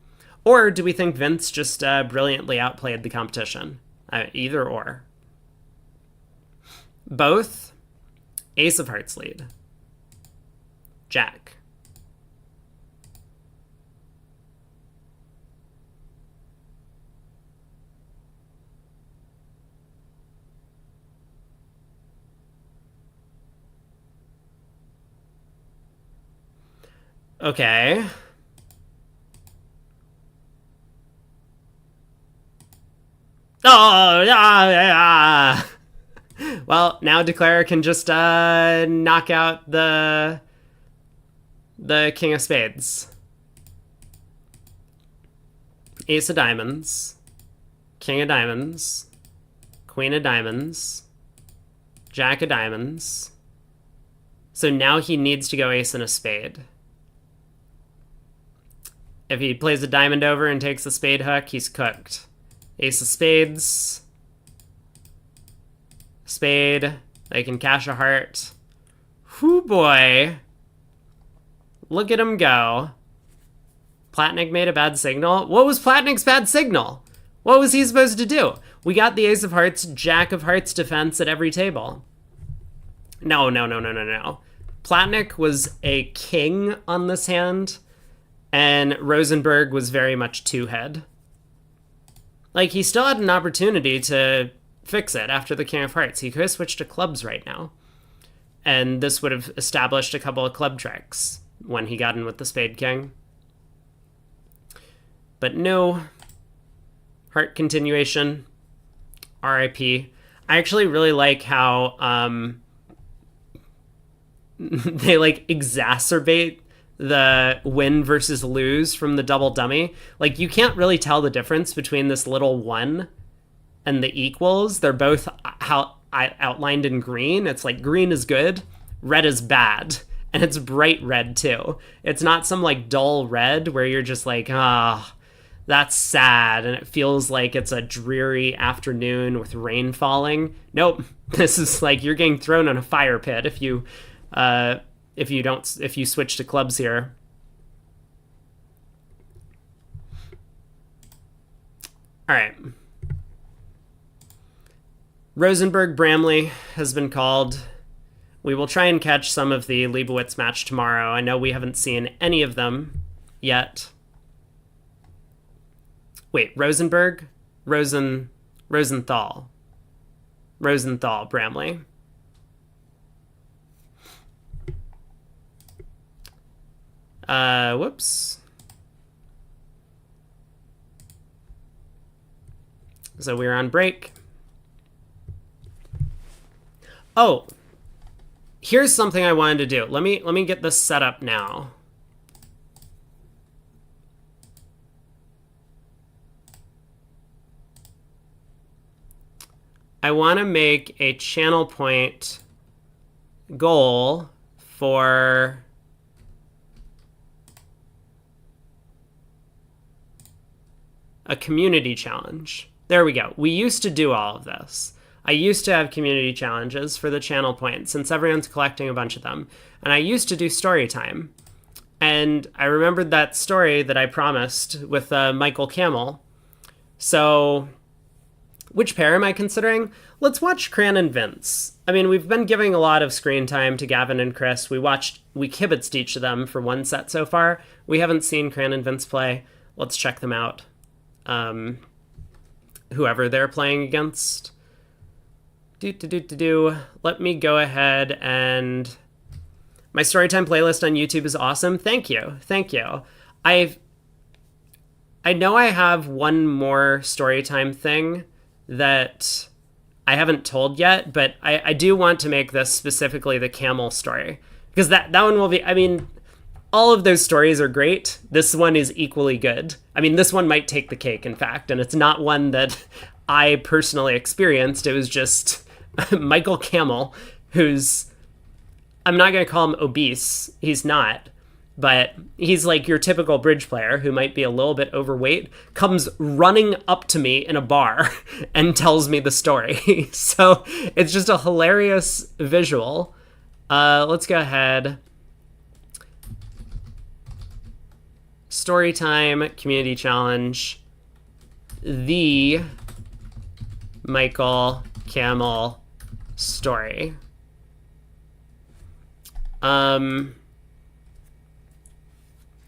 Or do we think Vince just brilliantly outplayed the competition? Either or. Both. Ace of Hearts lead. Jack. Okay. Oh, yeah. Well, now Declare can just knock out the King of Spades. Ace of Diamonds. King of Diamonds. Queen of Diamonds. Jack of Diamonds. So now he needs to go ace and a spade. If he plays a diamond over and takes a spade hook, he's cooked. Ace of spades. Spade. They can cash a heart. Whoo boy. Look at him go. Platnick made a bad signal. What was Platnick's bad signal? What was he supposed to do? We got the Ace of Hearts, Jack of Hearts defense at every table. No. Platnick was a king on this hand, and Rosenberg was very much two-head. Like, he still had an opportunity to fix it after the King of Hearts. He could have switched to clubs right now. And this would have established a couple of club tricks when he got in with the Spade King. But no. Heart continuation. RIP. I actually really like how they like exacerbate the win versus lose from the double dummy. Like you can't really tell the difference between this little one and the equals. They're both how I outlined in green. It's like green is good, red is bad, and it's bright red too. It's not some like dull red where you're just like, ah, that's sad, and it feels like it's a dreary afternoon with rain falling. Nope, this is like you're getting thrown in a fire pit if you switch to clubs here. All right. Rosenberg Bramley has been called. We will try and catch some of the Leibowitz match tomorrow. I know we haven't seen any of them yet. Wait, Rosenberg? Rosenthal. Rosenthal Bramley. Whoops. So we're on break. Oh, here's something I wanted to do. Let me get this set up now. I want to make a channel point goal for a community challenge. There we go. We used to do all of this. I used to have community challenges for the channel point since everyone's collecting a bunch of them. And I used to do story time. And I remembered that story that I promised with Michael Camel. So which pair am I considering? Let's watch Cran and Vince. I mean, we've been giving a lot of screen time to Gavin and Chris. We kibitzed each of them for one set so far. We haven't seen Cran and Vince play. Let's check them out. Whoever they're playing against. Let me go ahead and... My Storytime playlist on YouTube is awesome. Thank you. I know I have one more Storytime thing that I haven't told yet, but I do want to make this specifically the camel story. Because that one will be... I mean, all of those stories are great. This one is equally good. I mean, this one might take the cake, in fact, and it's not one that I personally experienced. It was just Michael Camel, who's... I'm not going to call him obese. He's not. But he's like your typical bridge player who might be a little bit overweight, comes running up to me in a bar and tells me the story. So it's just a hilarious visual. Let's go ahead. Storytime Community Challenge. The Michael Camel story.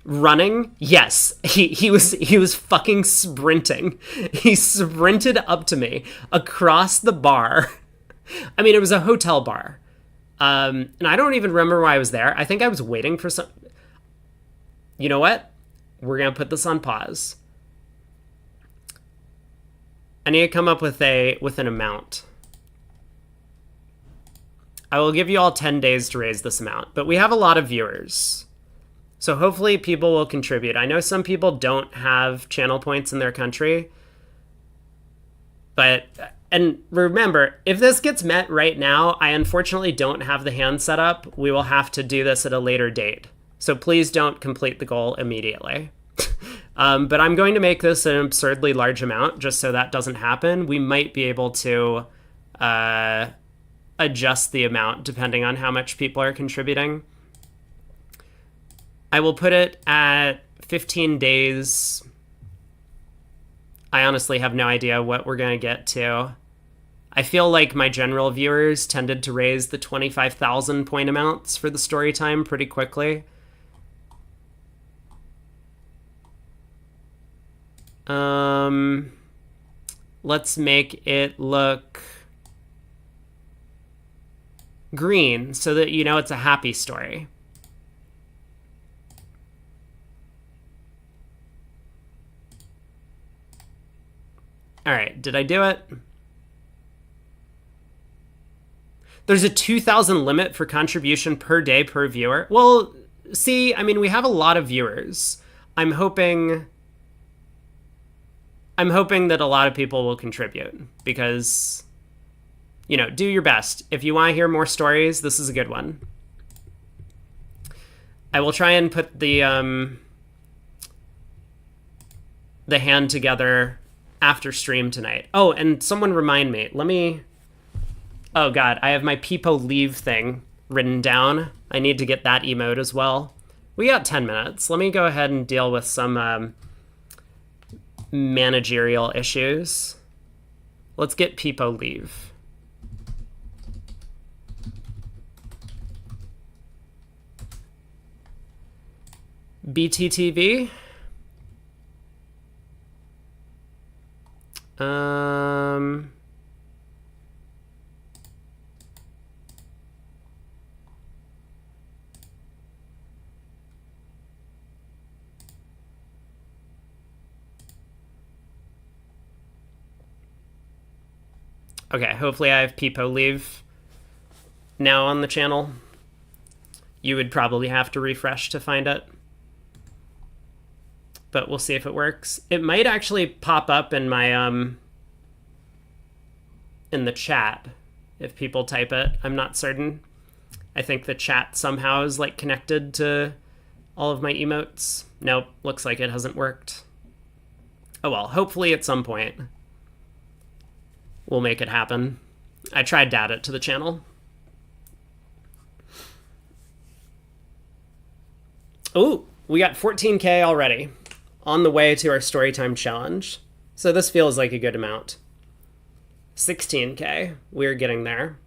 Running? Yes. He was fucking sprinting. He sprinted up to me across the bar. I mean, it was a hotel bar. And I don't even remember why I was there. I think I was waiting for some... You know what? We're going to put this on pause. I need to come up with an amount. I will give you all 10 days to raise this amount, but we have a lot of viewers. So hopefully people will contribute. I know some people don't have channel points in their country. And remember, if this gets met right now, I unfortunately don't have the hand set up. We will have to do this at a later date. So please don't complete the goal immediately. But I'm going to make this an absurdly large amount just so that doesn't happen. We might be able to adjust the amount depending on how much people are contributing. I will put it at 15 days. I honestly have no idea what we're going to get to. I feel like my general viewers tended to raise the 25,000 point amounts for the story time pretty quickly. Let's make it look green so that you know it's a happy story. All right, did I do it? There's a 2,000 limit for contribution per day per viewer. Well, see, I mean, we have a lot of viewers. I'm hoping that a lot of people will contribute because, you know, do your best. If you want to hear more stories, this is a good one. I will try and put the hand together after stream tonight. Oh, and someone remind me. Let me... Oh, God. I have my Peepo leave thing written down. I need to get that emote as well. We got 10 minutes. Let me go ahead and deal with some managerial issues. Let's get Peepo leave. BTTV. Okay, hopefully I have Peepo leave now on the channel. You would probably have to refresh to find it. But we'll see if it works. It might actually pop up in my in the chat if people type it. I'm not certain. I think the chat somehow is like connected to all of my emotes. Nope, looks like it hasn't worked. Oh well, hopefully at some point we'll make it happen. I tried to add it to the channel. Ooh, we got 14K already. On the way to our Storytime challenge. So this feels like a good amount. 16K. We're getting there.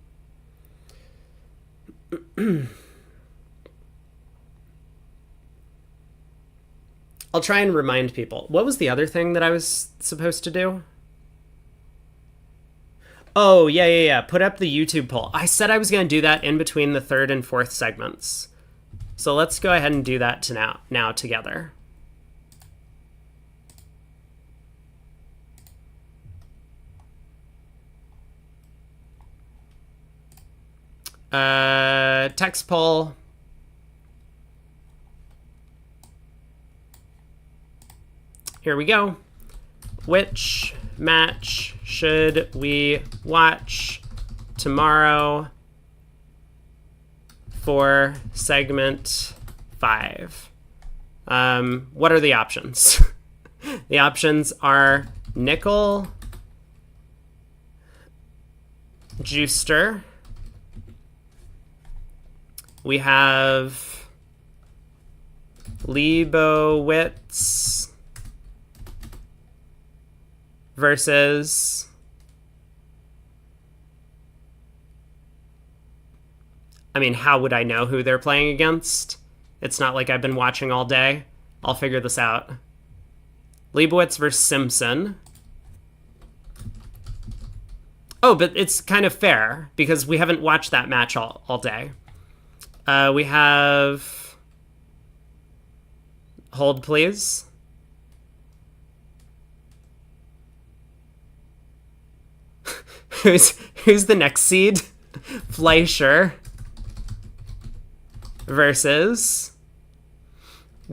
I'll try and remind people. What was the other thing that I was supposed to do? Oh, yeah. Put up the YouTube poll. I said I was going to do that in between the third and fourth segments. So let's go ahead and do that to now together. Text poll. Here we go. Which match should we watch tomorrow for segment 5? What are the options? The options are Nickel, Juicer. We have Leibowitz versus I mean, how would I know who they're playing against? It's not like I've been watching all day. I'll figure this out. Leibowitz versus Simpson. Oh, but it's kind of fair because we haven't watched that match all day. We have... Hold, please. Who's the next seed? Fleischer versus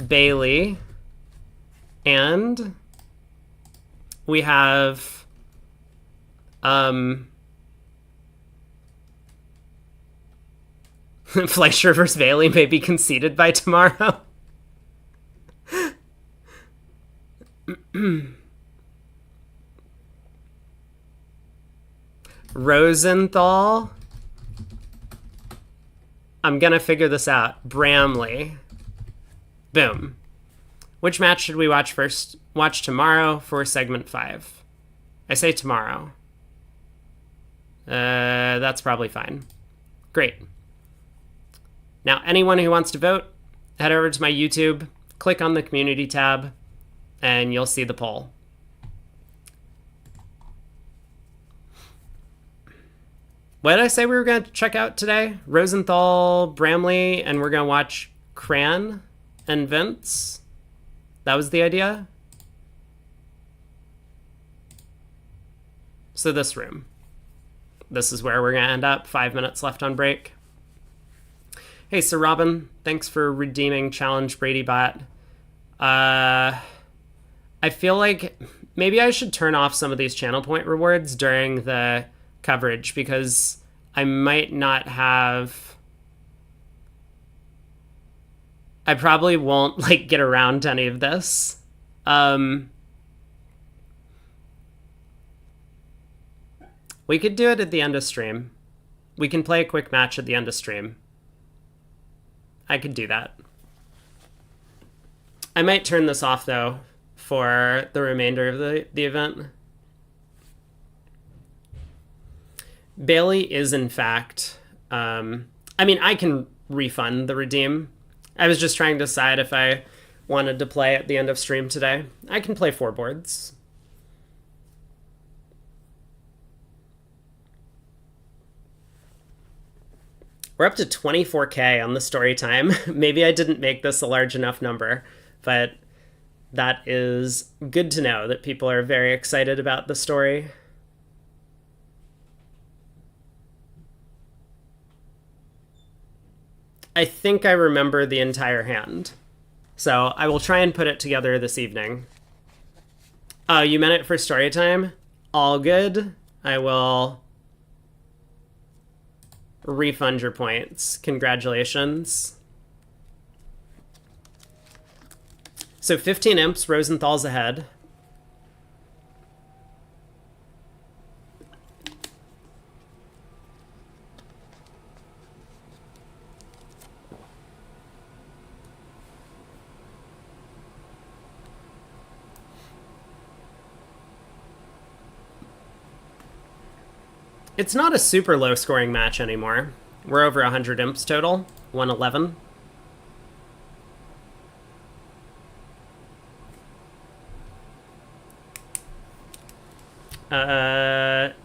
Bailey. And we have... Fleischer versus Bailey may be conceded by tomorrow. Rosenthal. I'm gonna figure this out. Bramley. Boom. Which match should we watch first? Watch tomorrow for segment 5. I say tomorrow. That's probably fine. Great. Now, anyone who wants to vote, head over to my YouTube, click on the community tab, and you'll see the poll. What did I say we were going to check out today? Rosenthal, Bramley, and we're going to watch Cran and Vince. That was the idea? So this room. this is where we're going to end up. 5 minutes left on break. Hey, Sir Robin, thanks for redeeming Challenge Brady Bot. I feel like maybe I should turn off some of these channel point rewards during the coverage because I might not have... I probably won't like get around to any of this. We could do it at the end of stream. We can play a quick match at the end of stream. I could do that. I might turn this off though for the remainder of the event. Bailey is in fact, I mean, I can refund the redeem. I was just trying to decide if I wanted to play at the end of stream today. I can play 4 boards. We're up to 24K on the story time. Maybe I didn't make this a large enough number, but that is good to know that people are very excited about the story. I think I remember the entire hand, so I will try and put it together this evening. Oh, you meant it for story time? All good. I will refund your points. Congratulations. So 15 imps, Rosenthal's ahead. It's not a super low scoring match anymore. We're over 100 imps total. 111.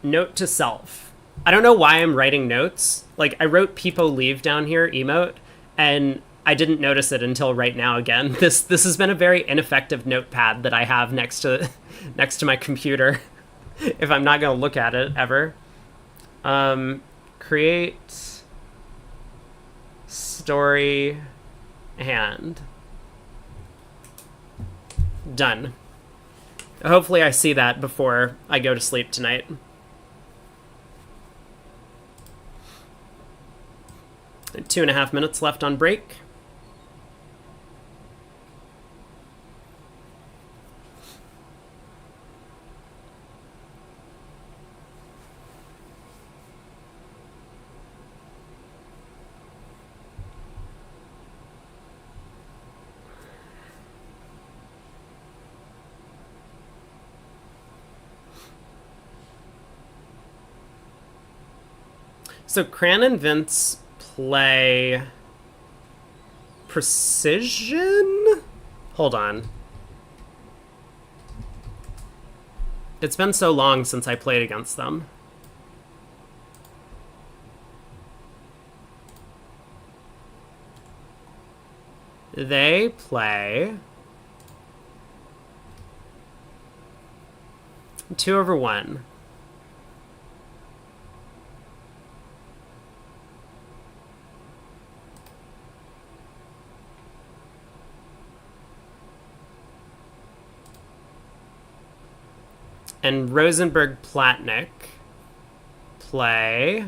Note to self. I don't know why I'm writing notes. Like, I wrote "Peepo leave" down here, emote, and I didn't notice it until right now again. This has been a very ineffective notepad that I have next to my computer if I'm not going to look at it ever. Create story hand. Done. Hopefully I see that before I go to sleep tonight. And 2.5 minutes left on break. So Cran and Vince play Precision? Hold on. It's been so long since I played against them. They play 2/1. And Rosenberg Platnick play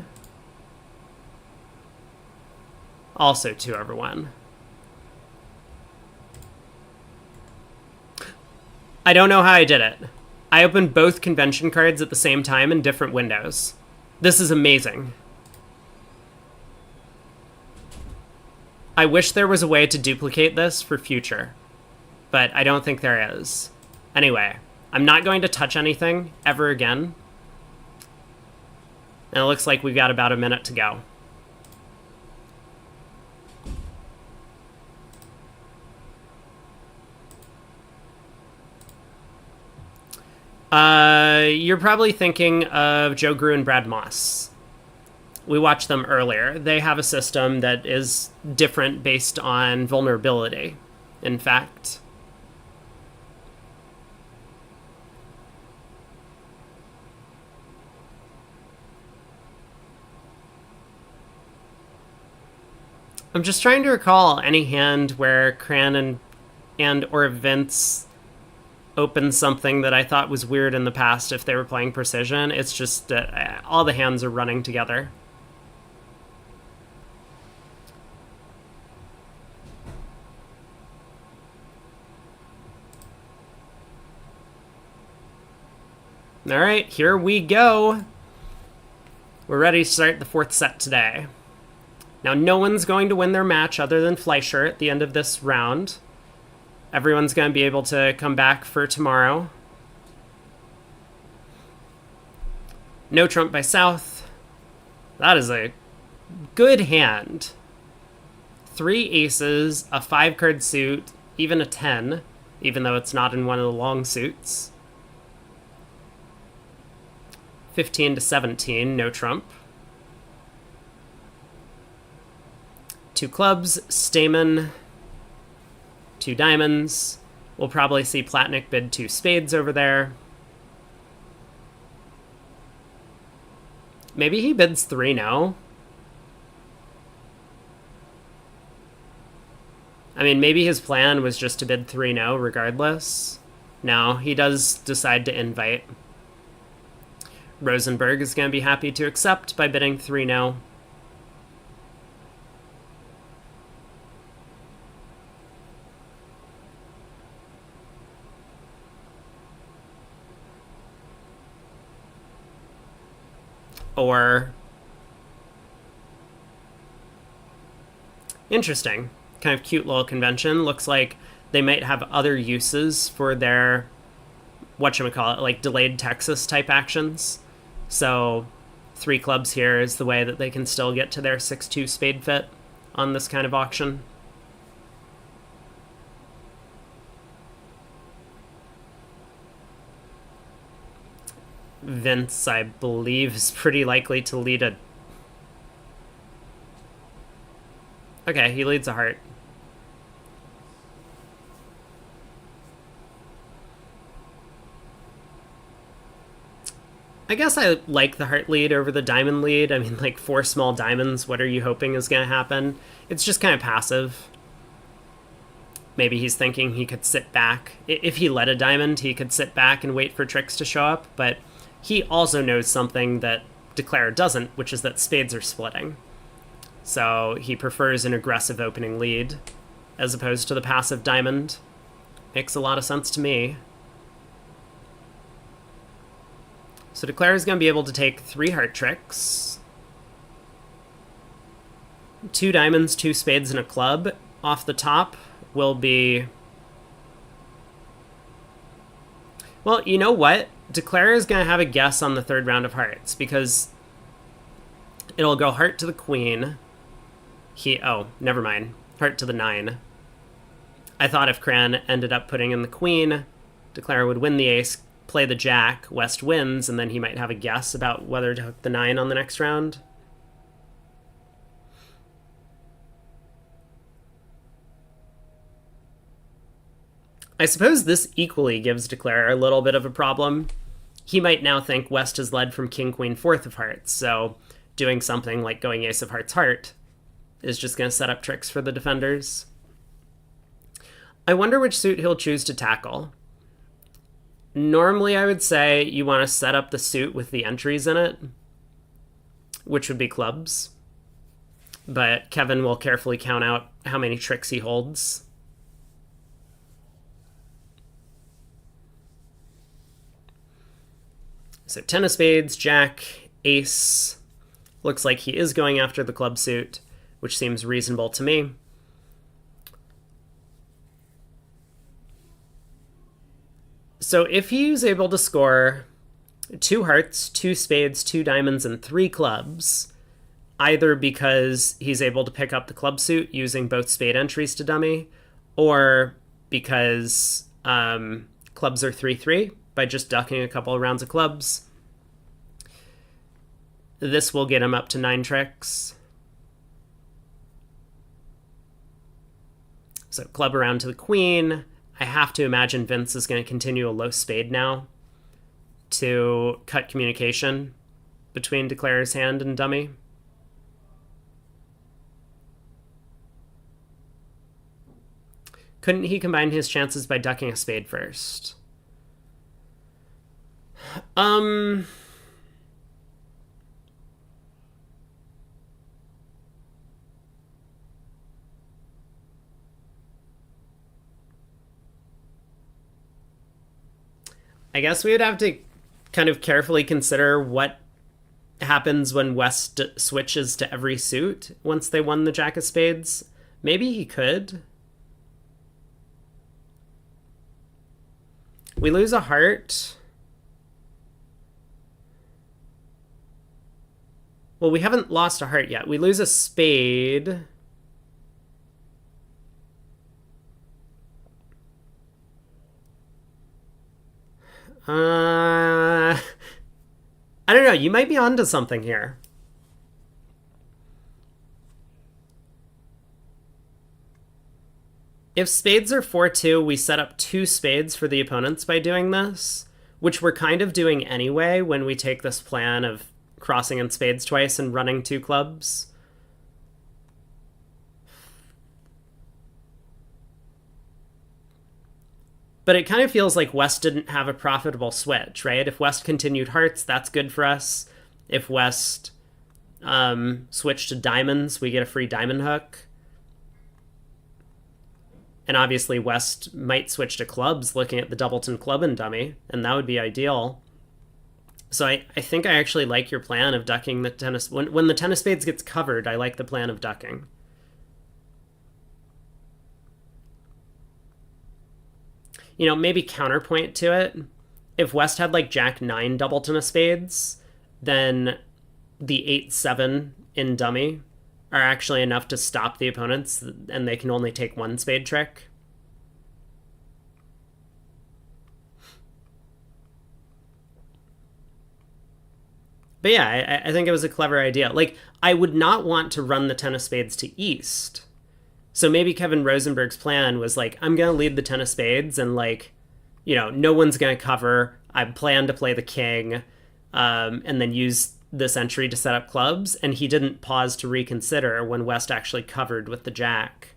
also 2/1. I don't know how I did it. I opened both convention cards at the same time in different windows. This is amazing. I wish there was a way to duplicate this for future, but I don't think there is. Anyway, I'm not going to touch anything ever again. And it looks like we've got about a minute to go. You're probably thinking of Joe Grew and Brad Moss. We watched them earlier. They have a system that is different based on vulnerability, in fact. I'm just trying to recall any hand where Cran and or Vince opened something that I thought was weird in the past if they were playing precision. It's just that all the hands are running together. All right, here we go. We're ready to start the fourth set today. Now, no one's going to win their match other than Fleischer at the end of this round. Everyone's going to be able to come back for tomorrow. No trump by South. That is a good hand. 3 aces, a 5-card suit, even a 10, even though it's not in one of the long suits. 15 to 17, no trump. 2 clubs, Stamen, 2 diamonds. We'll probably see Platnick bid 2 spades over there. Maybe he bids 3 now. I mean, maybe his plan was just to bid 3 no regardless. No, he does decide to invite. Rosenberg is going to be happy to accept by bidding 3 no. Or interesting, kind of cute little convention. Looks like they might have other uses for their whatchamacallit, like delayed Texas type actions. So 3 clubs here is the way that they can still get to their 6-2 spade fit on this kind of auction. Vince, I believe, is pretty likely to lead a... Okay, he leads a heart. I guess I like the heart lead over the diamond lead. I mean, like 4 small diamonds, what are you hoping is going to happen? It's just kind of passive. Maybe he's thinking he could sit back. If he led a diamond, he could sit back and wait for tricks to show up, but he also knows something that Declare doesn't, which is that spades are splitting. So he prefers an aggressive opening lead as opposed to the passive diamond. Makes a lot of sense to me. So Declare is going to be able to take 3 heart tricks. 2 diamonds, 2 spades, and a club. Off the top will be... Well, you know what? Declare is going to have a guess on the 3rd round of hearts, because it'll go heart to the queen. Oh, never mind. Heart to the 9. I thought if Cran ended up putting in the queen, Declare would win the ace, play the jack, West wins, and then he might have a guess about whether to hook the 9 on the next round. I suppose this equally gives Declare a little bit of a problem. He might now think West has led from king, queen, 4th of hearts, so doing something like going ace of hearts, heart is just going to set up tricks for the defenders. I wonder which suit he'll choose to tackle. Normally, I would say you want to set up the suit with the entries in it, which would be clubs. But Kevin will carefully count out how many tricks he holds. So 10 of spades, jack, ace. Looks like he is going after the club suit, which seems reasonable to me. So if he's able to score 2 hearts, 2 spades, 2 diamonds, and 3 clubs, either because he's able to pick up the club suit using both spade entries to dummy, or because clubs are 3-3 by just ducking a couple of rounds of clubs, this will get him up to 9 tricks. So club around to the queen. I have to imagine Vince is going to continue a low spade now to cut communication between Declare's hand and dummy. Couldn't he combine his chances by ducking a spade first? I guess we would have to kind of carefully consider what happens when West switches to every suit once they won the Jack of Spades. Maybe he could. We lose a heart. Well, we haven't lost a heart yet. We lose a spade. I don't know. You might be onto something here. If spades are 4-2, we set up 2 spades for the opponents by doing this, which we're kind of doing anyway when we take this plan of crossing in spades twice and running 2 clubs. But it kind of feels like West didn't have a profitable switch, right? If West continued hearts, that's good for us. If West switched to diamonds, we get a free diamond hook. And obviously West might switch to clubs looking at the Doubleton club and dummy, and that would be ideal. So I think I actually like your plan of ducking the tennis. When the tennis spades gets covered, I like the plan of ducking. You know, maybe counterpoint to it. If West had like Jack 9 Doubleton of spades, then the 8-7 in dummy are actually enough to stop the opponents, and they can only take 1 spade trick. But yeah, I think it was a clever idea. Like, I would not want to run the 10 of spades to east. So maybe Kevin Rosenberg's plan was like, I'm going to lead the 10 of spades and like, you know, no one's going to cover. I plan to play the king and then use this entry to set up clubs. And he didn't pause to reconsider when West actually covered with the jack.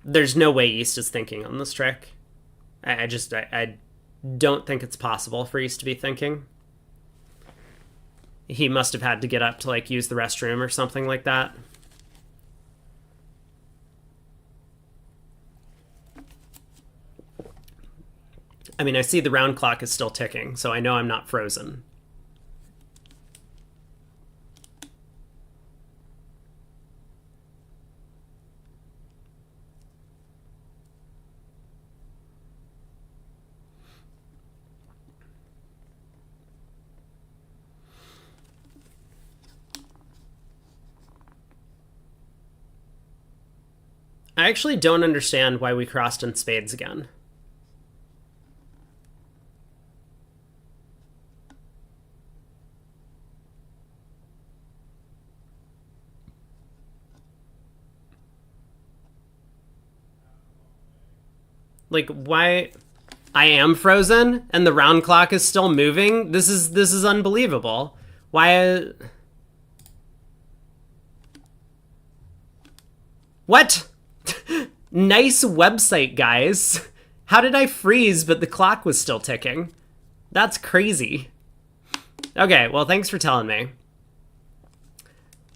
There's no way East is thinking on this trick. I don't think it's possible for East to be thinking. He must have had to get up to like use the restroom or something like that. I mean, I see the round clock is still ticking, so I know I'm not frozen. I actually don't understand why we crossed in spades again. Like, why? I am frozen and the round clock is still moving? This is unbelievable. Why? What? Nice website, guys. How did I freeze but the clock was still ticking? That's crazy. Okay, well, thanks for telling me.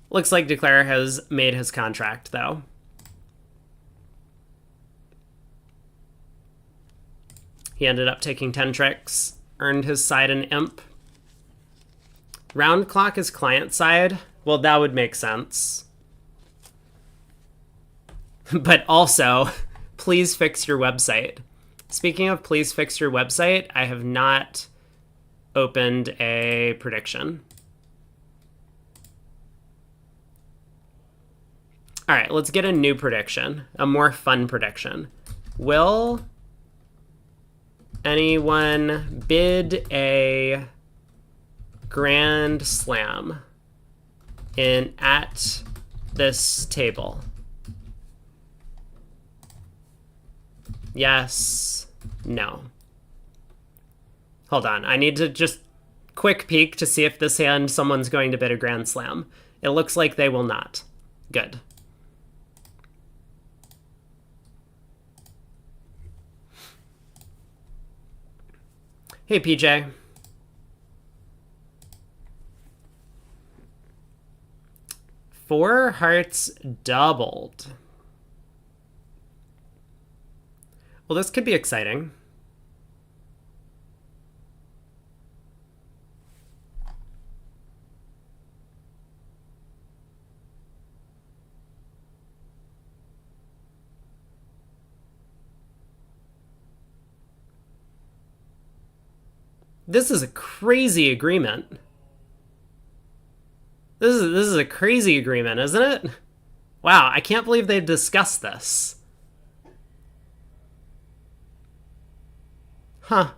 Looks like Declare has made his contract, though. He ended up taking 10 tricks, earned his side an imp. Round clock is client side? Well, that would make sense. But also, please fix your website. Speaking of please fix your website, I have not opened a prediction. All right, let's get a new prediction, a more fun prediction. Will anyone bid a grand slam at this table? Yes. No. Hold on. I need to just quick peek to see if this hand someone's going to bid a Grand Slam. It looks like they will not. Good. Hey, PJ. Four hearts doubled. Well, this could be exciting. This is a crazy agreement. This is a crazy agreement, isn't it? Wow, I can't believe they've discussed this. Huh.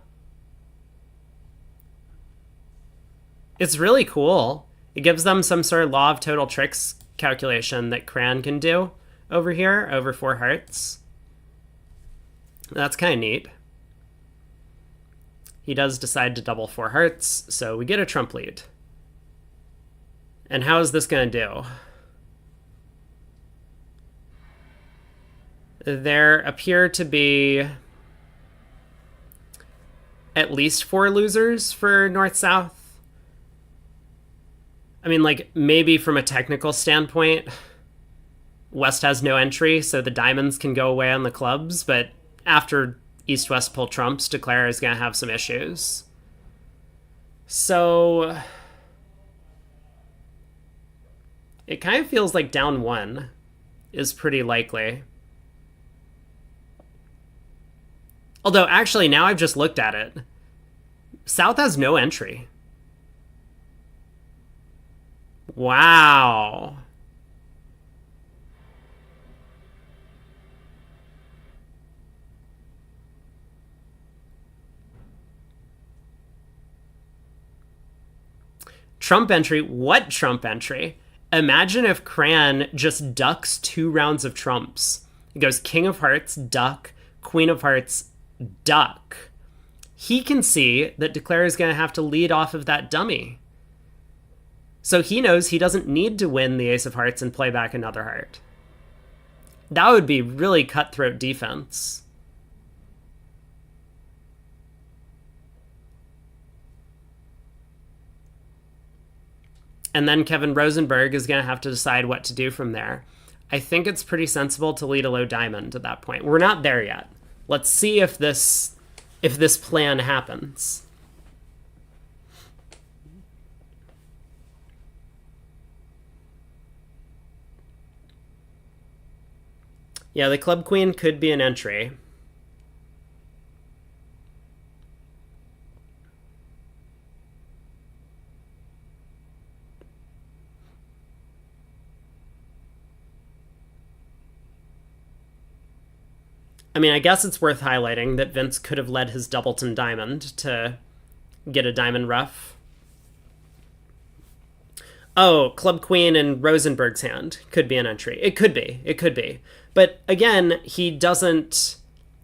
It's really cool. It gives them some sort of law of total tricks calculation that Cran can do over here, over four hearts. That's kind of neat. He does decide to double four hearts, so we get a trump lead. And how is this going to do? There appear to be at least four losers for North-South. I mean, like, maybe from a technical standpoint, West has no entry, so the diamonds can go away on the clubs, but after East-West pull trumps, Declare is going to have some issues. So it kind of feels like down one is pretty likely. Although, actually, now I've just looked at it. South has no entry. Wow. Trump entry? What Trump entry? Imagine if Cran just ducks 2 rounds of trumps. It goes King of Hearts, duck, Queen of Hearts, duck. He can see that Declare is going to have to lead off of that dummy. So he knows he doesn't need to win the Ace of Hearts and play back another heart. That would be really cutthroat defense. And then Kevin Rosenberg is going to have to decide what to do from there. I think it's pretty sensible to lead a low diamond at that point. We're not there yet. Let's see if this plan happens. Yeah, the Club Queen could be an entry. I mean, I guess it's worth highlighting that Vince could have led his Doubleton Diamond to get a Diamond Rough. Oh, Club Queen and Rosenberg's hand could be an entry. It could be. It could be. But again, he doesn't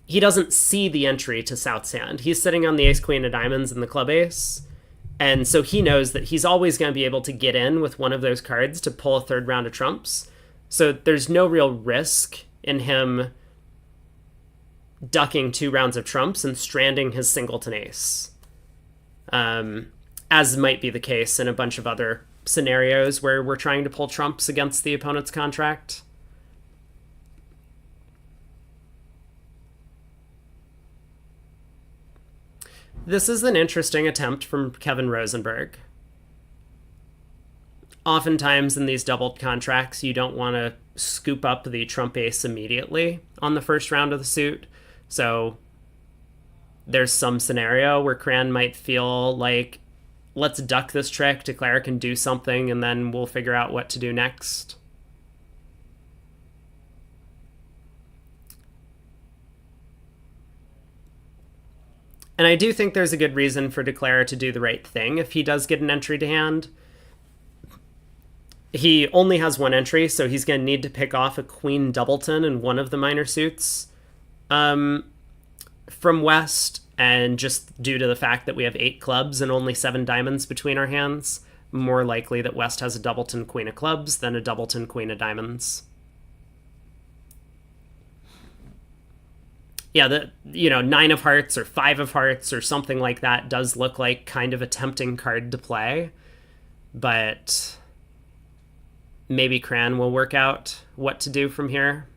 see the entry to South's hand. He's sitting on the Ace Queen of Diamonds and the Club Ace. And so he knows that he's always going to be able to get in with one of those cards to pull a third round of trumps. So there's no real risk in him ducking 2 rounds of trumps and stranding his singleton ace. As might be the case in a bunch of other scenarios where we're trying to pull trumps against the opponent's contract. This is an interesting attempt from Kevin Rosenberg. Oftentimes in these doubled contracts, you don't want to scoop up the trump ace immediately on the first round of the suit. So there's some scenario where Cran might feel like, let's duck this trick, Declare can do something, and then we'll figure out what to do next. And I do think there's a good reason for Declare to do the right thing if he does get an entry to hand. He only has 1 entry, so he's going to need to pick off a Queen Doubleton in one of the minor suits. from West, and just due to the fact that we have 8 clubs and only 7 diamonds between our hands, more likely that West has a doubleton queen of clubs than a doubleton queen of diamonds. Yeah, the 9 of hearts or 5 of hearts or something like that does look like kind of a tempting card to play, but maybe Cran will work out what to do from here.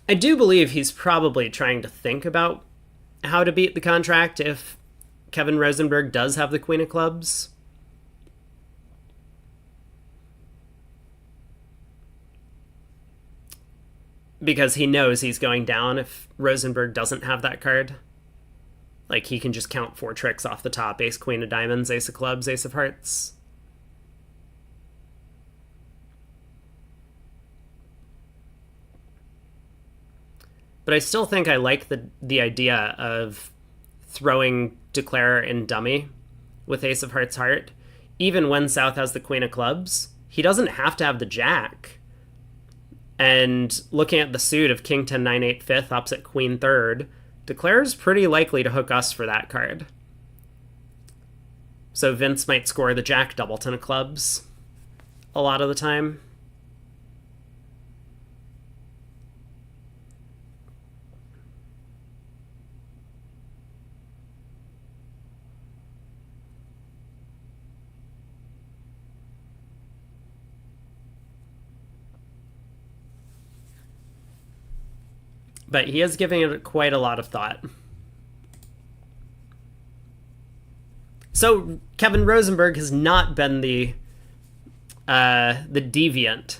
I do believe he's probably trying to think about how to beat the contract if Kevin Rosenberg does have the queen of clubs. Because he knows he's going down if Rosenberg doesn't have that card. Like, he can just count 4 tricks off the top: ace, queen of diamonds, ace of clubs, ace of hearts. But I still think I like the idea of throwing Declare in dummy with ace of hearts heart. Even when South has the queen of clubs, he doesn't have to have the jack. And looking at the suit of king 10 9 8 fifth opposite queen third, Declare's pretty likely to hook us for that card. So Vince might score the jack doubleton of clubs a lot of the time. But he is giving it quite a lot of thought. So Kevin Rosenberg has not been the deviant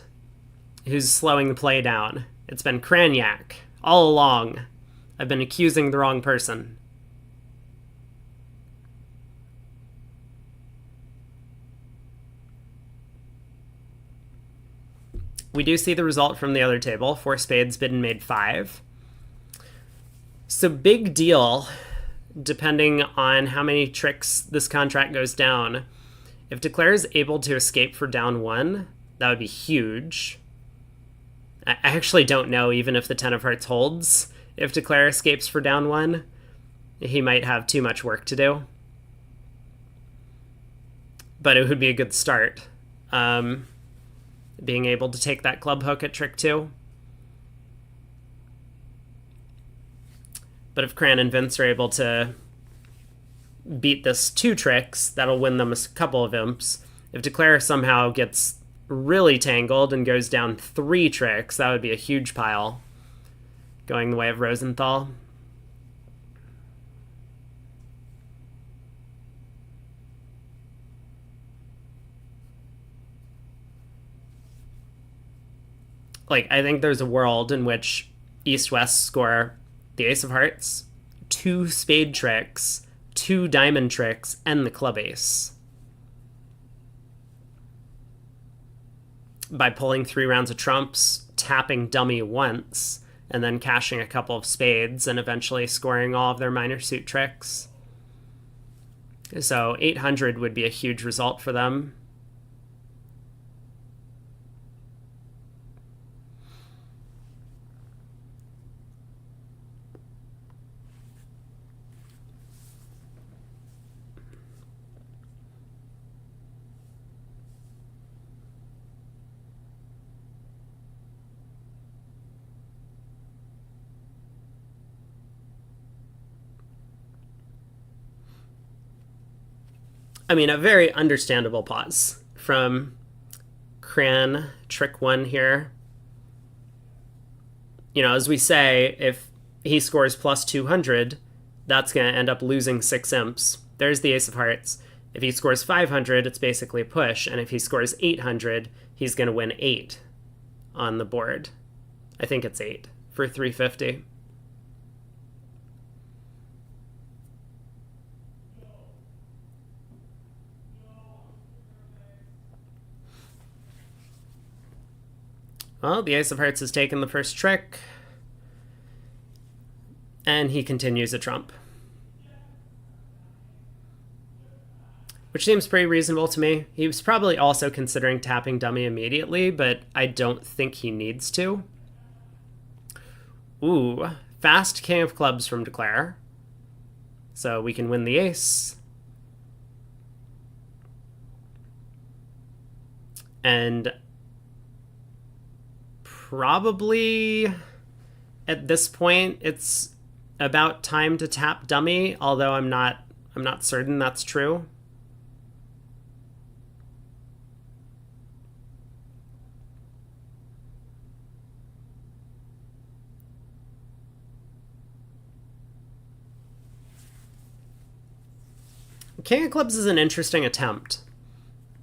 who's slowing the play down. It's been Cranyak all along. I've been accusing the wrong person. We do see the result from the other table. 4 spades, bid and made 5. So big deal, depending on how many tricks this contract goes down. If Declare is able to escape for down 1, that would be huge. I actually don't know even if the 10 of hearts holds. If Declare escapes for down 1, he might have too much work to do. But it would be a good start. Being able to take that club hook at trick 2. But if Cran and Vince are able to beat this 2 tricks, that'll win them a couple of imps. If Declare somehow gets really tangled and goes down 3 tricks, that would be a huge pile, going the way of Rosenthal. Like, I think there's a world in which East-West score the ace of hearts, 2 spade tricks, 2 diamond tricks, and the club ace. By pulling 3 rounds of trumps, tapping dummy once, and then cashing a couple of spades, and eventually scoring all of their minor suit tricks. So 800 would be a huge result for them. I mean, a very understandable pause from Cran, trick 1 here. As we say, if he scores plus 200, that's going to end up losing 6 imps. There's the ace of hearts. If he scores 500, it's basically a push. And if he scores 800, he's going to win 8 on the board. I think it's 8 for 350. Well, the ace of hearts has taken the first trick, and he continues a trump, which seems pretty reasonable to me. He was probably also considering tapping dummy immediately, but I don't think he needs to. Ooh, fast king of clubs from Declare. So we can win the ace. And probably at this point it's about time to tap dummy, although I'm not certain that's true. King of Clubs is an interesting attempt.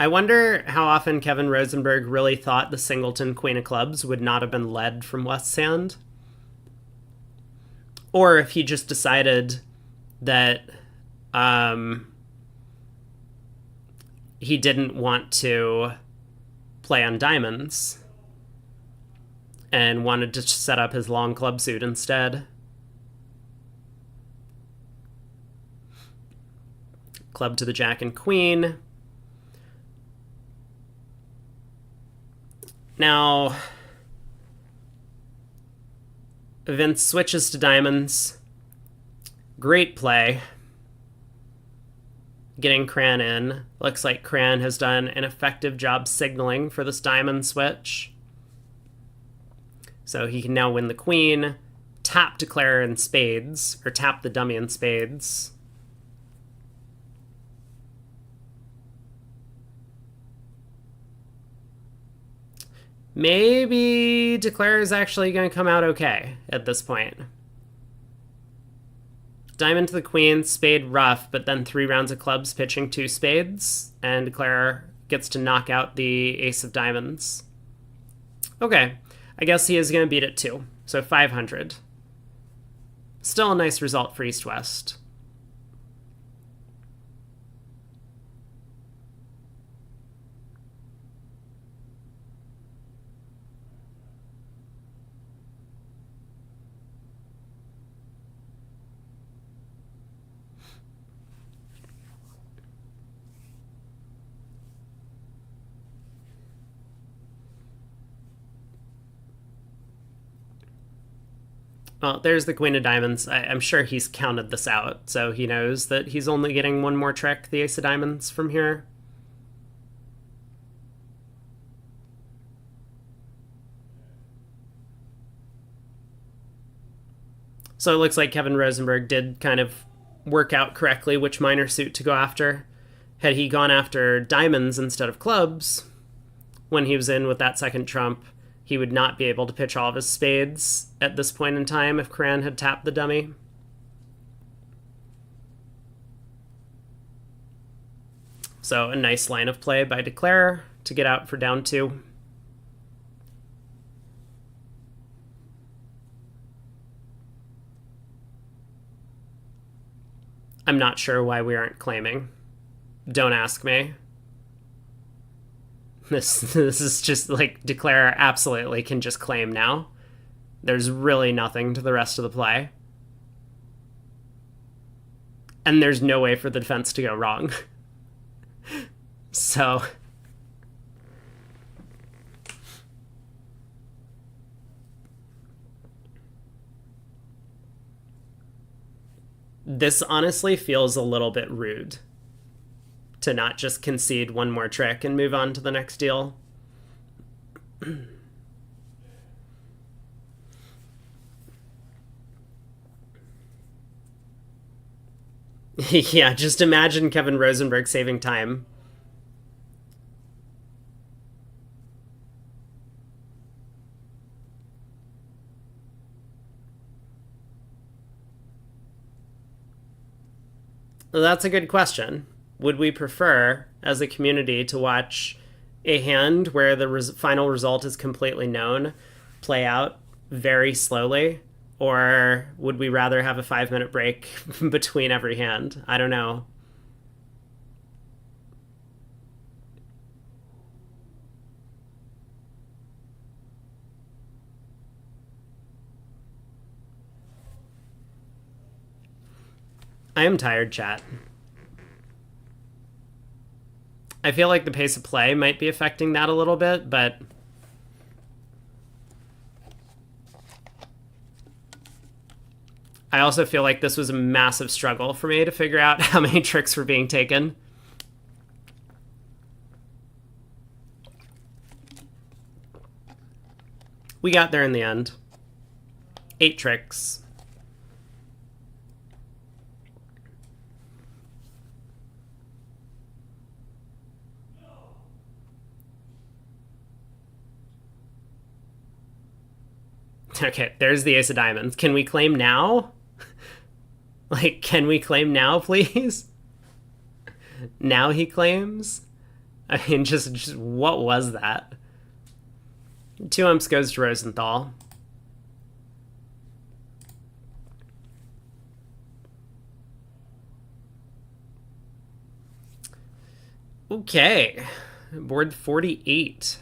I wonder how often Kevin Rosenberg really thought the singleton Queen of Clubs would not have been led from West Hand. Or if he just decided that he didn't want to play on diamonds and wanted to set up his long club suit instead. Club to the Jack and Queen. Now, Vince switches to diamonds. Great play. Getting Cran in. Looks like Cran has done an effective job signaling for this diamond switch. So he can now win the queen, tap Declare in spades, or tap the dummy in spades. Maybe Declare is actually going to come out okay at this point. Diamond to the queen, spade rough, but then 3 rounds of clubs pitching 2 spades, and Declare gets to knock out the ace of diamonds. Okay, I guess he is going to beat it too, so 500. Still a nice result for East-West. Well, there's the queen of diamonds. I'm sure he's counted this out, so he knows that he's only getting one more trick, the ace of diamonds, from here. So it looks like Kevin Rosenberg did kind of work out correctly which minor suit to go after. Had he gone after diamonds instead of clubs, when he was in with that second trump, he would not be able to pitch all of his spades at this point in time if Cran had tapped the dummy. So a nice line of play by Declare to get out for down 2. I'm not sure why we aren't claiming. Don't ask me. This is just like Declare absolutely can just claim now. There's really nothing to the rest of the play. And there's no way for the defense to go wrong. So this honestly feels a little bit rude to not just concede one more trick and move on to the next deal. Yeah, just imagine Kevin Rosenberg saving time. Well, that's a good question. Would we prefer, as a community, to watch a hand where the final result is completely known play out very slowly? Or would we rather have a 5-minute break between every hand? I don't know. I am tired, chat. I feel like the pace of play might be affecting that a little bit, but I also feel like this was a massive struggle for me to figure out how many tricks were being taken. We got there in the end. 8 tricks. Okay, there's the ace of diamonds. Can we claim now? Like, can we claim now, please? Now he claims? I mean, just what was that? 2 umps goes to Rosenthal. Okay, board 48.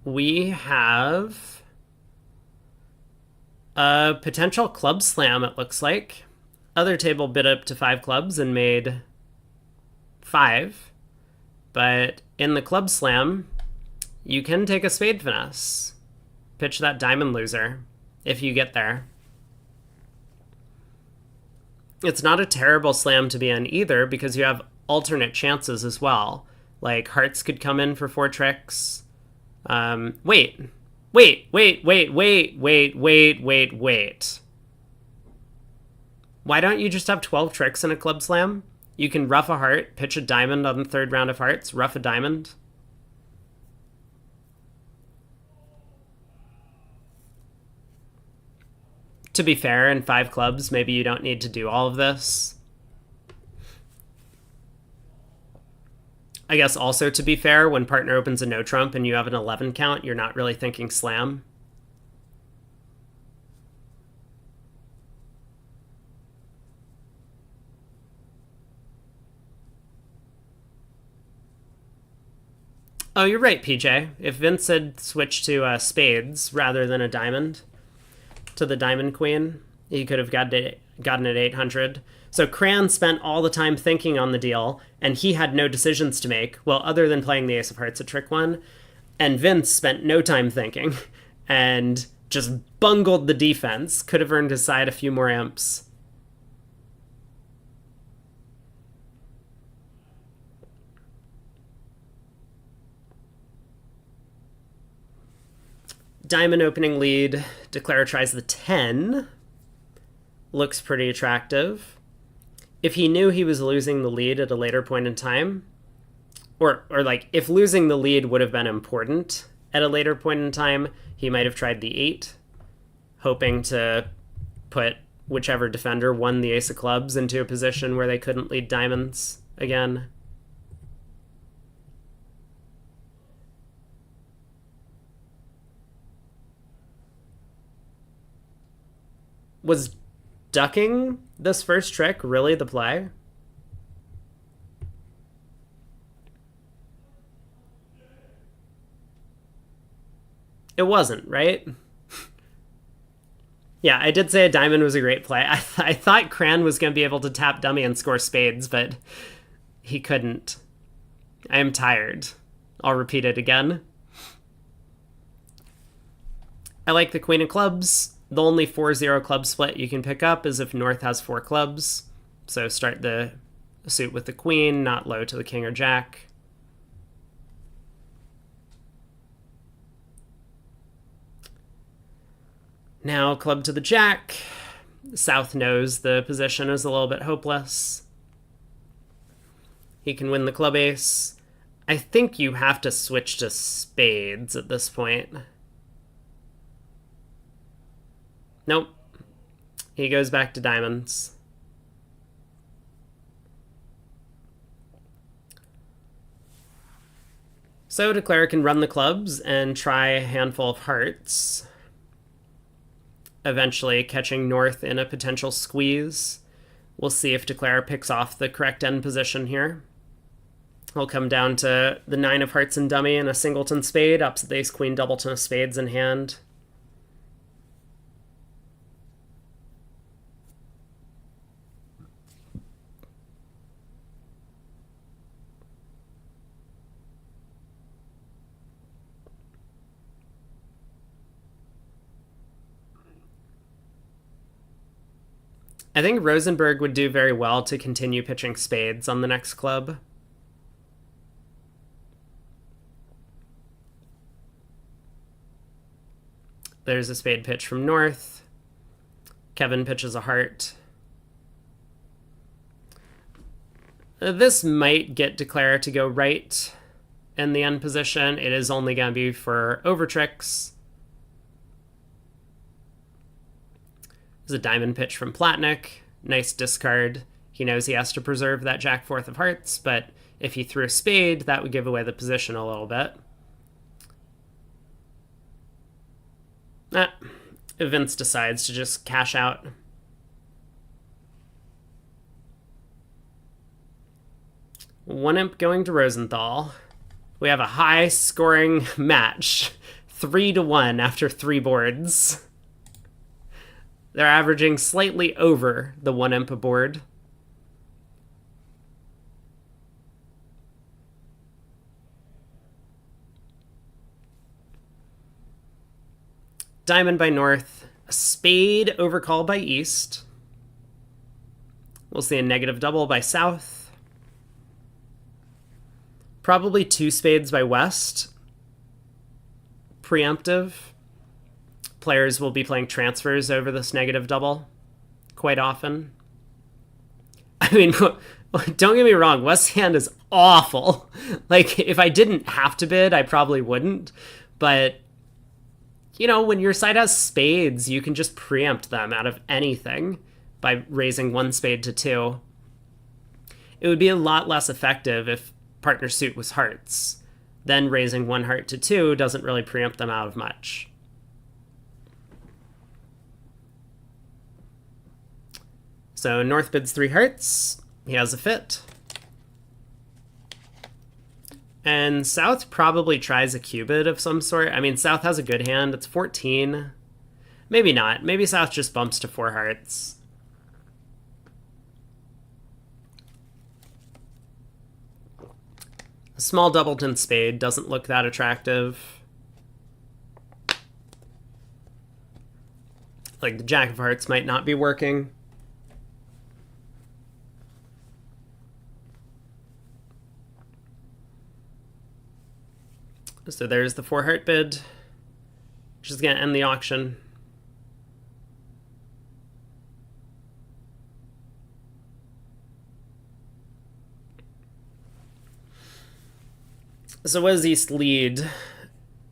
We have a potential club slam, it looks like. Other table bid up to 5 clubs and made 5. But in the club slam, you can take a spade finesse. Pitch that diamond loser if you get there. It's not a terrible slam to be in either because you have alternate chances as well. Like hearts could come in for 4 tricks. Wait. Why don't you just have 12 tricks in a club slam? You can ruff a heart, pitch a diamond on the 3rd round of hearts, ruff a diamond. To be fair, in 5 clubs, maybe you don't need to do all of this. I guess also to be fair, when partner opens a no trump and you have an 11 count, you're not really thinking slam. Oh, you're right, PJ. If Vince had switched to spades rather than a diamond, to the diamond queen, he could have gotten it 800. So Cran spent all the time thinking on the deal, and he had no decisions to make, well, other than playing the ace of hearts at trick 1. And Vince spent no time thinking, and just bungled the defense. Could have earned his side a few more imps. Diamond opening lead. Declare tries the 10. Looks pretty attractive. If he knew he was losing the lead at a later point in time, or like if losing the lead would have been important at a later point in time, he might have tried the 8, hoping to put whichever defender won the ace of clubs into a position where they couldn't lead diamonds again. Was ducking this first trick really the play? It wasn't, right? Yeah, I did say a diamond was a great play. I thought Cran was going to be able to tap dummy and score spades, but he couldn't. I am tired. I'll repeat it again. I like the queen of clubs. The only 4-0 club split you can pick up is if North has 4 clubs. So start the suit with the queen, not low to the king or jack. Now club to the jack. South knows the position is a little bit hopeless. He can win the club ace. I think you have to switch to spades at this point. Nope. He goes back to diamonds. So Declare can run the clubs and try a handful of hearts, eventually catching North in a potential squeeze. We'll see if Declare picks off the correct end position here. He'll come down to the 9 of hearts and dummy and a singleton spade, opposite the ace queen doubleton of spades in hand. I think Rosenberg would do very well to continue pitching spades on the next club. There's a spade pitch from North. Kevin pitches a heart. This might get Declare to go right in the end position. It is only going to be for over tricks. There's a diamond pitch from Platnick. Nice discard. He knows he has to preserve that Jack fourth of hearts, but if he threw a spade, that would give away the position a little bit. Vince decides to just cash out. One imp going to Rosenthal. We have a high scoring match. 3-1 after 3 boards. They're averaging slightly over the 1 imp aboard. Diamond by North. A spade overcall by East. We'll see a negative double by South. Probably 2 spades by West. Preemptive. Players will be playing transfers over this negative double quite often. I mean, don't get me wrong, West's hand is awful. Like, if I didn't have to bid, I probably wouldn't. But, you know, when your side has spades, you can just preempt them out of anything by raising 1 spade to 2. It would be a lot less effective if partner suit was hearts. Then raising 1 heart to 2 doesn't really preempt them out of much. So North bids 3 hearts. He has a fit. And South probably tries a cubit of some sort. I mean, South has a good hand. It's 14. Maybe not. Maybe South just bumps to 4 hearts. A small doubleton spade doesn't look that attractive. Like, the Jack of Hearts might not be working. So there's the 4 heart bid, which is going to end the auction. So what does East lead?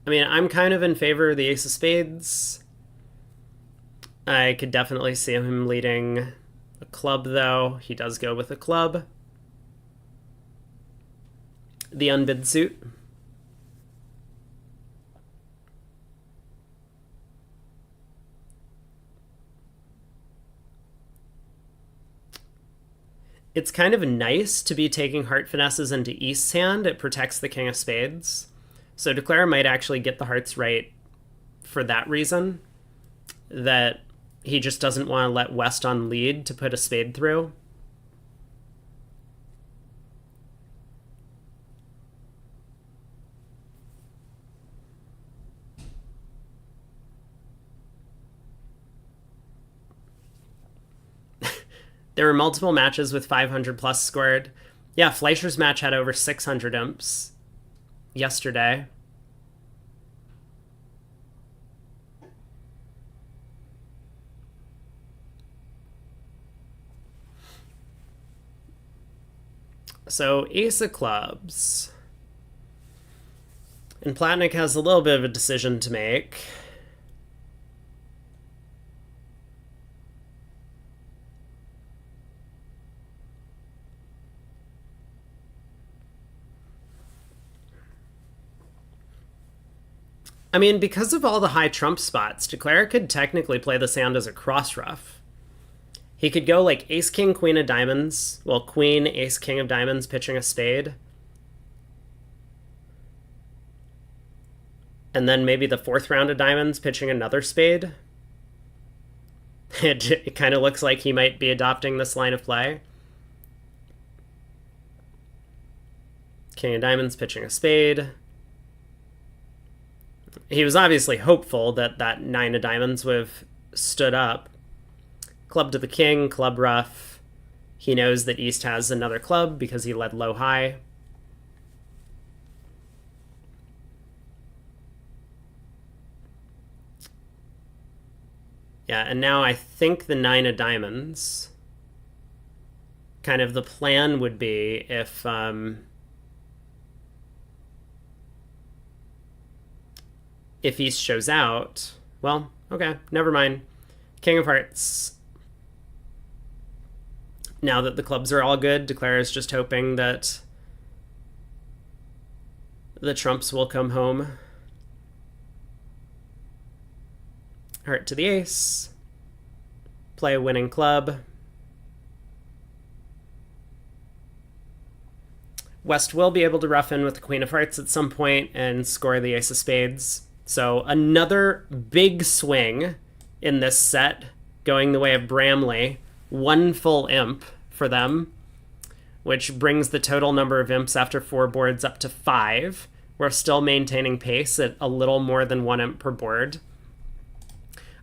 I mean, I'm kind of in favor of the Ace of Spades. I could definitely see him leading a club, though. He does go with a club. The unbid suit. It's kind of nice to be taking heart finesses into East's hand. It protects the King of Spades. So Declare might actually get the hearts right for that reason. That he just doesn't want to let West on lead to put a spade through. There were multiple matches with 500 plus scored. Yeah, Fleischer's match had over 600 imps yesterday. So, Ace of Clubs. And Platnick has a little bit of a decision to make. I mean, because of all the high trump spots, Declare could technically play this hand as a cross ruff. He could go like ace, king, queen of diamonds. Well, queen, ace, king of diamonds, pitching a spade. And then maybe the 4th round of diamonds, pitching another spade. It kind of looks like he might be adopting this line of play. King of diamonds, pitching a spade. He was obviously hopeful that that 9 of diamonds would have stood up. Club to the king, club rough. He knows that East has another club because he led low high. Yeah, and now I think the 9 of diamonds. Kind of the plan would be if East shows out. Well, okay, never mind. King of Hearts. Now that the clubs are all good, Declare is just hoping that the trumps will come home. Heart to the ace. Play a winning club. West will be able to rough in with the Queen of Hearts at some point and score the Ace of Spades. So another big swing in this set, going the way of Bramley. 1 full imp for them, which brings the total number of imps after 4 boards up to 5. We're still maintaining pace at a little more than 1 imp per board.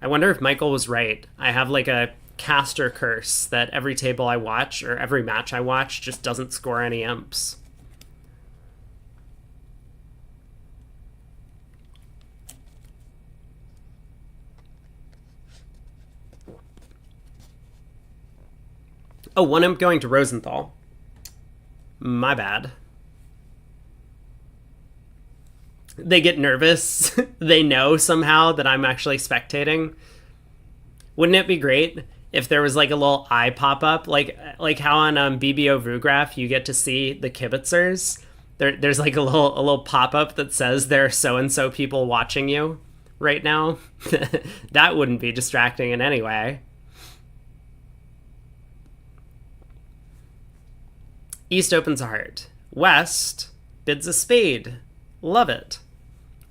I wonder if Michael was right. I have like a caster curse that every table I watch or every match I watch just doesn't score any imps. Oh, 1 imp going to Rosenthal. My bad. They get nervous. They know somehow that I'm actually spectating. Wouldn't it be great if there was like a little eye pop up, like how on BBO Vugraph you get to see the kibitzers? There's like a little pop up that says there are so and so people watching you right now. That wouldn't be distracting in any way. East opens a heart. West bids a spade. Love it.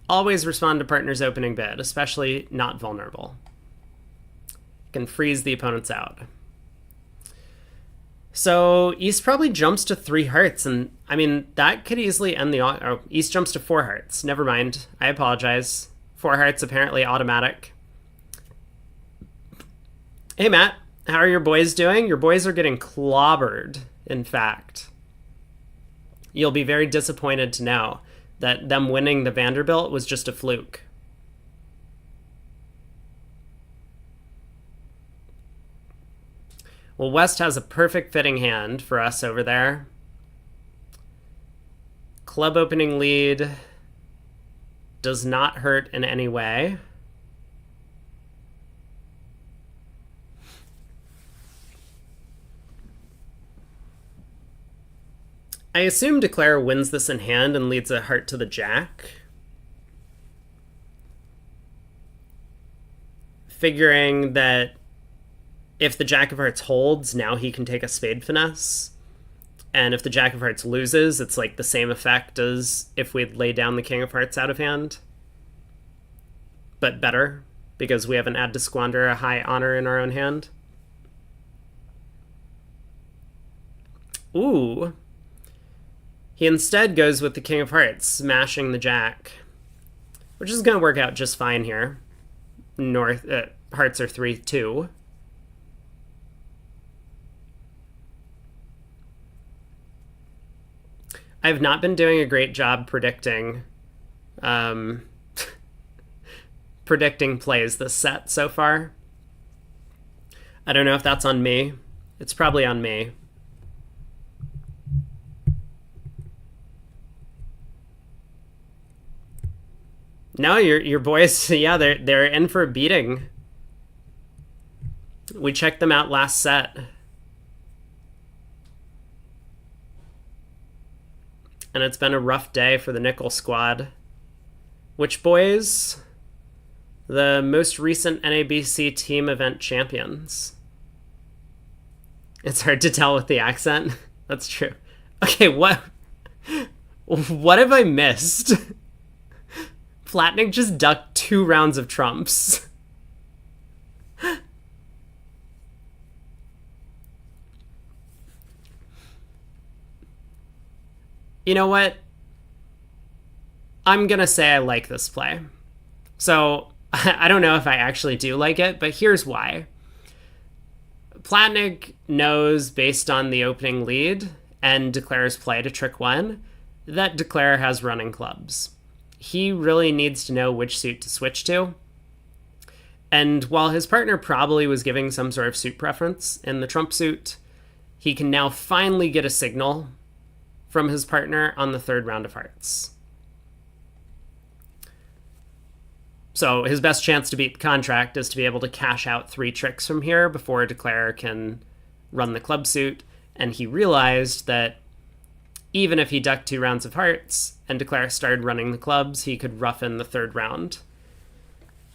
Always respond to partner's opening bid, especially not vulnerable. Can freeze the opponents out. So East probably jumps to 3 hearts, and I mean, that could easily end the... Oh, East jumps to 4 hearts. Never mind. I apologize. 4 hearts apparently automatic. Hey, Matt. How are your boys doing? Your boys are getting clobbered, in fact. You'll be very disappointed to know that them winning the Vanderbilt was just a fluke. Well, West has a perfect fitting hand for us over there. Club opening lead does not hurt in any way. I assume Declare wins this in hand and leads a heart to the jack. Figuring that if the Jack of Hearts holds, now he can take a spade finesse. And if the Jack of Hearts loses, it's like the same effect as if we'd lay down the King of Hearts out of hand. But better, because we haven't had to squander a high honor in our own hand. Ooh. He instead goes with the King of Hearts, smashing the Jack. Which is going to work out just fine here. Hearts are 3-2. I've not been doing a great job predicting predicting plays this set so far. I don't know if that's on me. It's probably on me. No, your boys, yeah, they're in for a beating. We checked them out last set. And it's been a rough day for the Nickel squad. Which boys? The most recent NABC team event champions. It's hard to tell with the accent. That's true. Okay, what have I missed? Flatnick just ducked 2 rounds of trumps. You know what? I'm gonna say I like this play. So, I don't know if I actually do like it, but here's why. Platnik knows, based on the opening lead and Declare's play to trick one, that Declare has running clubs. He really needs to know which suit to switch to. And while his partner probably was giving some sort of suit preference in the trump suit, he can now finally get a signal from his partner on the third round of hearts. So his best chance to beat the contract is to be able to cash out 3 tricks from here before Declare can run the club suit. And he realized that even if he ducked 2 rounds of hearts and Declare started running the clubs, he could rough in the third round.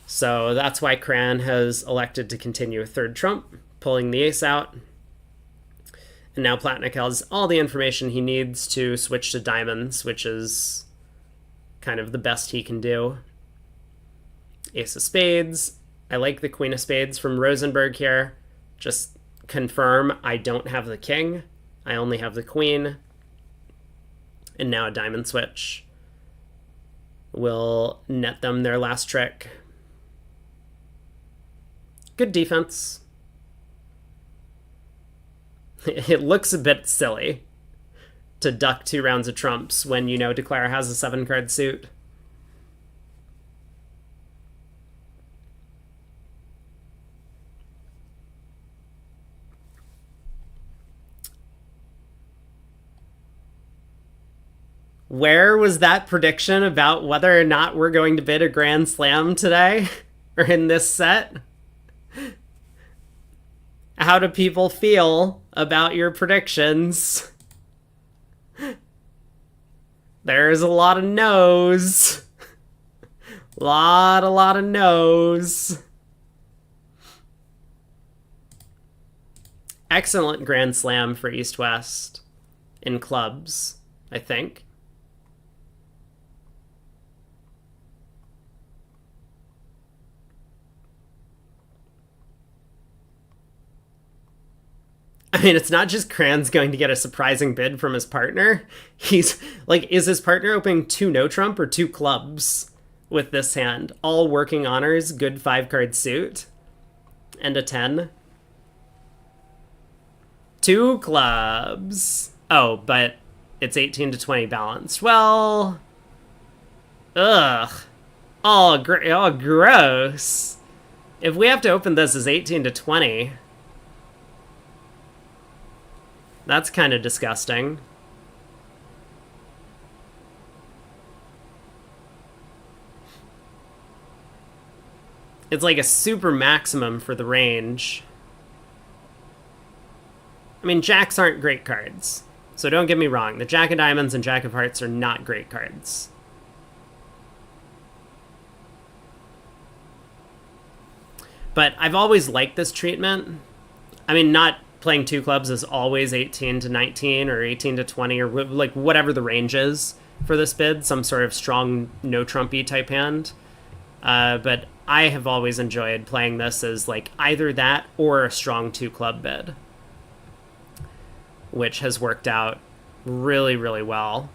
So that's why Cran has elected to continue a third trump, pulling the ace out. And now Platnik has all the information he needs to switch to diamonds, which is kind of the best he can do. Ace of spades. I like the queen of spades from Rosenberg here. Just confirm I don't have the king. I only have the queen. And now a diamond switch will net them their last trick. Good defense. It looks a bit silly to duck 2 rounds of trumps when you know Declare has a 7-card suit. Where was that prediction about whether or not we're going to bid a Grand Slam today? Or in this set? How do people feel about your predictions? There's a lot of no's. Lot of no's. Excellent Grand Slam for East-West in clubs, I think. I mean, it's not just Cran's going to get a surprising bid from his partner. He's like, is his partner opening 2 no trump or 2 clubs with this hand? All working honors, good 5-card suit, and a 10. 2 clubs. Oh, but it's 18 to 20 balanced. Well, ugh. Oh, gross. If we have to open this as 18 to 20... that's kind of disgusting. It's like a super maximum for the range. I mean, jacks aren't great cards. So don't get me wrong. The Jack of Diamonds and Jack of Hearts are not great cards. But I've always liked this treatment. I mean, not playing 2 clubs is always 18 to 19 or 18 to 20 or like whatever the range is for this bid, some sort of strong no trumpy type hand. But I have always enjoyed playing this as like either that or a strong 2 club bid, which has worked out really, really well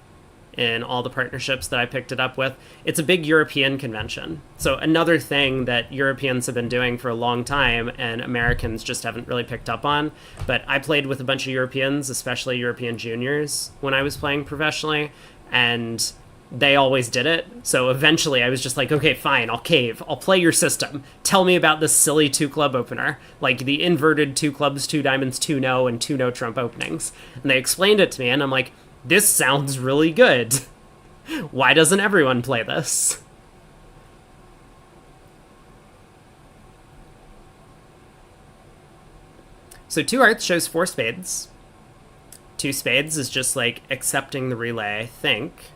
in all the partnerships that I picked it up with. It's a big European convention. So another thing that Europeans have been doing for a long time and Americans just haven't really picked up on. But I played with a bunch of Europeans, especially European juniors, when I was playing professionally, and they always did it. So eventually I was just like, okay, fine, I'll cave. I'll play your system. Tell me about this silly 2 club opener, like the inverted 2 clubs, 2 diamonds, 2 no, and 2 no trump openings. And they explained it to me, and I'm like, this sounds really good. Why doesn't everyone play this? So 2 hearts shows 4 spades. 2 spades is just like accepting the relay, I think.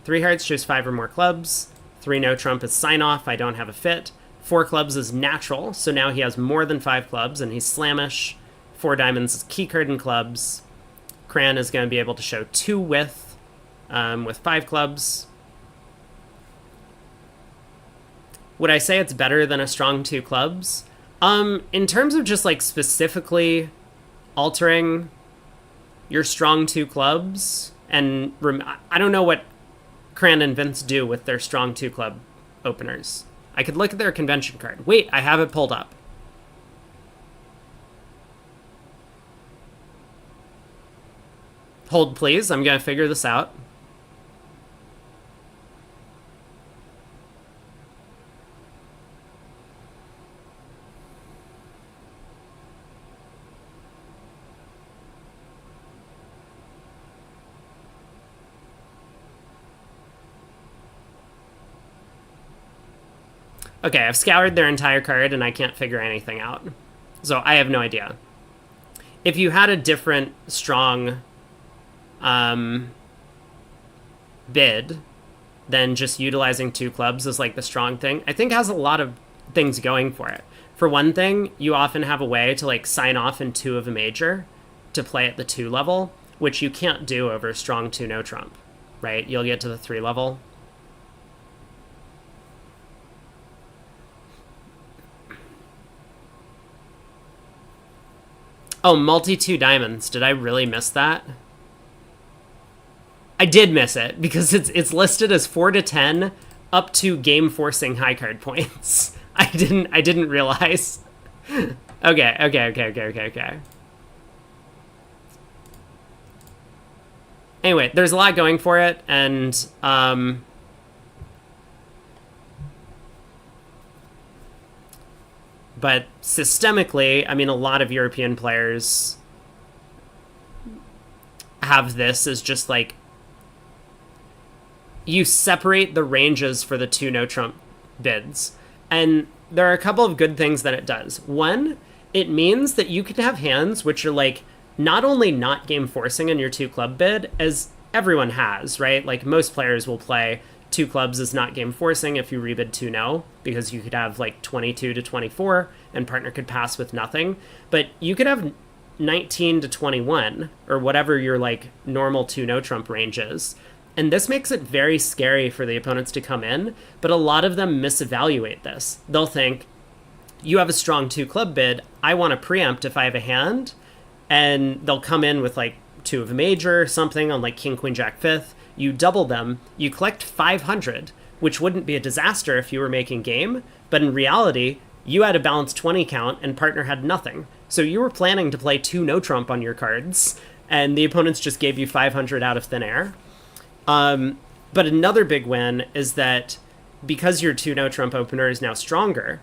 3 hearts shows 5 or more clubs. 3 no trump is sign off, I don't have a fit. 4 clubs is natural, so now he has more than 5 clubs and he's slamish. 4 diamonds is key card and clubs. Cran is going to be able to show 2 with 5 clubs. Would I say it's better than a strong 2 clubs? In terms of just like specifically altering your strong 2 clubs, and I don't know what Cran and Vince do with their strong 2 club openers. I could look at their convention card. Wait, I have it pulled up. Hold, please. I'm going to figure this out. Okay, I've scoured their entire card and I can't figure anything out. So I have no idea. If you had a different strong um, bid than just utilizing two clubs as like the strong thing, I think has a lot of things going for it. For one thing, you often have a way to like sign off in two of a major to play at the 2 level, which you can't do over strong 2 no trump, right? You'll get to the 3 level. Oh, multi 2 diamonds. Did I really miss that? I did miss it because it's listed as 4 to 10 up to game forcing high card points. I didn't realize. Okay. Anyway, there's a lot going for it, and but systemically, I mean, a lot of European players have this as just like you separate the ranges for the 2 no trump bids. And there are a couple of good things that it does. One, it means that you can have hands which are like not only not game forcing in your 2 club bid, as everyone has, right? Like most players will play 2 clubs as not game forcing if you rebid 2 no, because you could have like 22 to 24 and partner could pass with nothing. But you could have 19 to 21 or whatever your like normal 2 no trump range is. And this makes it very scary for the opponents to come in, but a lot of them misevaluate this. They'll think, you have a strong 2 club bid, I want to preempt if I have a hand, and they'll come in with like 2 of a major or something on like king, queen, jack, 5th. You double them, you collect 500, which wouldn't be a disaster if you were making game, but in reality, you had a balanced 20 count and partner had nothing. So you were planning to play 2 no trump on your cards, and the opponents just gave you 500 out of thin air. But another big win is that because your 2 no trump opener is now stronger,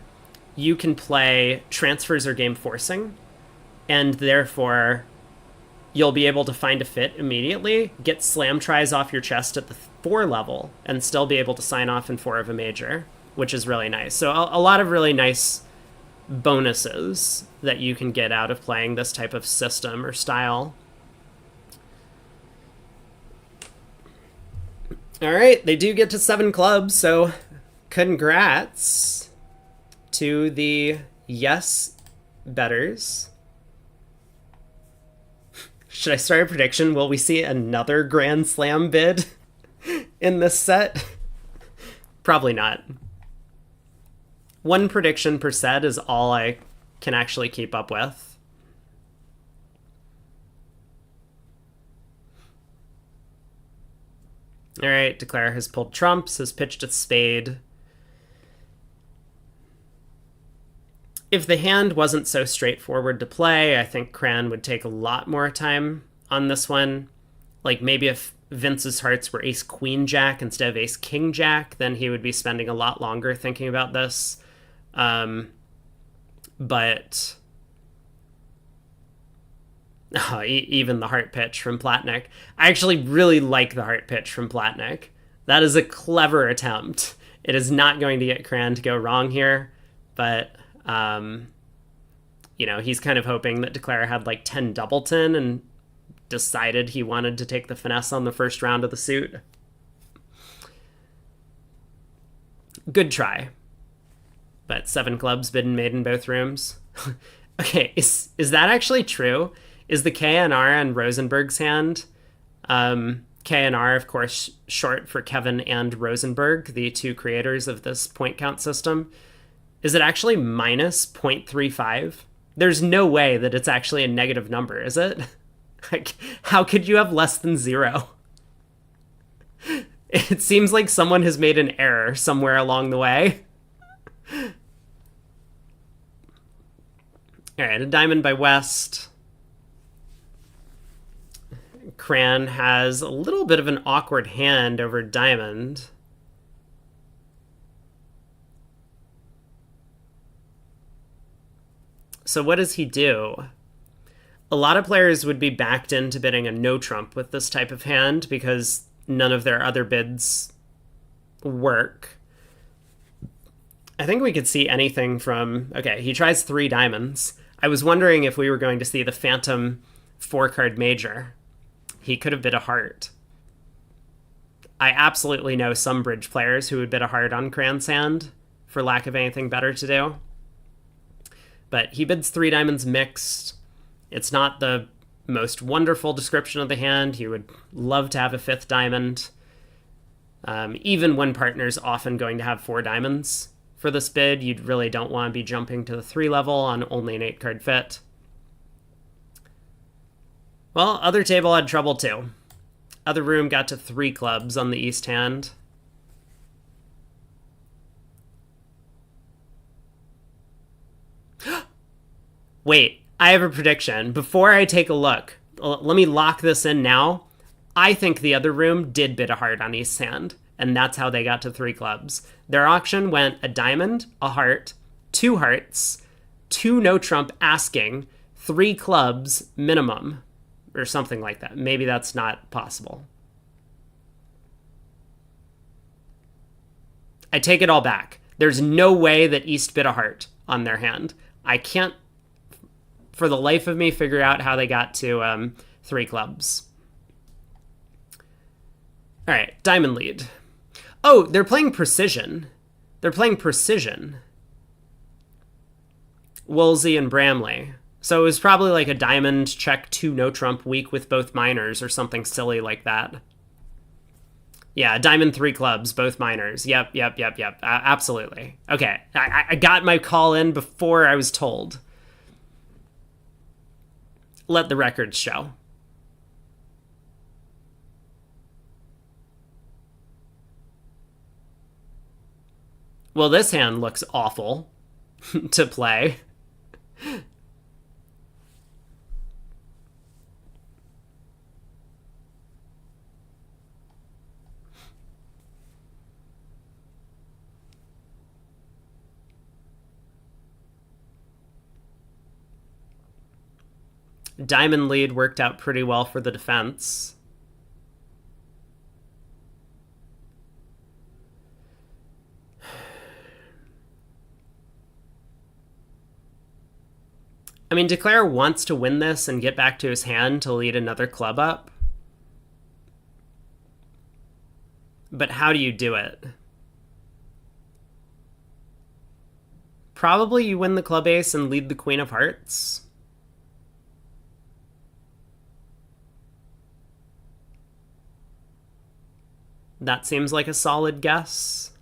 you can play transfers or game forcing, and therefore you'll be able to find a fit immediately, get slam tries off your chest at the 4 level, and still be able to sign off in 4 of a major, which is really nice. So a lot of really nice bonuses that you can get out of playing this type of system or style. All right, they do get to 7 clubs, so congrats to the yes betters. Should I start a prediction? Will we see another Grand Slam bid in this set? Probably not. One prediction per set is all I can actually keep up with. All right, Declare has pulled trumps, has pitched a spade. If the hand wasn't so straightforward to play, I think Cran would take a lot more time on this one. Like maybe if Vince's hearts were ace queen jack instead of ace king jack, then he would be spending a lot longer thinking about this. But even the heart pitch from Platnik. I actually really like the heart pitch from Platnik. That is a clever attempt. It is not going to get Cran to go wrong here, but he's kind of hoping that Declare had like 10 doubleton and decided he wanted to take the finesse on the first round of the suit. Good try. But 7 clubs bid and made in both rooms. Okay, is that actually true? Is the KNR on Rosenberg's hand? KNR, of course, short for Kevin and Rosenberg, the 2 creators of this point count system. Is it actually minus 0.35? There's no way that it's actually a negative number, is it? Like, how could you have less than 0? It seems like someone has made an error somewhere along the way. All right, a diamond by West. Cran has a little bit of an awkward hand over diamond. So what does he do? A lot of players would be backed into bidding a no trump with this type of hand because none of their other bids work. I think we could see anything from... Okay, he tries 3 diamonds. I was wondering if we were going to see the Phantom 4-card major. He could have bid a heart. I absolutely know some bridge players who would bid a heart on Cran's hand for lack of anything better to do. But he bids 3 diamonds mixed. It's not the most wonderful description of the hand. He would love to have a 5th diamond. Even when partner's often going to have 4 diamonds for this bid, you really don't want to be jumping to the 3 level on only an 8-card fit. Well, other table had trouble too. Other room got to 3 clubs on the east hand. Wait, I have a prediction. Before I take a look, let me lock this in now. I think the other room did bid a heart on East's hand, and that's how they got to 3 clubs. Their auction went a diamond, a heart, 2 hearts, 2 no trump asking, 3 clubs minimum, or something like that. Maybe that's not possible. I take it all back. There's no way that East bid a heart on their hand. I can't, for the life of me, figure out how they got to 3 clubs. All right, diamond lead. Oh, they're playing precision. They're playing precision. Woolsey and Bramley. So it was probably like a diamond check 2 no trump week with both minors or something silly like that. Yeah, diamond 3 clubs, both minors. Yep. Absolutely. Okay, I got my call in before I was told. Let the records show. Well, this hand looks awful to play. Diamond lead worked out pretty well for the defense. I mean, Declare wants to win this and get back to his hand to lead another club up. But how do you do it? Probably you win the club ace and lead the Queen of Hearts. That seems like a solid guess.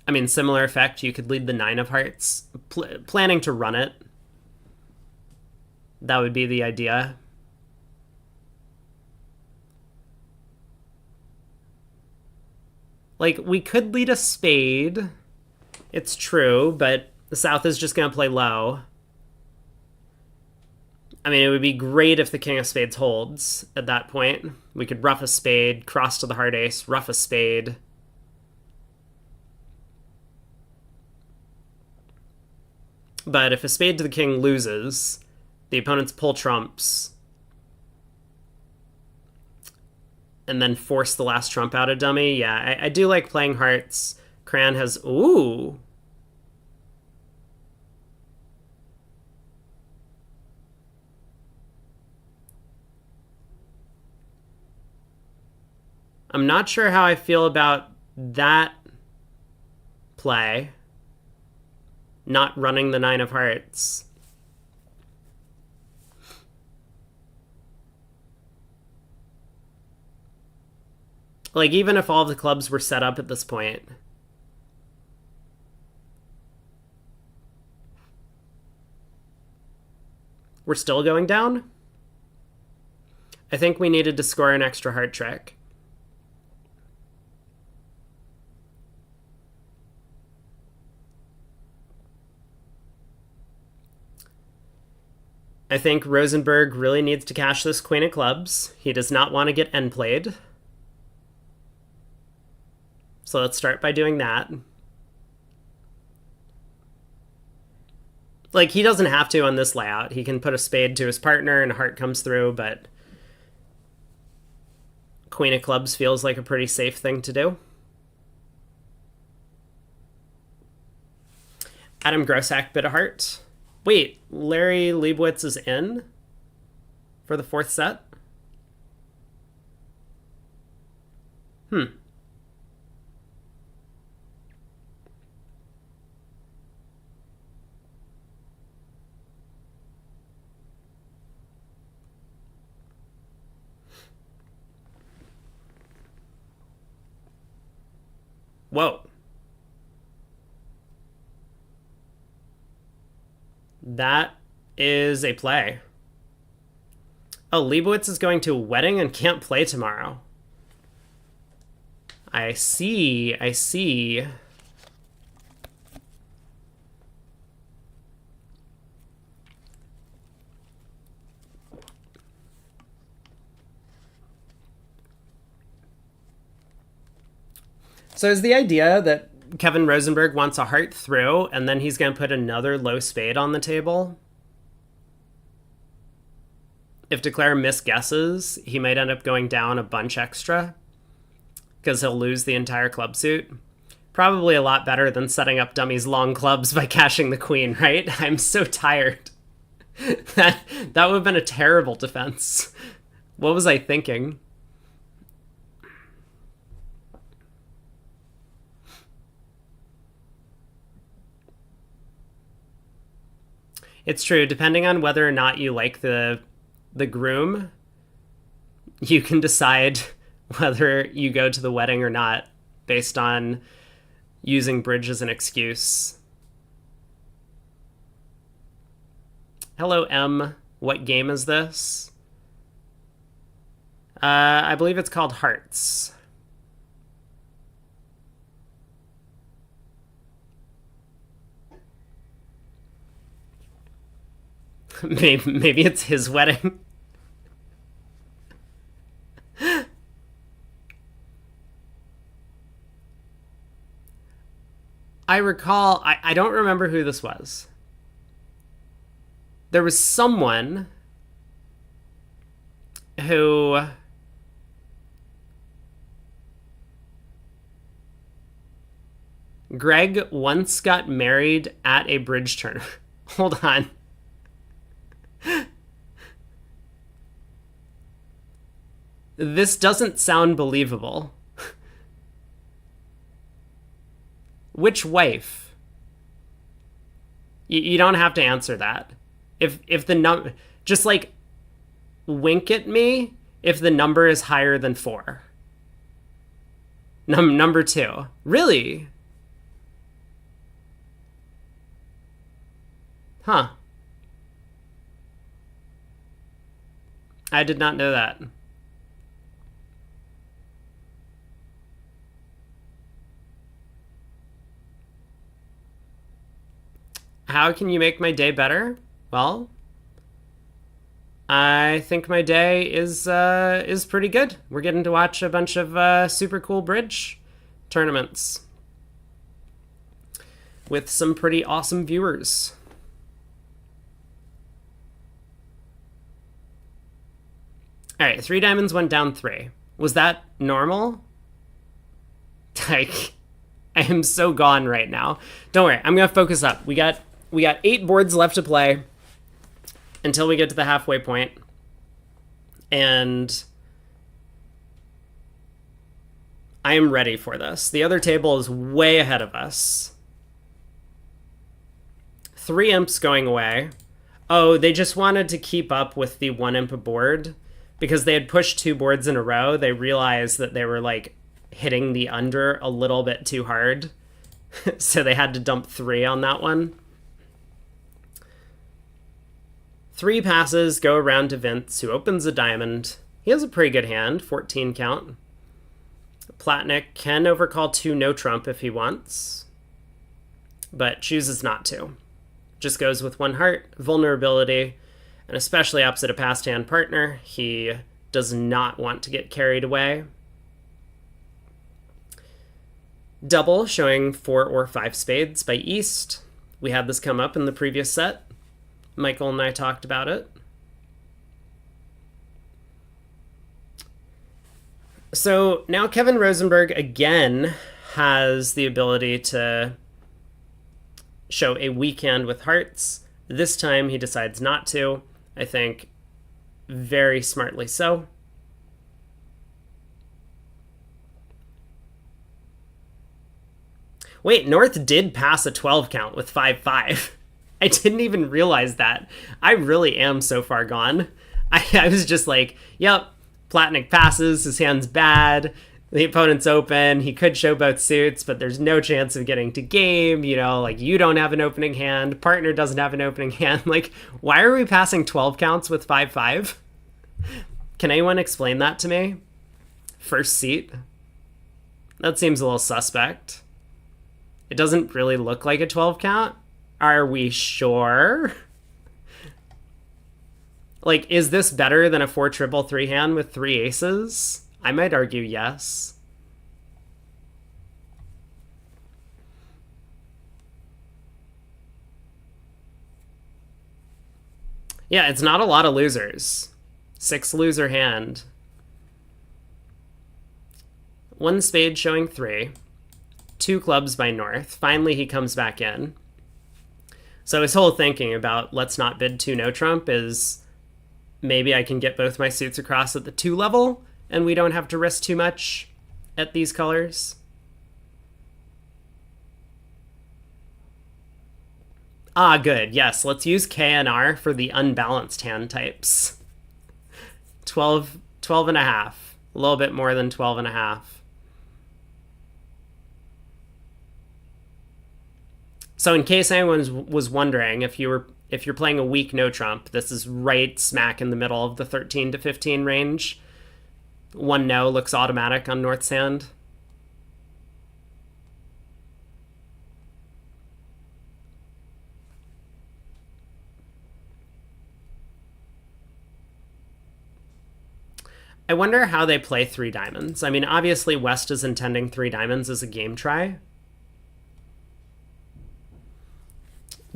I mean, similar effect, you could lead the 9 of Hearts. Planning to run it. That would be the idea. Like, we could lead a spade. It's true, but the South is just going to play low. I mean, it would be great if the King of Spades holds at that point. We could ruff a spade, cross to the heart ace, ruff a spade. But if a spade to the king loses, the opponents pull trumps and then force the last trump out of dummy. Yeah, I do like playing hearts. Cran has... Ooh. I'm not sure how I feel about that play. Not running the 9 of Hearts. Like, even if all the clubs were set up at this point. We're still going down? I think we needed to score an extra heart trick. I think Rosenberg really needs to cash this queen of clubs. He does not want to get end played. So let's start by doing that. Like, he doesn't have to on this layout. He can put a spade to his partner and a heart comes through, but queen of clubs feels like a pretty safe thing to do. Adam Grossack bid a heart. Wait, Larry Leibowitz is in for the fourth set? Whoa. That is a play. Oh, Leibowitz is going to a wedding and can't play tomorrow. I see, I see. So is the idea that Kevin Rosenberg wants a heart through and then he's going to put another low spade on the table? If Declare misguesses, he might end up going down a bunch extra because he'll lose the entire club suit. Probably a lot better than setting up dummies long clubs by cashing the queen, right? I'm so tired. that would have been a terrible defense. What was I thinking? It's true. Depending on whether or not you like the groom, you can decide whether you go to the wedding or not based on using bridge as an excuse. Hello, M. What game is this? I believe it's called Hearts. Maybe it's his wedding. I recall, I don't remember who this was. There was someone who Greg once got married at a bridge tournament. Hold on. This doesn't sound believable. Which wife? You don't have to answer that. If the number, just like wink at me if the number is higher than 4. Number 2. Really? Huh. I did not know that. How can you make my day better? Well, I think my day is pretty good. We're getting to watch a bunch of super cool bridge tournaments with some pretty awesome viewers. All right, 3 diamonds went down 3. Was that normal? Like, I am so gone right now. Don't worry, I'm gonna focus up. We got 8 boards left to play until we get to the halfway point. And I am ready for this. The other table is way ahead of us. 3 imps going away. Oh, they just wanted to keep up with the 1 imp board because they had pushed 2 boards in a row. They realized that they were like hitting the under a little bit too hard. So they had to dump 3 on that one. 3 passes go around to Vince, who opens a diamond. He has a pretty good hand, 14 count. Platnick can overcall 2 no trump if he wants, but chooses not to. Just goes with 1 heart, vulnerability, And especially opposite a passed hand partner, he does not want to get carried away. Double showing 4 or 5 spades by East. We had this come up in the previous set. Michael and I talked about it. So now Kevin Rosenberg again has the ability to show a weak hand with hearts. This time he decides not to. I think very smartly so. Wait, North did pass a 12 count with 5-5. I didn't even realize that. I really am so far gone. I was just like, yep, Platnick passes, his hand's bad, the opponent's open, he could show both suits, but there's no chance of getting to game, you know, like you don't have an opening hand, partner doesn't have an opening hand. Like, why are we passing 12 counts with 5-5? Can anyone explain that to me? First seat? That seems a little suspect. It doesn't really look like a 12 count. Are we sure? Like, is this better than a 4-3-3 hand with 3 aces? I might argue yes. Yeah, it's not a lot of losers. 6 loser hand. 1 spade showing 3. 2 clubs by North. Finally, he comes back in. So his whole thinking about let's not bid 2 no trump is maybe I can get both my suits across at the 2 level and we don't have to risk too much at these colors. Ah, good. Yes, let's use KNR for the unbalanced hand types. 12 and a half. A little bit more than 12 and a half. So in case anyone was wondering, if you're playing a weak no trump, this is right smack in the middle of the 13 to 15 range. 1 no looks automatic on North's hand. I wonder how they play 3 diamonds. I mean, obviously West is intending 3 diamonds as a game try.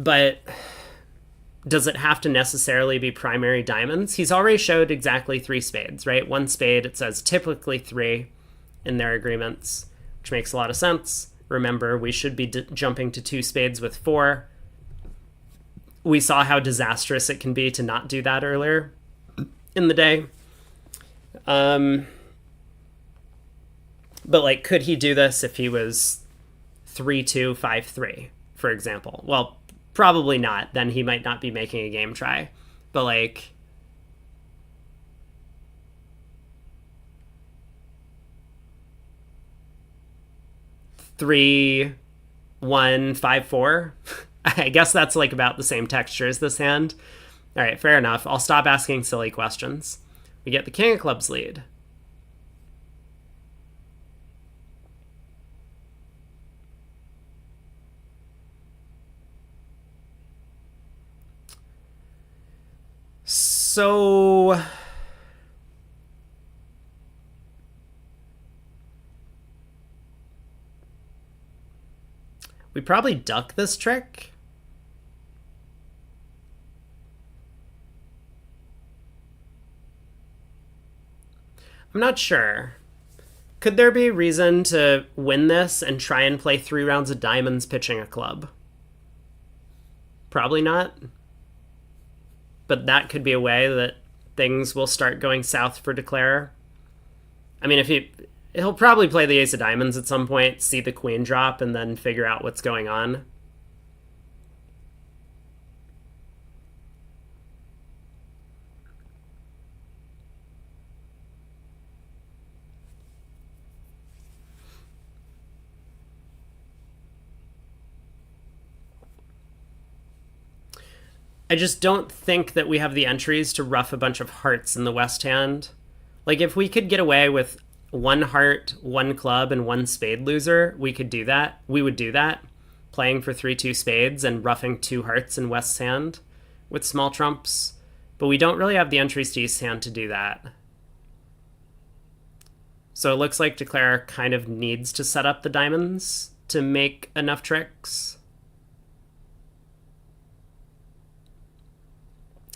But does it have to necessarily be primary diamonds? He's already showed exactly 3 spades, right? 1 spade, it says typically 3 in their agreements, which makes a lot of sense. Remember, we should be jumping to 2 spades with 4. We saw how disastrous it can be to not do that earlier in the day. But, like, could he do this if he was 3-2, 5-3, for example? Well, probably not. Then he might not be making a game try. But, like, three, 1, 5, 4. I guess that's like about the same texture as this hand. All right, fair enough. I'll stop asking silly questions. We get the king of clubs lead. So we probably duck this trick. I'm not sure. Could there be a reason to win this and try and play 3 rounds of diamonds pitching a club? Probably not. But that could be a way that things will start going south for Declarer. I mean, if he'll probably play the ace of diamonds at some point, see the queen drop, and then figure out what's going on. I just don't think that we have the entries to ruff a bunch of hearts in the West hand. Like, if we could get away with 1 heart, 1 club, and 1 spade loser, we could do that. We would do that. Playing for 3-2 spades and roughing 2 hearts in West's hand with small trumps. But we don't really have the entries to East hand to do that. So it looks like Declare kind of needs to set up the diamonds to make enough tricks.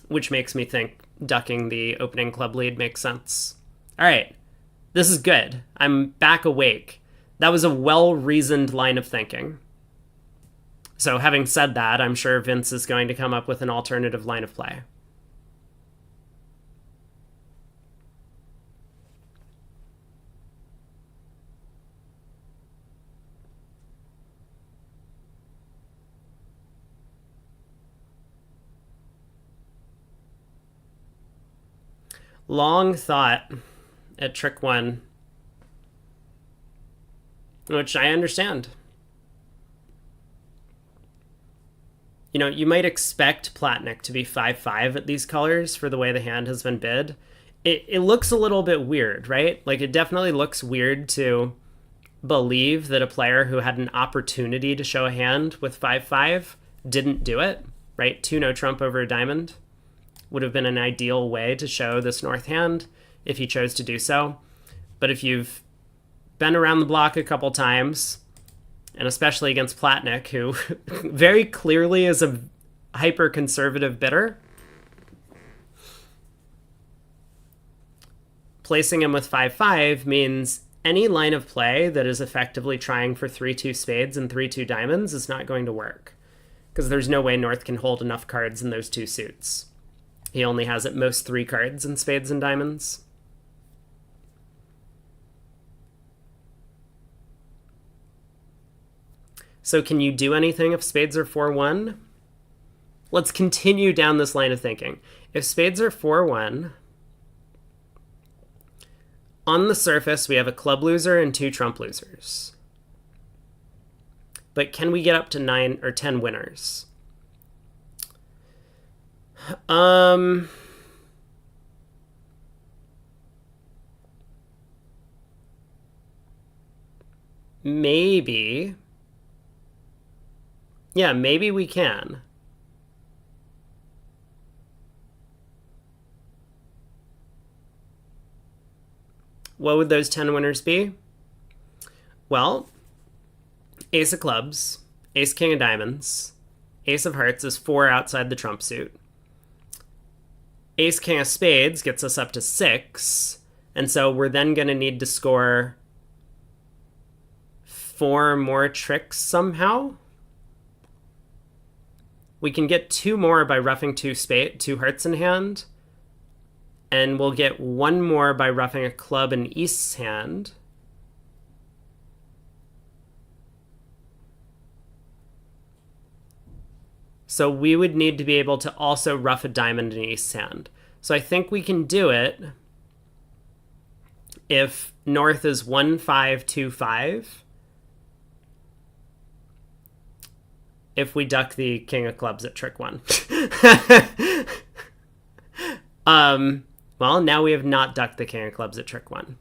Which makes me think ducking the opening club lead makes sense. All right, this is good. I'm back awake. That was a well-reasoned line of thinking. So having said that, I'm sure Vince is going to come up with an alternative line of play. Long thought at trick 1, which I understand. You know, you might expect Platnik to be 5-5 at these colors for the way the hand has been bid. It looks a little bit weird, right? Like, it definitely looks weird to believe that a player who had an opportunity to show a hand with 5-5 didn't do it, right? 2 no trump over a diamond would have been an ideal way to show this north hand if he chose to do so. But if you've been around the block a couple times, and especially against Platnik, who very clearly is a hyper-conservative bidder, placing him with 5-5 means any line of play that is effectively trying for 3-2 spades and 3-2 diamonds is not going to work, because there's no way North can hold enough cards in those 2 suits. He only has at most 3 cards in spades and diamonds. So can you do anything if spades are 4-1? Let's continue down this line of thinking. If spades are 4-1, on the surface we have a club loser and 2 trump losers. But can we get up to 9 or 10 winners? Maybe. Yeah, maybe we can. What would those 10 winners be? Well, ace of clubs, ace king of diamonds, ace of hearts is 4 outside the trump suit. Ace king of spades gets us up to 6, and so we're then going to need to score 4 more tricks somehow. We can get 2 more by roughing 2 hearts in hand, and we'll get 1 more by roughing a club in East's hand. So we would need to be able to also rough a diamond in East's hand. So I think we can do it if North is 1-5-2-5. If we duck the king of clubs at trick 1. Well, now we have not ducked the king of clubs at trick 1.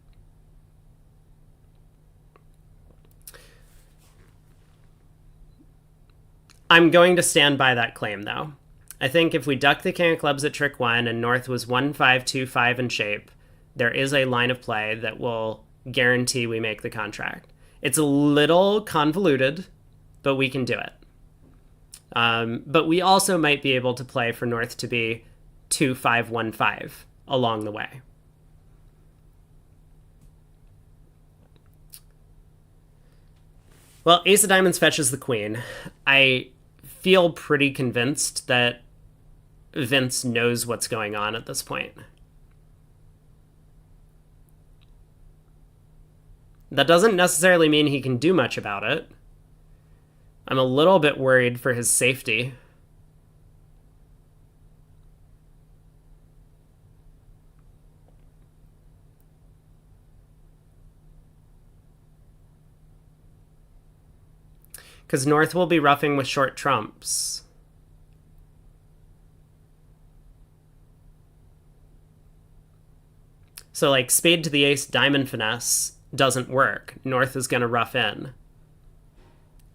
I'm going to stand by that claim, though. I think if we duck the king of clubs at trick 1 and North was 1-5-2-5 in shape, there is a line of play that will guarantee we make the contract. It's a little convoluted, but we can do it. But we also might be able to play for North to be 2-5-1-5 along the way. Well, ace of diamonds fetches the queen. I feel pretty convinced that Vince knows what's going on at this point. That doesn't necessarily mean he can do much about it. I'm a little bit worried for his safety. Because North will be roughing with short trumps. So like spade to the ace, diamond finesse doesn't work. North is going to rough in.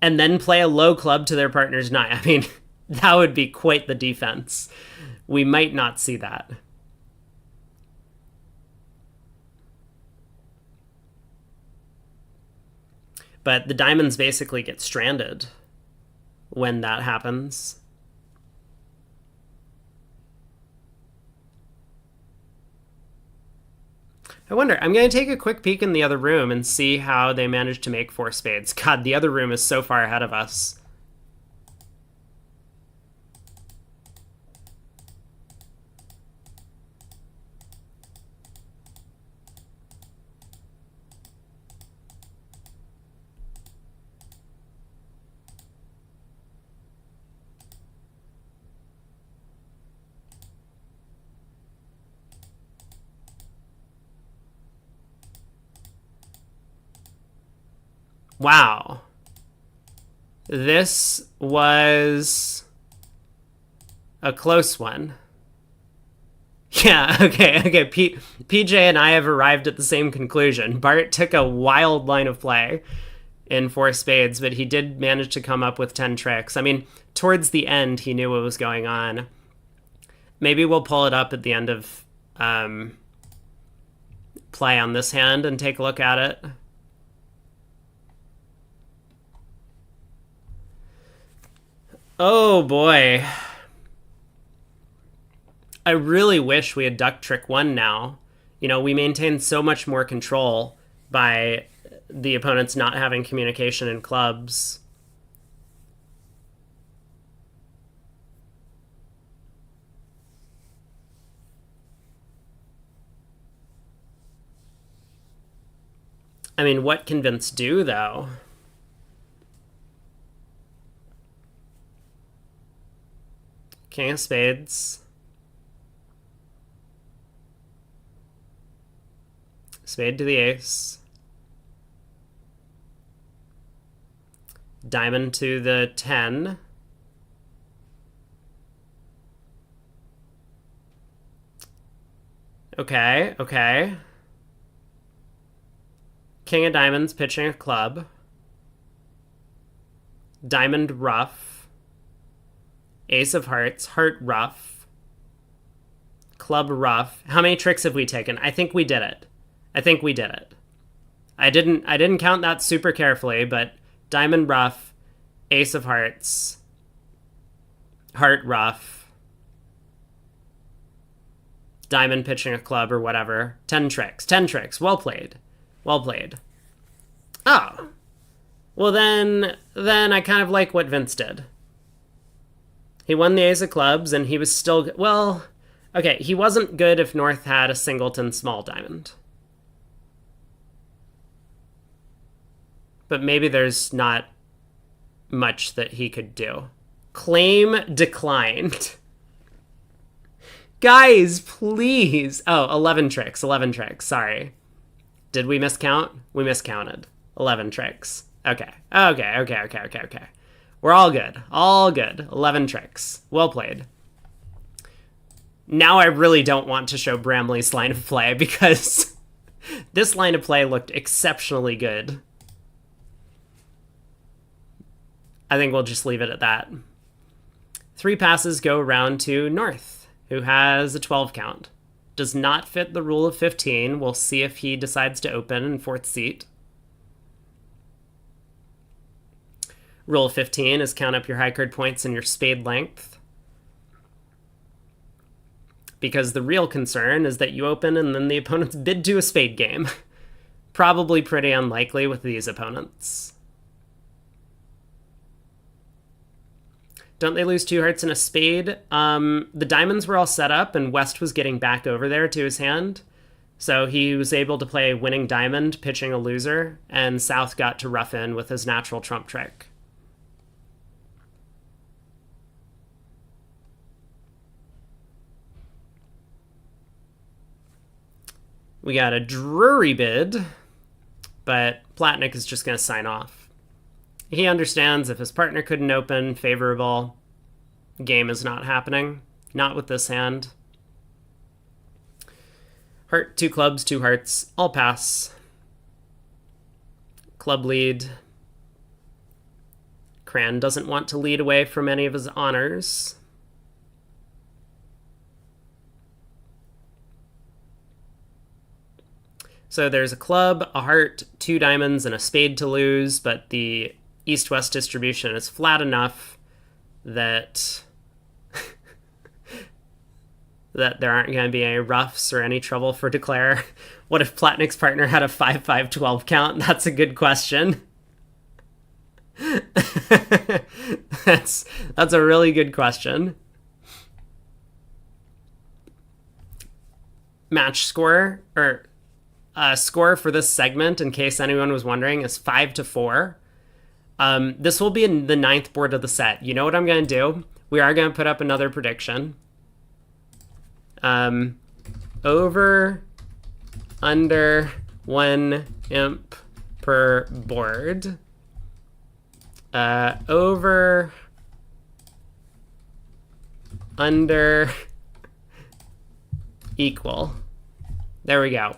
And then play a low club to their partner's nine. I mean, That would be quite the defense. We might not see that. But the diamonds basically get stranded when that happens. I wonder, I'm going to take a quick peek in the other room and see how they managed to make 4 spades. God, the other room is so far ahead of us. Wow. This was a close one. Yeah, okay. PJ and I have arrived at the same conclusion. Bart took a wild line of play in 4 spades, but he did manage to come up with 10 tricks. I mean, towards the end, he knew what was going on. Maybe we'll pull it up at the end of play on this hand and take a look at it. Oh boy. I really wish we had duck trick 1 now. You know, we maintain so much more control by the opponents not having communication in clubs. I mean, what can Vince do, though? King of spades. Spade to the ace. Diamond to the 10. Okay. King of diamonds pitching a club. Diamond ruff. Ace of hearts, heart ruff. Club ruff. How many tricks have we taken? I think we did it. I didn't count that super carefully, but diamond ruff, ace of hearts, heart ruff, diamond pitching a club or whatever. 10 tricks. Well played. Oh. Well, then I kind of like what Vince did. He won the ace of clubs, and he was still... Well, okay, he wasn't good if North had a singleton small diamond. But maybe there's not much that he could do. Claim declined. Guys, please. Oh, 11 tricks. Sorry. Did we miscount? We miscounted. 11 tricks. Okay. We're all good. 11 tricks. Well played. Now I really don't want to show Bramley's line of play because this line of play looked exceptionally good. I think we'll just leave it at that. 3 passes go around to North, who has a 12 count. Does not fit the rule of 15. We'll see if he decides to open in 4th seat. Rule of 15 is count up your high card points and your spade length. Because the real concern is that you open and then the opponents bid to a spade game. Probably pretty unlikely with these opponents. Don't they lose 2 hearts and a spade? The diamonds were all set up, and West was getting back over there to his hand. So he was able to play winning diamond, pitching a loser, and South got to rough in with his natural trump trick. We got a Drury bid, but Platnick is just going to sign off. He understands if his partner couldn't open, favorable. Game is not happening. Not with this hand. Heart, 2 clubs, 2 hearts. All pass. Club lead. Cran doesn't want to lead away from any of his honors. So there's a club, a heart, 2 diamonds, and a spade to lose, but the east-west distribution is flat enough that that there aren't going to be any roughs or any trouble for Declare. What if Platnik's partner had a 5-5-12 count? That's a good question. That's a really good question. Match score, or score for this segment, in case anyone was wondering, is 5-4. This will be in the 9th board of the set. You know what I'm going to do? We are going to put up another prediction. Over, under 1 imp per board. Over, under, equal. There we go.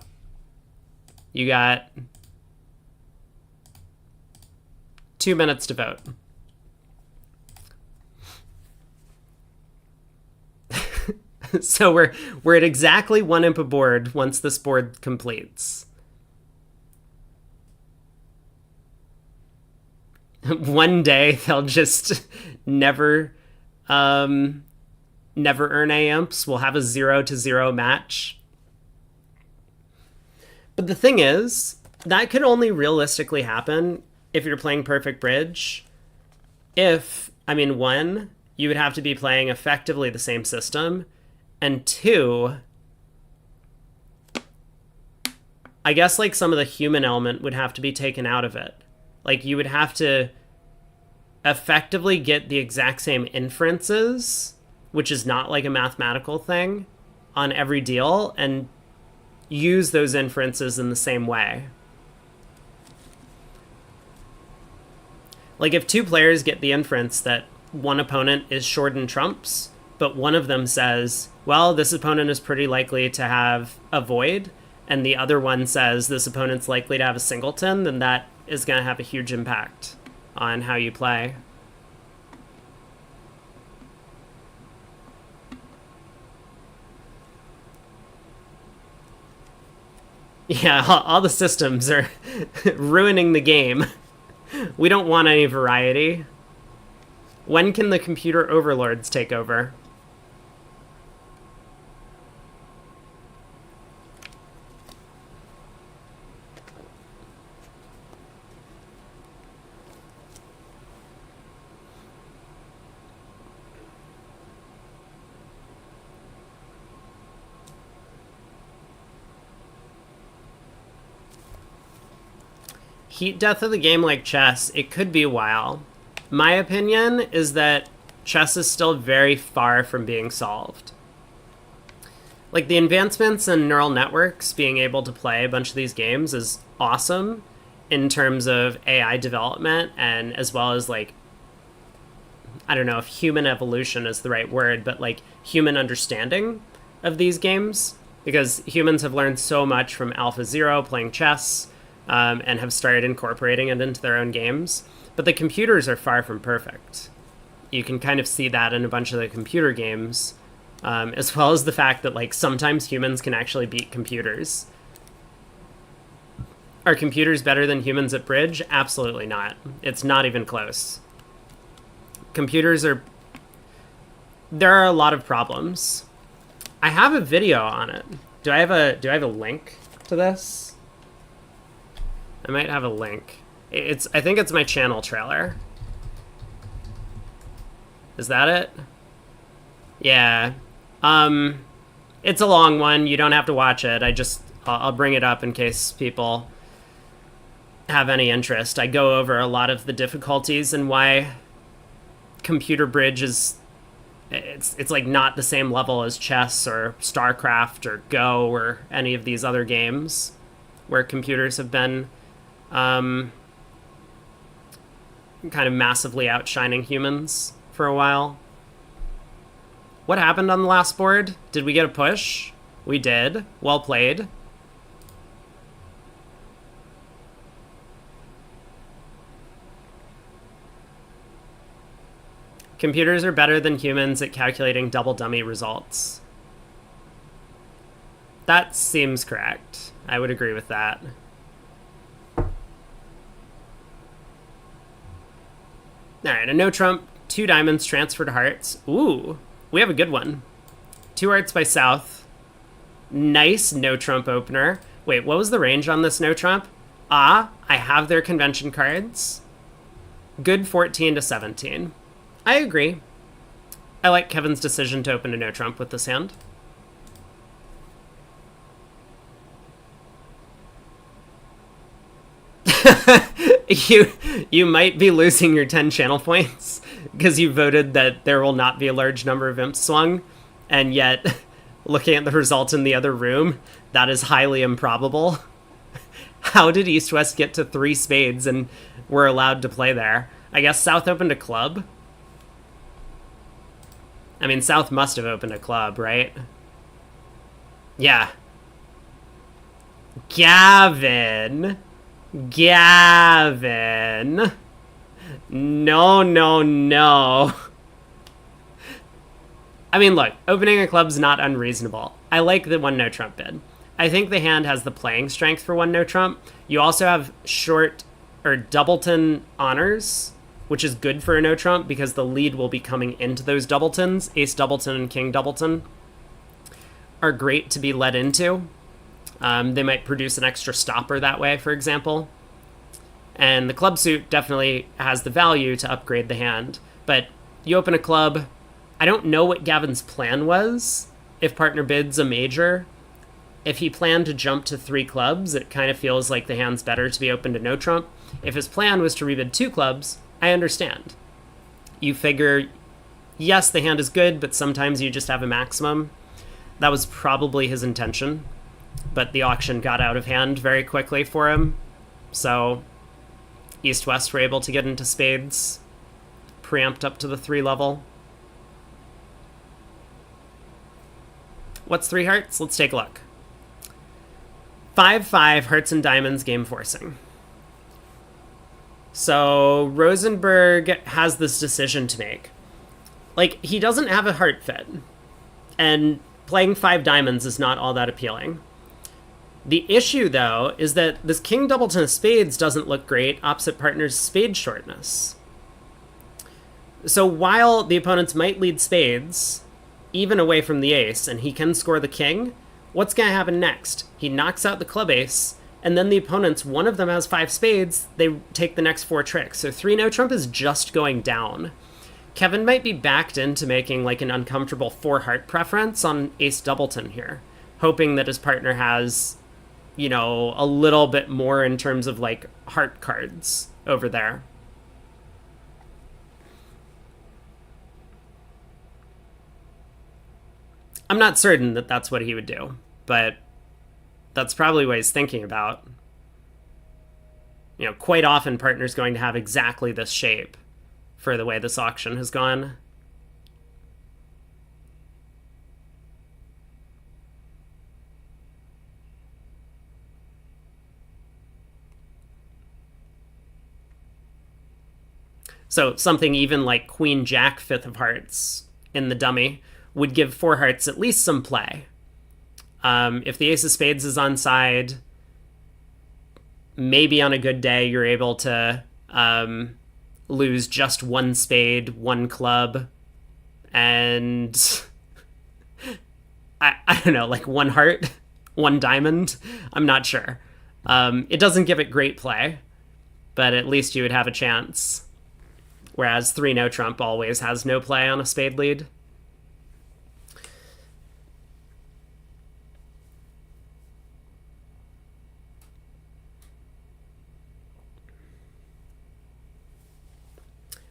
You got 2 minutes to vote. So we're at exactly 1 imp a board once this board completes. One day they'll just never earn A imps. We'll have a 0-0 match. But the thing is, that could only realistically happen if you're playing Perfect Bridge. One, you would have to be playing effectively the same system. And 2, I guess like some of the human element would have to be taken out of it. Like you would have to effectively get the exact same inferences, which is not like a mathematical thing, on every deal, and use those inferences in the same way. Like if 2 players get the inference that one opponent is short in trumps, but one of them says, well, this opponent is pretty likely to have a void, and the other one says this opponent's likely to have a singleton, then that is going to have a huge impact on how you play. Yeah, all the systems are ruining the game. We don't want any variety. When can the computer overlords take over? Heat death of the game like chess, it could be a while. My opinion is that chess is still very far from being solved. Like, the advancements in neural networks being able to play a bunch of these games is awesome in terms of AI development, and as well as, like, I don't know if human evolution is the right word, but, like, human understanding of these games. Because humans have learned so much from AlphaZero playing chess, and have started incorporating it into their own games. But the computers are far from perfect. You can kind of see that in a bunch of the computer games, as well as the fact that, like, sometimes humans can actually beat computers. Are computers better than humans at bridge? Absolutely not. It's not even close. Computers are... There are a lot of problems. I have a video on it. Do I have a link to this? I might have a link. I think it's my channel trailer. Is that it? Yeah. It's a long one. You don't have to watch it. I'll bring it up in case people have any interest. I go over a lot of the difficulties and why computer bridge is... It's like not the same level as chess or StarCraft or Go or any of these other games where computers have been kind of massively outshining humans for a while. What happened on the last board? Did we get a push? We did. Well played. Computers are better than humans at calculating double dummy results. That seems correct. I would agree with that. Alright, a no trump, 2 diamonds, transferred hearts. Ooh, we have a good one. 2 hearts by South. Nice no trump opener. Wait, what was the range on this no trump? I have their convention cards. Good 14 to 17. I agree. I like Kevin's decision to open a no trump with this hand. You might be losing your 10 channel points because you voted that there will not be a large number of imps swung, and yet looking at the result in the other room, that is highly improbable. How did East West get to 3 spades and were allowed to play there? I guess South opened a club. I mean, South must have opened a club, right? Yeah. Gavin. No, no, no. I mean, look, opening a club's not unreasonable. I like the 1 no trump bid. I think the hand has the playing strength for 1 no trump. You also have short or doubleton honors, which is good for a no trump because the lead will be coming into those doubletons. Ace doubleton and king doubleton are great to be led into. They might produce an extra stopper that way, for example. And the club suit definitely has the value to upgrade the hand. But you open a club. I don't know what Gavin's plan was. If partner bids a major, if he planned to jump to 3 clubs, it kind of feels like the hand's better to be open to no trump. If his plan was to rebid 2 clubs, I understand. You figure, yes, the hand is good, but sometimes you just have a maximum. That was probably his intention, but the auction got out of hand very quickly for him. So East-West were able to get into spades, preempt up to the 3 level. What's 3 hearts? Let's take a look. 5-5, hearts and diamonds, game forcing. So Rosenberg has this decision to make. Like, he doesn't have a heart fit, and playing 5 diamonds is not all that appealing. The issue, though, is that this king doubleton of spades doesn't look great opposite partner's spade shortness. So while the opponents might lead spades, even away from the ace, and he can score the king, what's going to happen next? He knocks out the club ace, and then the opponents, one of them has 5 spades, they take the next 4 tricks. So 3 no trump is just going down. Kevin might be backed into making like an uncomfortable 4 heart preference on ace doubleton here, hoping that his partner has, you know, a little bit more in terms of like heart cards over there. I'm not certain that that's what he would do, but that's probably what he's thinking about. You know, quite often partner's going to have exactly this shape for the way this auction has gone. So something even like Queen Jack 5th of hearts in the dummy would give 4 hearts at least some play. If the ace of spades is on side, maybe on a good day you're able to lose just 1 spade, 1 club, and I don't know, like 1 heart, 1 diamond. I'm not sure. It doesn't give it great play, but at least you would have a chance. Whereas 3 no trump always has no play on a spade lead.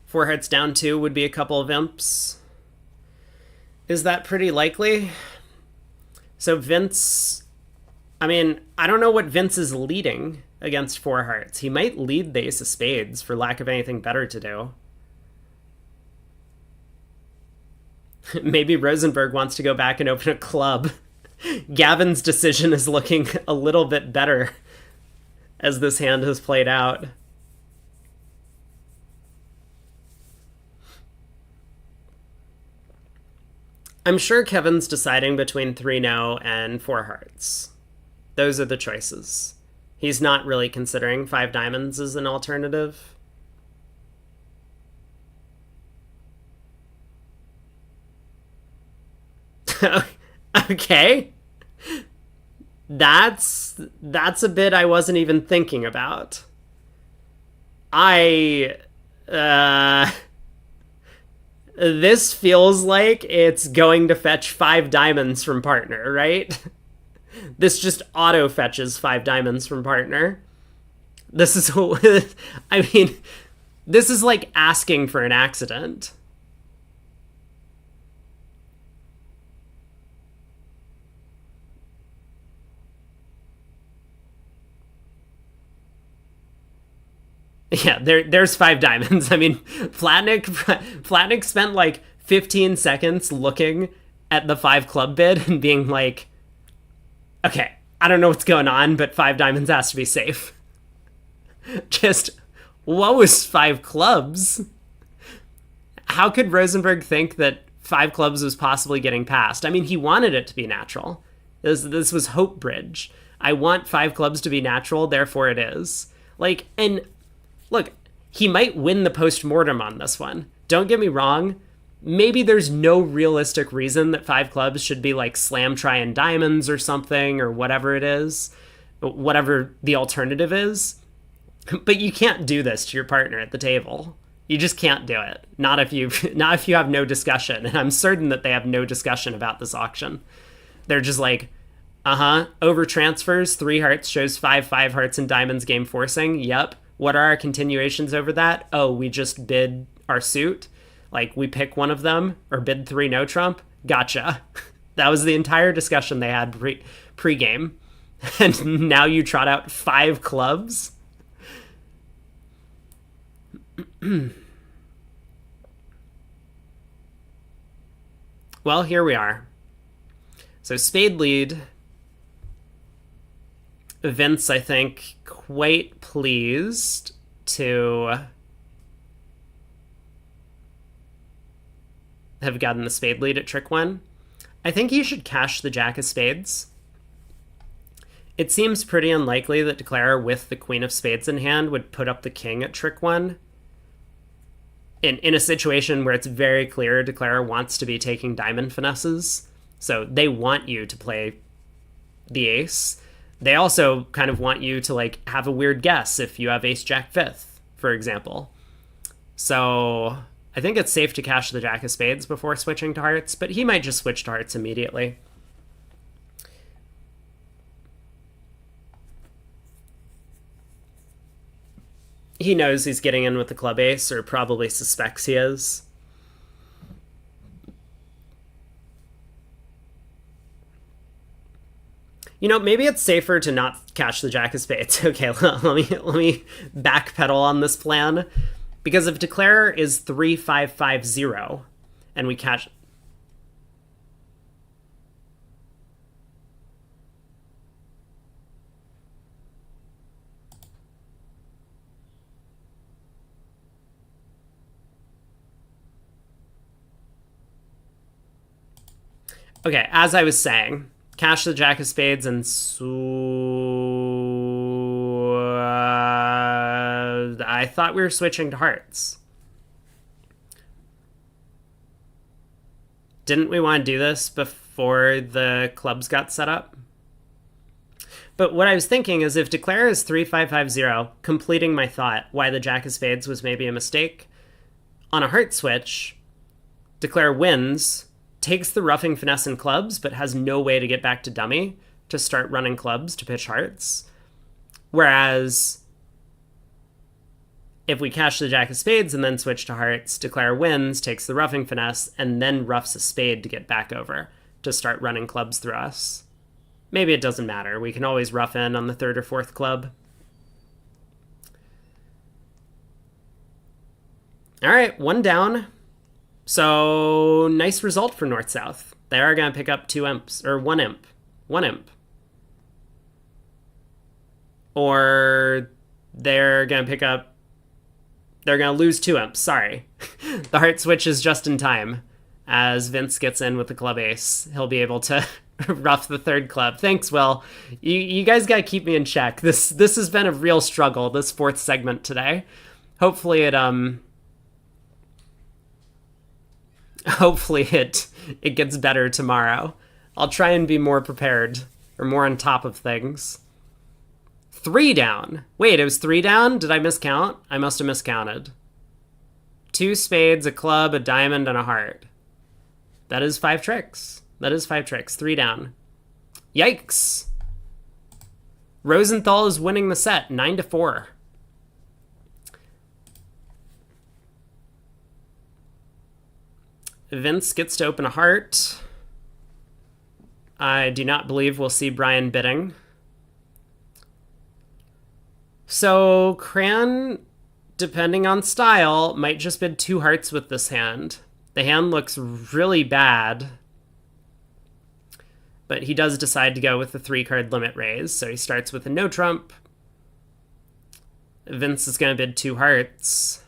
Four hearts down 2 would be a couple of imps. Is that pretty likely? So Vince, I mean, I don't know what Vince is leading against 4 hearts. He might lead the ace of spades for lack of anything better to do. Maybe Rosenberg wants to go back and open a club. Gavin's decision is looking a little bit better as this hand has played out. I'm sure Kevin's deciding between three no and four hearts. Those are the choices. He's not really considering five diamonds as an alternative. Okay. That's a bit I wasn't even thinking about. I This feels like it's going to fetch five diamonds from partner, right? This just auto fetches five diamonds from partner. This is I mean, this is like asking for an accident. Yeah, there's five diamonds. I mean, Flatnick spent like 15 seconds looking at the five club bid and being like, okay, I don't know what's going on, but five diamonds has to be safe. Just, what was five clubs? How could Rosenberg think that five clubs was possibly getting passed? I mean, he wanted it to be natural. This was Hope Bridge. I want five clubs to be natural, therefore it is. Like, and look, he might win the post-mortem on this one. Don't get me wrong. Maybe there's no realistic reason that five clubs should be like slam trying diamonds or something or whatever it is, whatever the alternative is. But you can't do this to your partner at the table. You just can't do it. Not if you have no discussion. And I'm certain that they have no discussion about this auction. They're just like, over transfers, three hearts shows five hearts and diamonds game forcing. Yep. What are our continuations over that? Oh, we just bid our suit. Like, we pick one of them or bid three no trump. Gotcha. That was the entire discussion they had pre-game. And now you trot out five clubs? Well, here we are. So spade lead. Vince, I think, quite pleased to have gotten the spade lead at trick one. I think he should cash the jack of spades. It seems pretty unlikely that Declarer with the queen of spades in hand would put up the king at trick one. In a situation where it's very clear Declarer wants to be taking diamond finesses. So they want you to play the ace. They also kind of want you to like have a weird guess if you have ace jack fifth, for example. So I think it's safe to cash the jack of spades before switching to hearts, but he might just switch to hearts immediately. He knows he's getting in with the club ace, or probably suspects he is. You know, maybe it's safer to not cash the jack of spades. Okay, let me backpedal on this plan. Because if Declarer is 3550 and we cash... Okay, as I was saying, cash the jack of spades and I thought we were switching to hearts. Didn't we want to do this before the clubs got set up? But what I was thinking is if Declare is 3550, completing my thought why the jack of spades was maybe a mistake, on a heart switch, Declare wins, takes the roughing finesse and clubs, but has no way to get back to dummy to start running clubs to pitch hearts. Whereas if we cash the jack of spades and then switch to hearts, Declare wins, takes the roughing finesse, and then roughs a spade to get back over to start running clubs through us. Maybe it doesn't matter. We can always rough in on the third or fourth club. All right, one down. So, nice result for North-South. They are going to pick up two imps, or one imp. One imp. Or they're going to pick up... They're going to lose two imps, sorry. The heart switch is just in time. as Vince gets in with the club ace. He'll be able to rough the third club. Thanks, Will. You guys got to keep me in check. This has been a real struggle, this fourth segment today. Hopefully it gets better tomorrow. I'll try and be more prepared or more on top of things. 3 down. Wait, it was 3 down? Did I miscount? I must have miscounted. 2 spades, a club, a diamond, and a heart. That is 5 tricks. 3 down. Yikes. Rosenthal is winning the set, 9-4. Vince gets to open a heart. I do not believe we'll see Brian bidding. So Cran, depending on style, might just bid 2 hearts with this hand. The hand looks really bad, but he does decide to go with the 3-card limit raise, so he starts with a no trump. Vince is going to bid 2 hearts.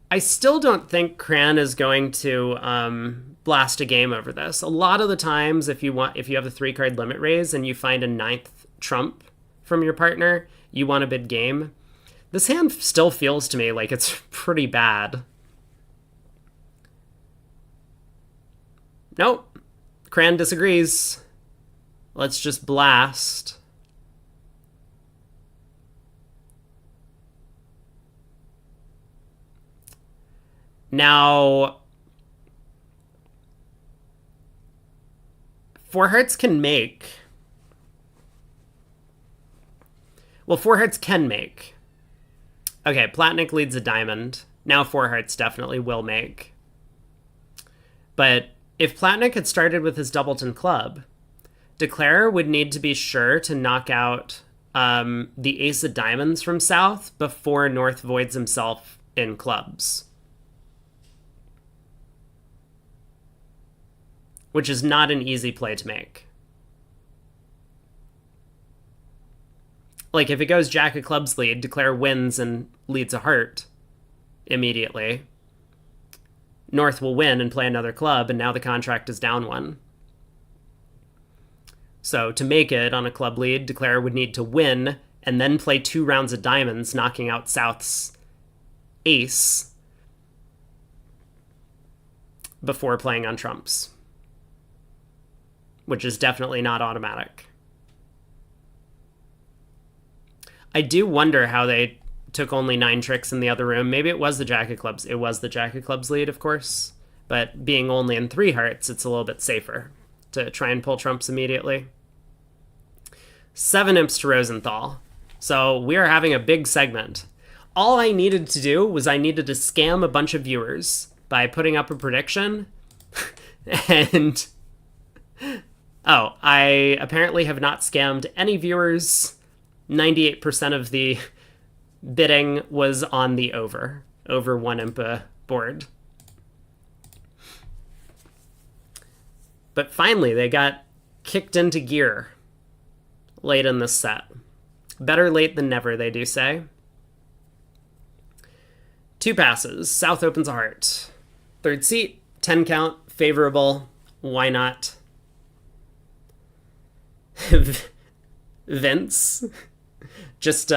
I still don't think Cran is going to blast a game over this. A lot of the times, if you have a 3-card limit raise and you find a 9th trump from your partner, you want a bid game. This hand still feels to me like it's pretty bad. Nope. Cran disagrees. Let's just blast. Now, 4 hearts can make. Well, 4 hearts can make. Okay, Platnick leads a diamond. Now 4 hearts definitely will make. But if Platnick had started with his doubleton club, Declare would need to be sure to knock out the ace of diamonds from South before North voids himself in clubs. Which is not an easy play to make. Like, if it goes Jack of clubs lead, Declare wins and leads a heart immediately. North will win and play another club, and now the contract is down 1. So to make it on a club lead, Declare would need to win and then play 2 rounds of diamonds, knocking out South's ace before playing on trumps, which is definitely not automatic. I do wonder how they took only 9 tricks in the other room. Maybe it was the Jack of clubs. It was the Jack of clubs lead, of course. But being only in 3 hearts, it's a little bit safer to try and pull trumps immediately. 7 imps to Rosenthal. So we are having a big segment. All I needed to do was I needed to scam a bunch of viewers by putting up a prediction. And oh, I apparently have not scammed any viewers. 98% of the bidding was on the over 1 impa board. But finally, they got kicked into gear late in this set. Better late than never, they do say. 2 passes. South opens a heart. 3rd seat, 10 count, favorable. Why not? Vince just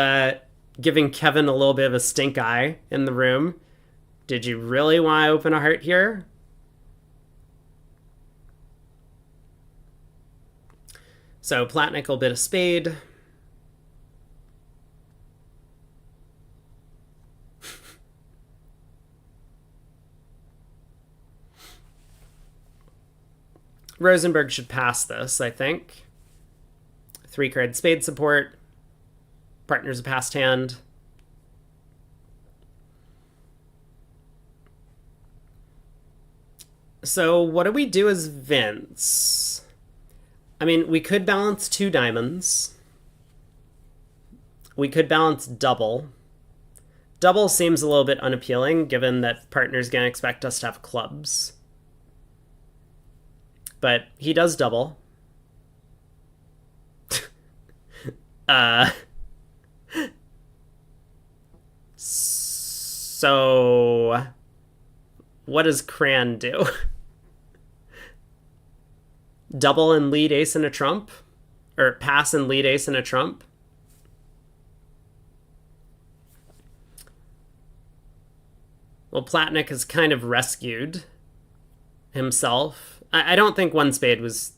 giving Kevin a little bit of a stink eye in the room. Did you really want to open a heart here? So Platnick will bid a spade. Rosenberg should pass this, I think. 3-card spade support. Partner's a passed hand. So what do we do as Vince? I mean, we could balance 2 diamonds. We could balance double. Double seems a little bit unappealing, given that partner's going to expect us to have clubs. But he does double. So What does Cran do? Double and lead ace and a trump? Or pass and lead ace and a trump? Well, Platnick has kind of rescued himself. I don't think one spade was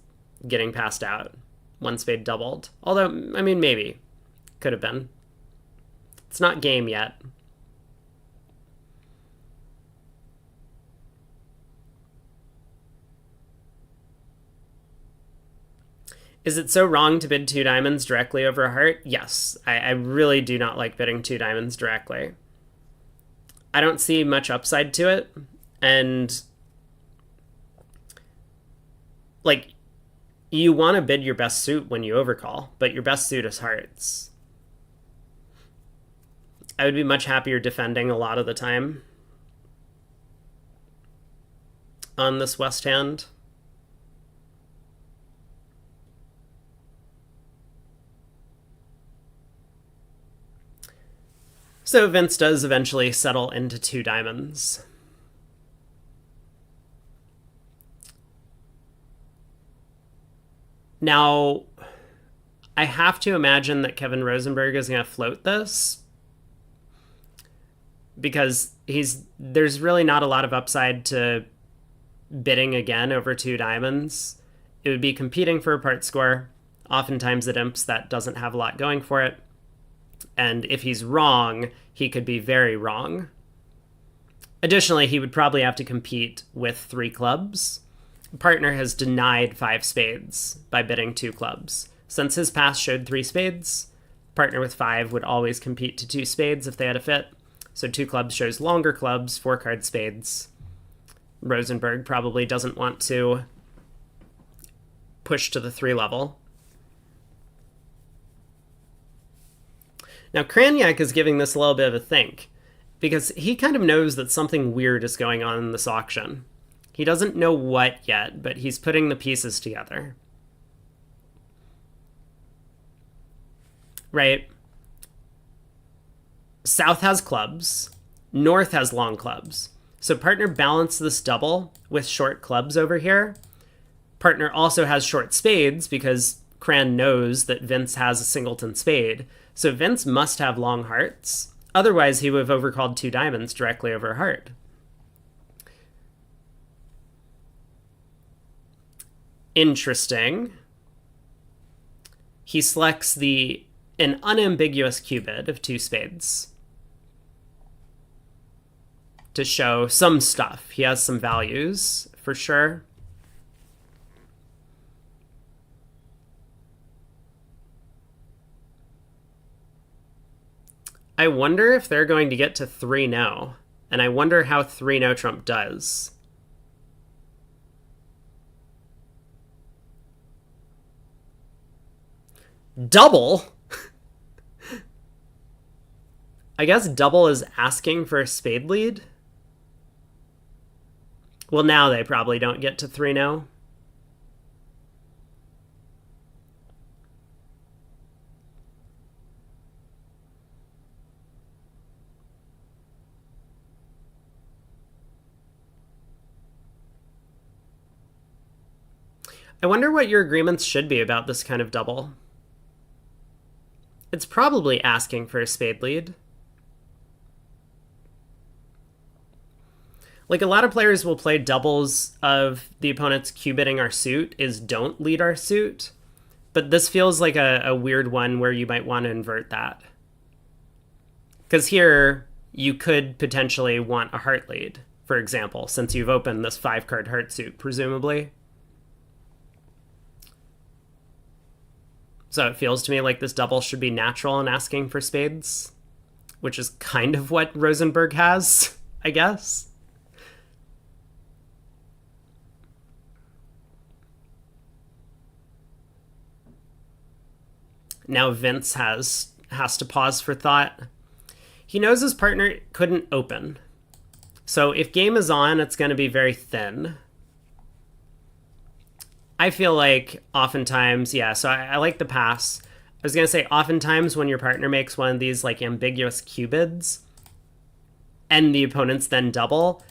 getting passed out. One spade doubled. Although, I mean, maybe. Could have been. It's not game yet. Is it so wrong to bid two diamonds directly over a heart? Yes. I really do not like bidding two diamonds directly. I don't see much upside to it. And, like, you want to bid your best suit when you overcall, but your best suit is hearts. I would be much happier defending a lot of the time on this West hand. So Vince does eventually settle into two diamonds. Now, I have to imagine that Kevin Rosenberg is going to float this because there's really not a lot of upside to bidding again over two diamonds. It would be competing for a part score. Oftentimes at imps that doesn't have a lot going for it. And if he's wrong, he could be very wrong. Additionally, he would probably have to compete with three clubs. Partner has denied five spades by bidding two clubs. Since his pass showed three spades, partner with five would always compete to two spades if they had a fit. So two clubs shows longer clubs, four card spades. Rosenberg probably doesn't want to push to the three level. Now, Kraniak is giving this a little bit of a think, because he kind of knows that something weird is going on in this auction. He doesn't know what yet, but he's putting the pieces together. Right? South has clubs. North has long clubs. So partner balanced this double with short clubs over here. Partner also has short spades because Cran knows that Vince has a singleton spade. So Vince must have long hearts. Otherwise, he would have overcalled two diamonds directly over a heart. Interesting. He selects an unambiguous cubid of two spades to show some stuff. He has some values, for sure. I wonder if they're going to get to 3-no, and I wonder how 3-no trump does. Double? I guess double is asking for a spade lead? Well, now they probably don't get to 3-no. I wonder what your agreements should be about this kind of double. It's probably asking for a spade lead. Like, a lot of players will play doubles of the opponent's q-bidding our suit is don't lead our suit. But this feels like a weird one where you might want to invert that. Because here, you could potentially want a heart lead, for example, since you've opened this 5-card heart suit, presumably. So it feels to me like this double should be natural in asking for spades, which is kind of what Rosenberg has, I guess. Now Vince has to pause for thought. He knows his partner couldn't open. So if game is on, it's going to be very thin. I feel like oftentimes, yeah, so I like the pass. I was going to say oftentimes when your partner makes one of these like ambiguous cubids and the opponents then double,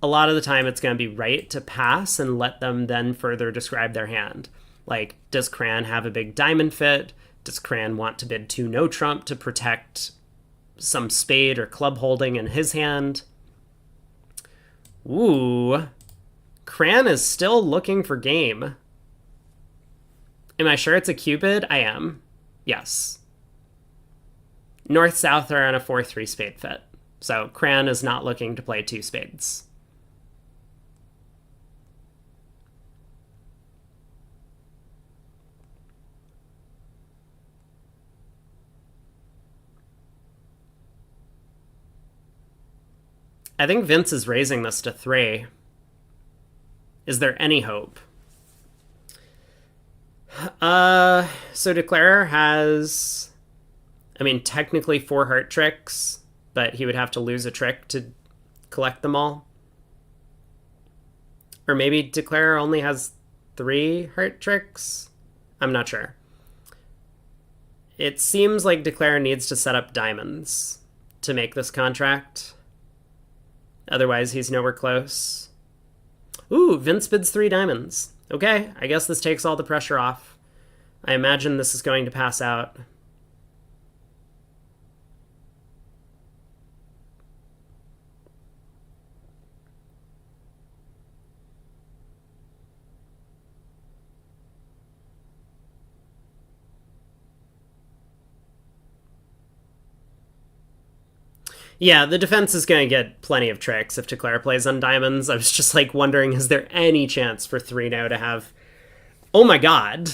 a lot of the time it's going to be right to pass and let them then further describe their hand. Like, does Cran have a big diamond fit? Does Cran want to bid 2 no trump to protect some spade or club holding in his hand? Ooh. Cran is still looking for game. Am I sure it's a cupid? I am. Yes. North-south are on a 4-3 spade fit. So Cran is not looking to play 2 spades. I think Vince is raising this to 3. Is there any hope? So Declarer has, I mean, technically 4 heart tricks, but he would have to lose a trick to collect them all. Or maybe Declarer only has 3 heart tricks? I'm not sure. It seems like Declarer needs to set up diamonds to make this contract. Otherwise, he's nowhere close. Ooh, Vince bids 3 diamonds. Okay, I guess this takes all the pressure off. I imagine this is going to pass out. Yeah, the defense is going to get plenty of tricks if Declare plays on diamonds. I was just like wondering, is there any chance for 3 now to have... Oh my god.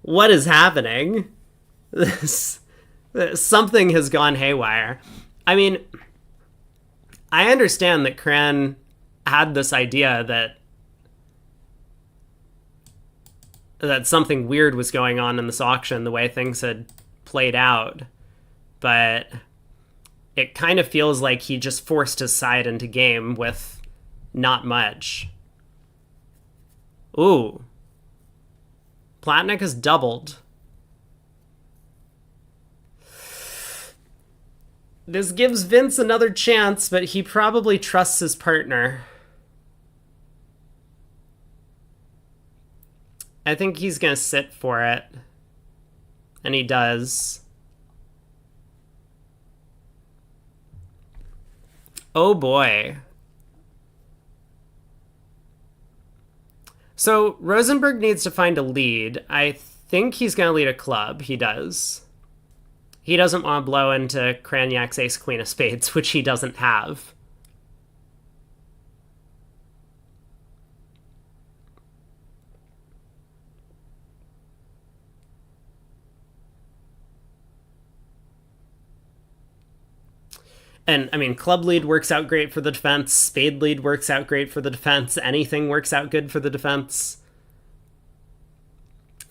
What is happening? Something has gone haywire. I mean, I understand that Cran had this idea that something weird was going on in this auction, the way things had played out. But it kind of feels like he just forced his side into game with not much. Ooh. Platnick has doubled. This gives Vince another chance, but he probably trusts his partner. I think he's going to sit for it. And he does. Oh boy. So Rosenberg needs to find a lead. I think he's going to lead a club. He does. He doesn't want to blow into Craniac's ace queen of spades, which he doesn't have. And, I mean, club lead works out great for the defense. Spade lead works out great for the defense. Anything works out good for the defense.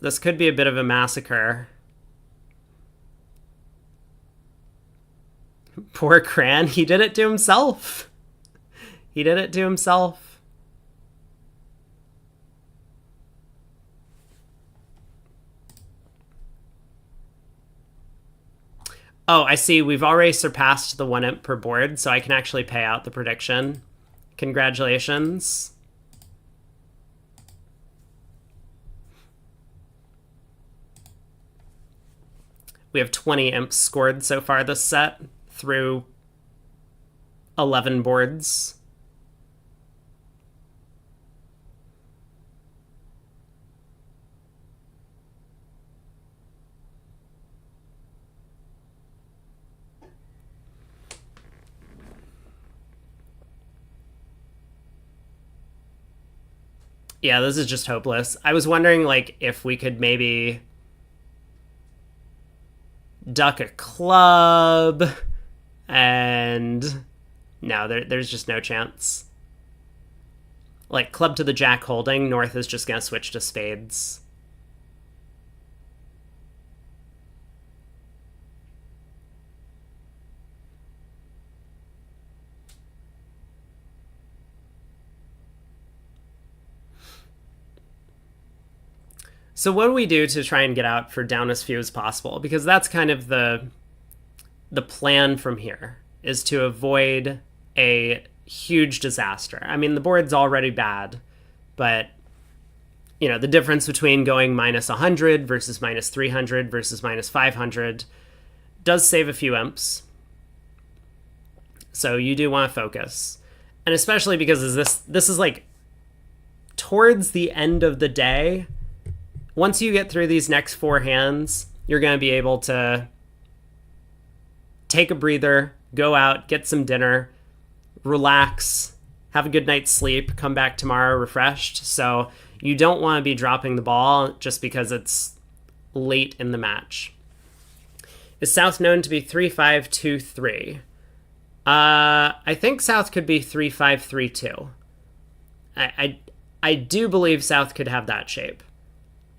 This could be a bit of a massacre. Poor Cran, he did it to himself. He did it to himself. Oh, I see. We've already surpassed the 1 imp per board, so I can actually pay out the prediction. Congratulations. We have 20 imps scored so far this set through 11 boards. Yeah, this is just hopeless. I was wondering, like, if we could maybe duck a club, and no, there's just no chance. Like, club to the jack holding, North is just gonna switch to spades. So what do we do to try and get out for down as few as possible? Because that's kind of the plan from here, is to avoid a huge disaster. I mean, the board's already bad, but the difference between going minus 100 versus minus 300 versus minus 500 does save a few imps. So you do want to focus. And especially because this is like towards the end of the day. Once you get through these next 4 hands, you're going to be able to take a breather, go out, get some dinner, relax, have a good night's sleep, come back tomorrow refreshed. So you don't want to be dropping the ball just because it's late in the match. Is South known to be 3-5-2-3? I think South could be 3-5-3-2. I do believe South could have that shape.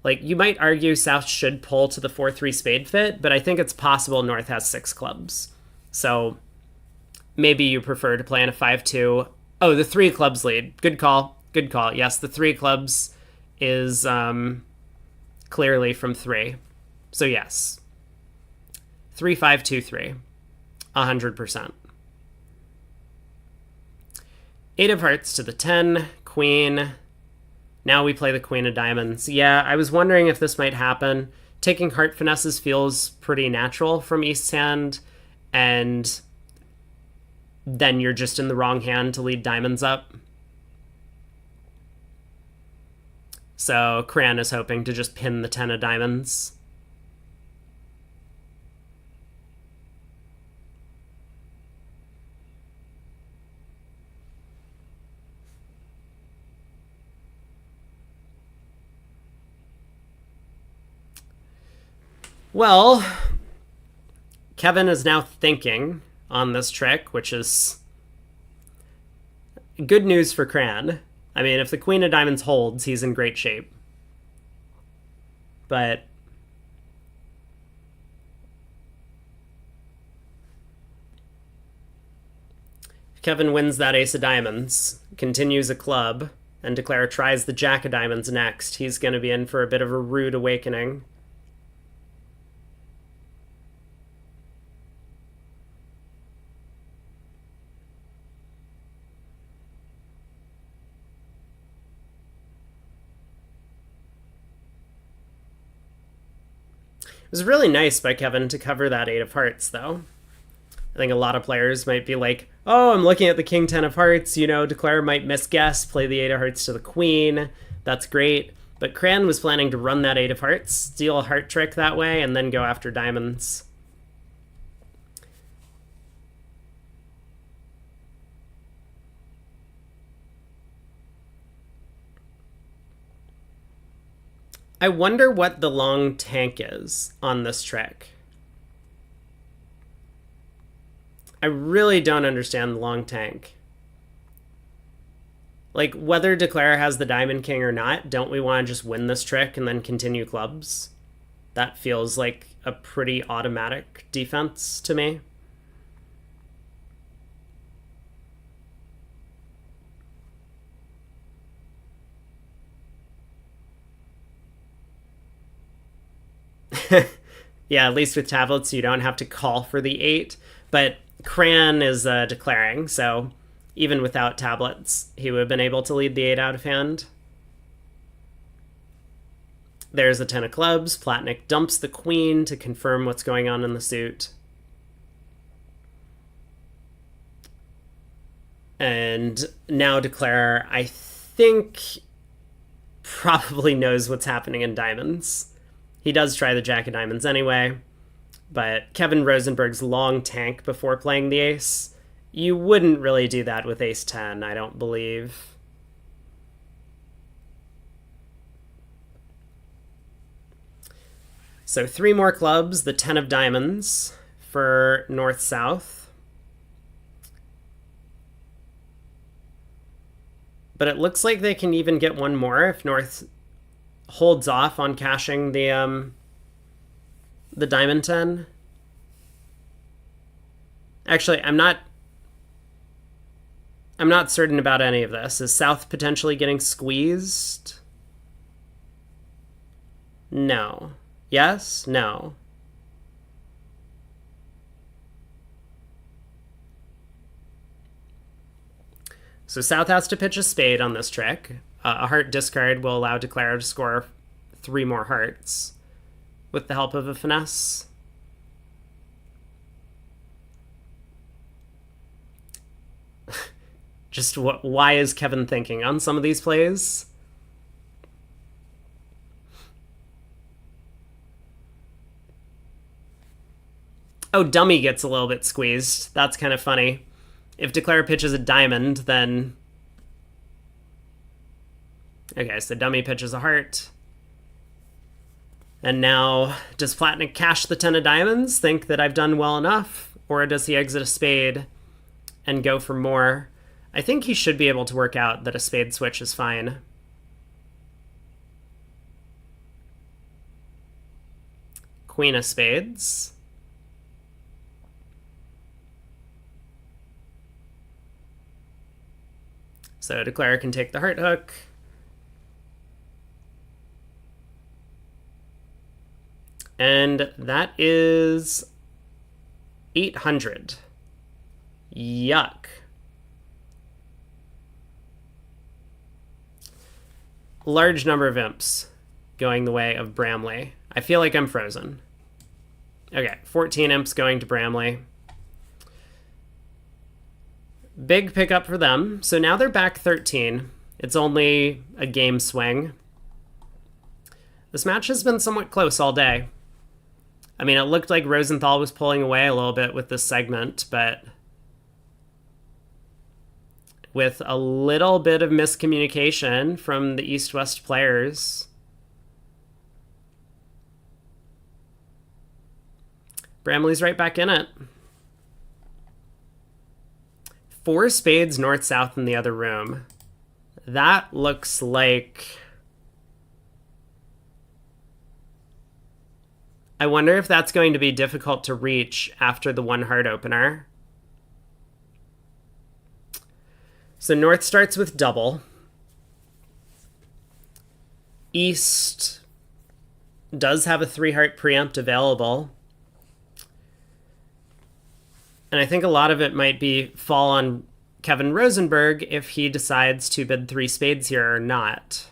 Like, you might argue South should pull to the 4-3 spade fit, but I think it's possible North has 6 clubs. So maybe you prefer to play in a 5-2. Oh, the 3 clubs lead. Good call. Good call. Yes, the 3 clubs is clearly from 3. So yes. 3-5-2-3. 100%. 8 of hearts to the 10. Queen. Now we play the Queen of Diamonds. Yeah, I was wondering if this might happen. Taking heart finesses feels pretty natural from East's hand, and then you're just in the wrong hand to lead diamonds up. So Cran is hoping to just pin the 10 of diamonds. Well, Kevin is now thinking on this trick, which is good news for Cran. I mean, if the Queen of Diamonds holds, he's in great shape. But Kevin wins that Ace of Diamonds, continues a club, and Declare tries the Jack of Diamonds next. He's going to be in for a bit of a rude awakening. It was really nice by Kevin to cover that 8 of hearts, though. I think a lot of players might be like, oh, I'm looking at the King 10 of hearts, Declare might misguess, play the 8 of hearts to the Queen. That's great. But Cran was planning to run that 8 of hearts, steal a heart trick that way, and then go after diamonds. I wonder what the long tank is on this trick. I really don't understand the long tank. Like, whether Declare has the Diamond King or not, don't we want to just win this trick and then continue clubs? That feels like a pretty automatic defense to me. Yeah, at least with tablets you don't have to call for the 8, but Cran is declaring, so even without tablets he would have been able to lead the 8 out of hand. There's a 10 of clubs. Platnik dumps the Queen to confirm what's going on in the suit. And now Declare, I think, probably knows what's happening in diamonds. He does try the Jack of Diamonds anyway, but Kevin Rosenberg's long tank before playing the ace. You wouldn't really do that with ace 10, I don't believe. So 3 more clubs, the 10 of diamonds for north-south. But it looks like they can even get one more if north holds off on cashing the diamond 10. Actually, I'm not certain about any of this. Is South potentially getting squeezed? No. Yes? No. So South has to pitch a spade on this trick. A heart discard will allow Declare to score 3 more hearts with the help of a finesse. Just why is Kevin thinking on some of these plays? Oh, dummy gets a little bit squeezed. That's kind of funny. If Declare pitches a diamond, then... Okay, so dummy pitches a heart. And now, does Platnick cash the 10 of diamonds, think that I've done well enough? Or does he exit a spade and go for more? I think he should be able to work out that a spade switch is fine. Queen of spades. So Declare can take the heart hook. And that is 800. Yuck. Large number of imps going the way of Bramley. I feel like I'm frozen. Okay, 14 imps going to Bramley. Big pickup for them. So now they're back 13. It's only a game swing. This match has been somewhat close all day. I mean, it looked like Rosenthal was pulling away a little bit with this segment, but with a little bit of miscommunication from the East-West players, Bramley's right back in it. 4 spades north-south in the other room. That looks like... I wonder if that's going to be difficult to reach after the 1 heart opener. So north starts with double. East does have a 3 heart preempt available. And I think a lot of it might fall on Kevin Rosenberg if he decides to bid 3 spades here or not.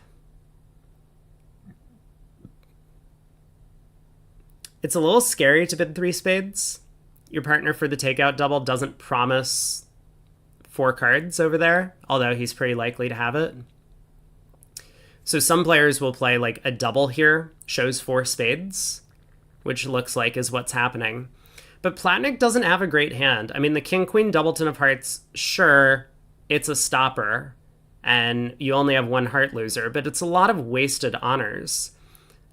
It's a little scary to bid 3 spades. Your partner for the takeout double doesn't promise 4 cards over there, although he's pretty likely to have it. So some players will play like a double here, shows 4 spades, which looks like is what's happening. But Platnick doesn't have a great hand. I mean, the King-Queen Doubleton of Hearts, sure, it's a stopper, and you only have 1 heart loser, but it's a lot of wasted honors.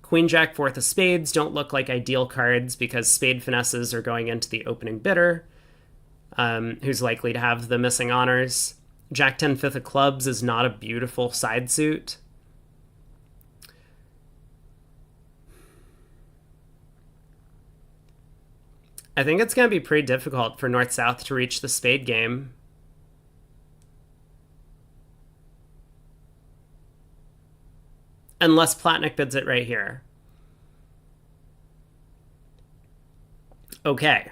Queen Jack Fourth of Spades don't look like ideal cards because spade finesses are going into the opening bidder, who's likely to have the missing honors. Jack 10 Fifth of Clubs is not a beautiful side suit. I think it's going to be pretty difficult for North-South to reach the spade game. Unless Platnick bids it right here. Okay.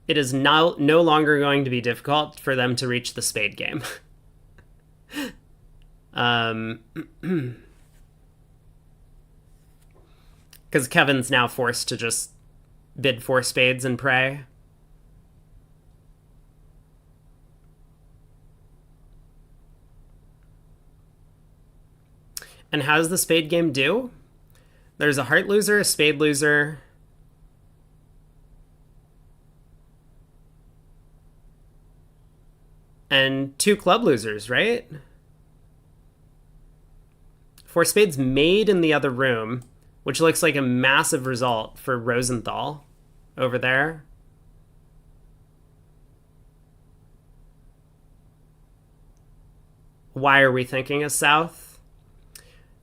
It is now no longer going to be difficult for them to reach the spade game. Because Kevin's now forced to just bid 4 spades and pray. And how does the spade game do? There's a heart loser, a spade loser, and 2 club losers, right? 4 spades made in the other room, which looks like a massive result for Rosenthal over there. Why are we thinking of South?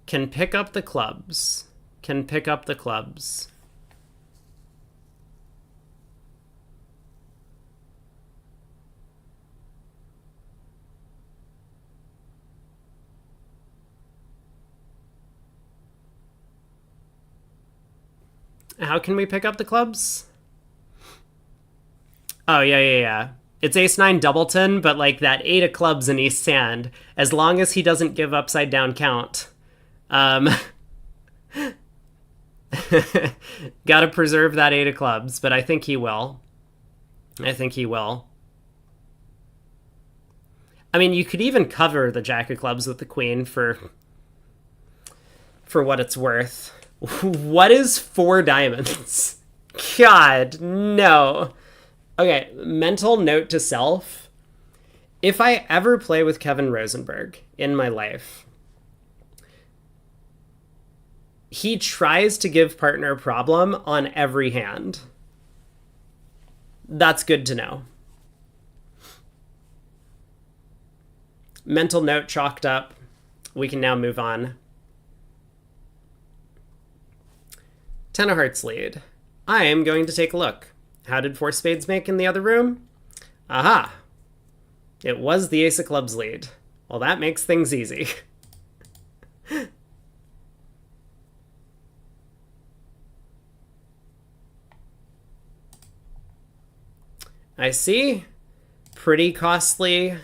Can pick up the clubs. Can pick up the clubs. How can we pick up the clubs? Oh, yeah. It's ace-9 doubleton, but like that 8 of clubs in East hand, as long as he doesn't give upside down count. Um, gotta preserve that 8 of clubs, but I think he will. I think he will. I mean, you could even cover the jack of clubs with the queen for what it's worth. What is 4 diamonds? God, no. Okay, mental note to self. If I ever play with Kevin Rosenberg in my life, he tries to give partner a problem on every hand. That's good to know. Mental note chalked up. We can now move on. 10 of hearts lead. I am going to take a look. How did 4 spades make in the other room? Aha! It was the ace of clubs lead. Well, that makes things easy. I see. Pretty costly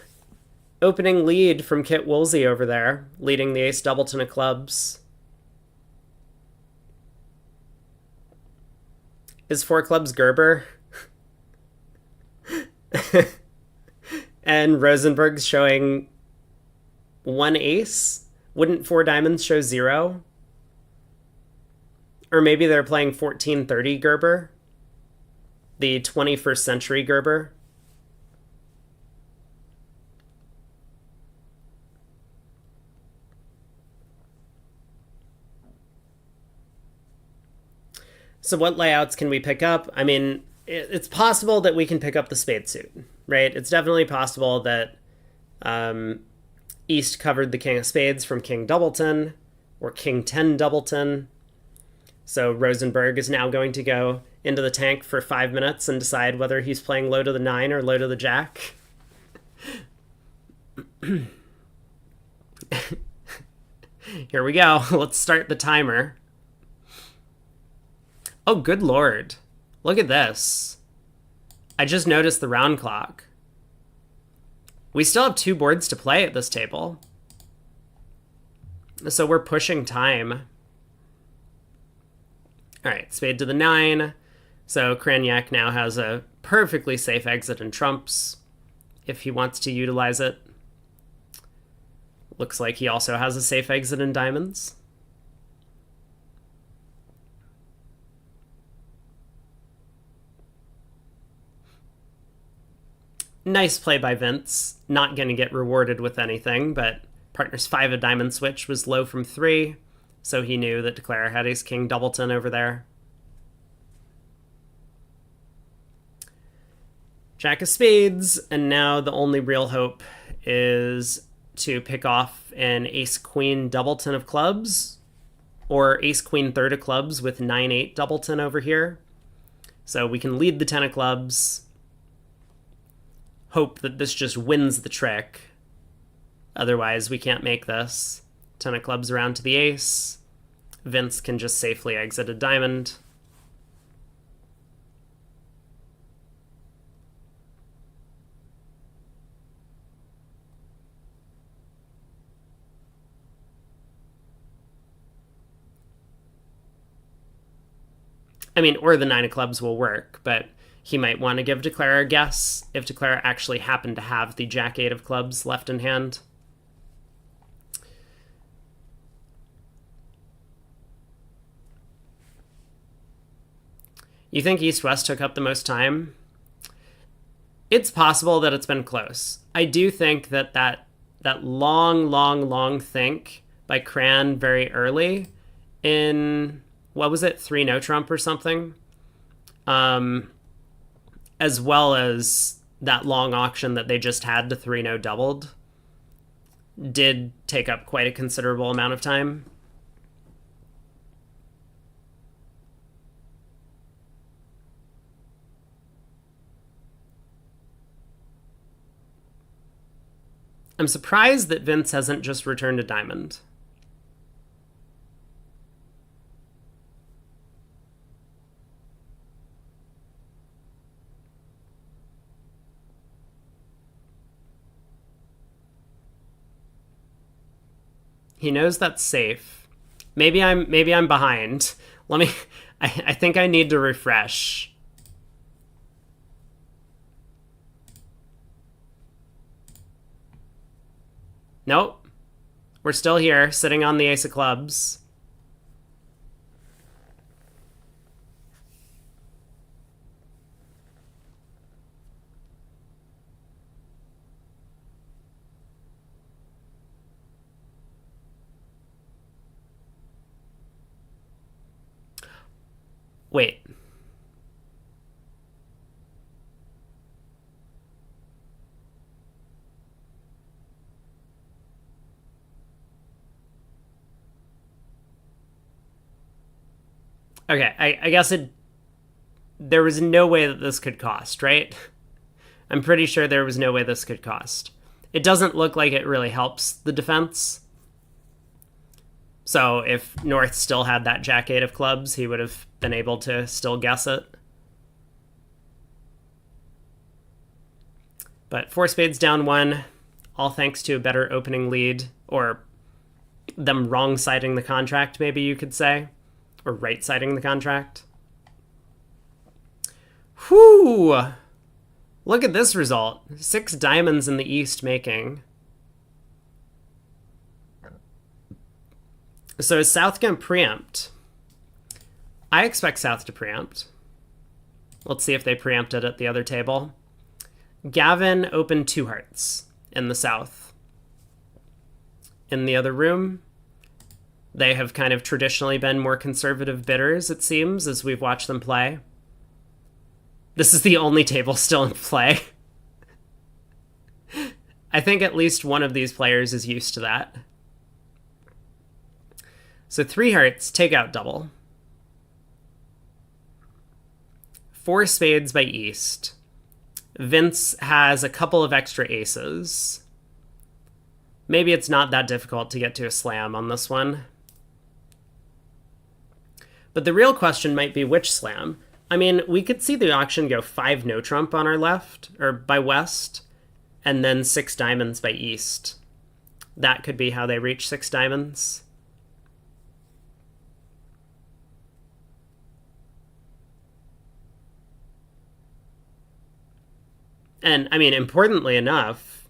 opening lead from Kit Woolsey over there, leading the ace doubleton of clubs. Is 4 clubs Gerber? And Rosenberg's showing 1 ace? Wouldn't 4 diamonds show 0? Or maybe they're playing 1430 Gerber? The 21st century Gerber? So what layouts can we pick up? I mean, it's possible that we can pick up the spade suit, right? It's definitely possible that East covered the king of spades from king doubleton or king 10 doubleton. So Rosenberg is now going to go into the tank for 5 minutes and decide whether he's playing low to the 9 or low to the jack. Here we go. Let's start the timer. Oh, good lord. Look at this. I just noticed the round clock. We still have 2 boards to play at this table. So we're pushing time. All right, spade to the 9. So Craniac now has a perfectly safe exit in trumps if he wants to utilize it. Looks like he also has a safe exit in diamonds. Nice play by Vince. Not going to get rewarded with anything, but partner's 5 of diamond switch was low from 3, so he knew that Declare had ace king doubleton over there. Jack of spades, and now the only real hope is to pick off an ace queen doubleton of clubs or ace queen third of clubs with 9-8 doubleton over here. So we can lead the 10 of clubs, hope that this just wins the trick. Otherwise, we can't make this. 10 of clubs around to the ace. Vince can just safely exit a diamond. I mean, or the 9 of clubs will work, but he might want to give Declare a guess if Declare actually happened to have the jack 8 of clubs left in hand. You think East-West took up the most time? It's possible that it's been close. I do think that long think by Cran very early in, what was it, 3 no trump or something? As well as that long auction that they just had to 3 no doubled did take up quite a considerable amount of time. I'm surprised that Vince hasn't just returned a diamond. He knows that's safe. Maybe I'm behind. Let me. I think I need to refresh. Nope. We're still here, sitting on the ace of clubs. Wait. Okay, I guess there was no way that this could cost, right? I'm pretty sure there was no way this could cost. It doesn't look like it really helps the defense. So if North still had that jack eight of clubs, he would have been able to still guess it. But four spades down one, all thanks to a better opening lead, or them wrong siding the contract, maybe you could say, or right siding the contract. Whew! Look at this result. 6 diamonds in the East making. So is South going to preempt? I expect South to preempt. Let's see if they preempted at the other table. Gavin opened 2 hearts in the South. In the other room, they have kind of traditionally been more conservative bidders, it seems, as we've watched them play. This is the only table still in play. I think at least one of these players is used to that. So 3 hearts, take out double. 4 spades by East. Vince has a couple of extra aces. Maybe it's not that difficult to get to a slam on this one. But the real question might be which slam. I mean, we could see the auction go 5 no trump on our left, or by West, and then 6 diamonds by East. That could be how they reach 6 diamonds. And, I mean, importantly enough,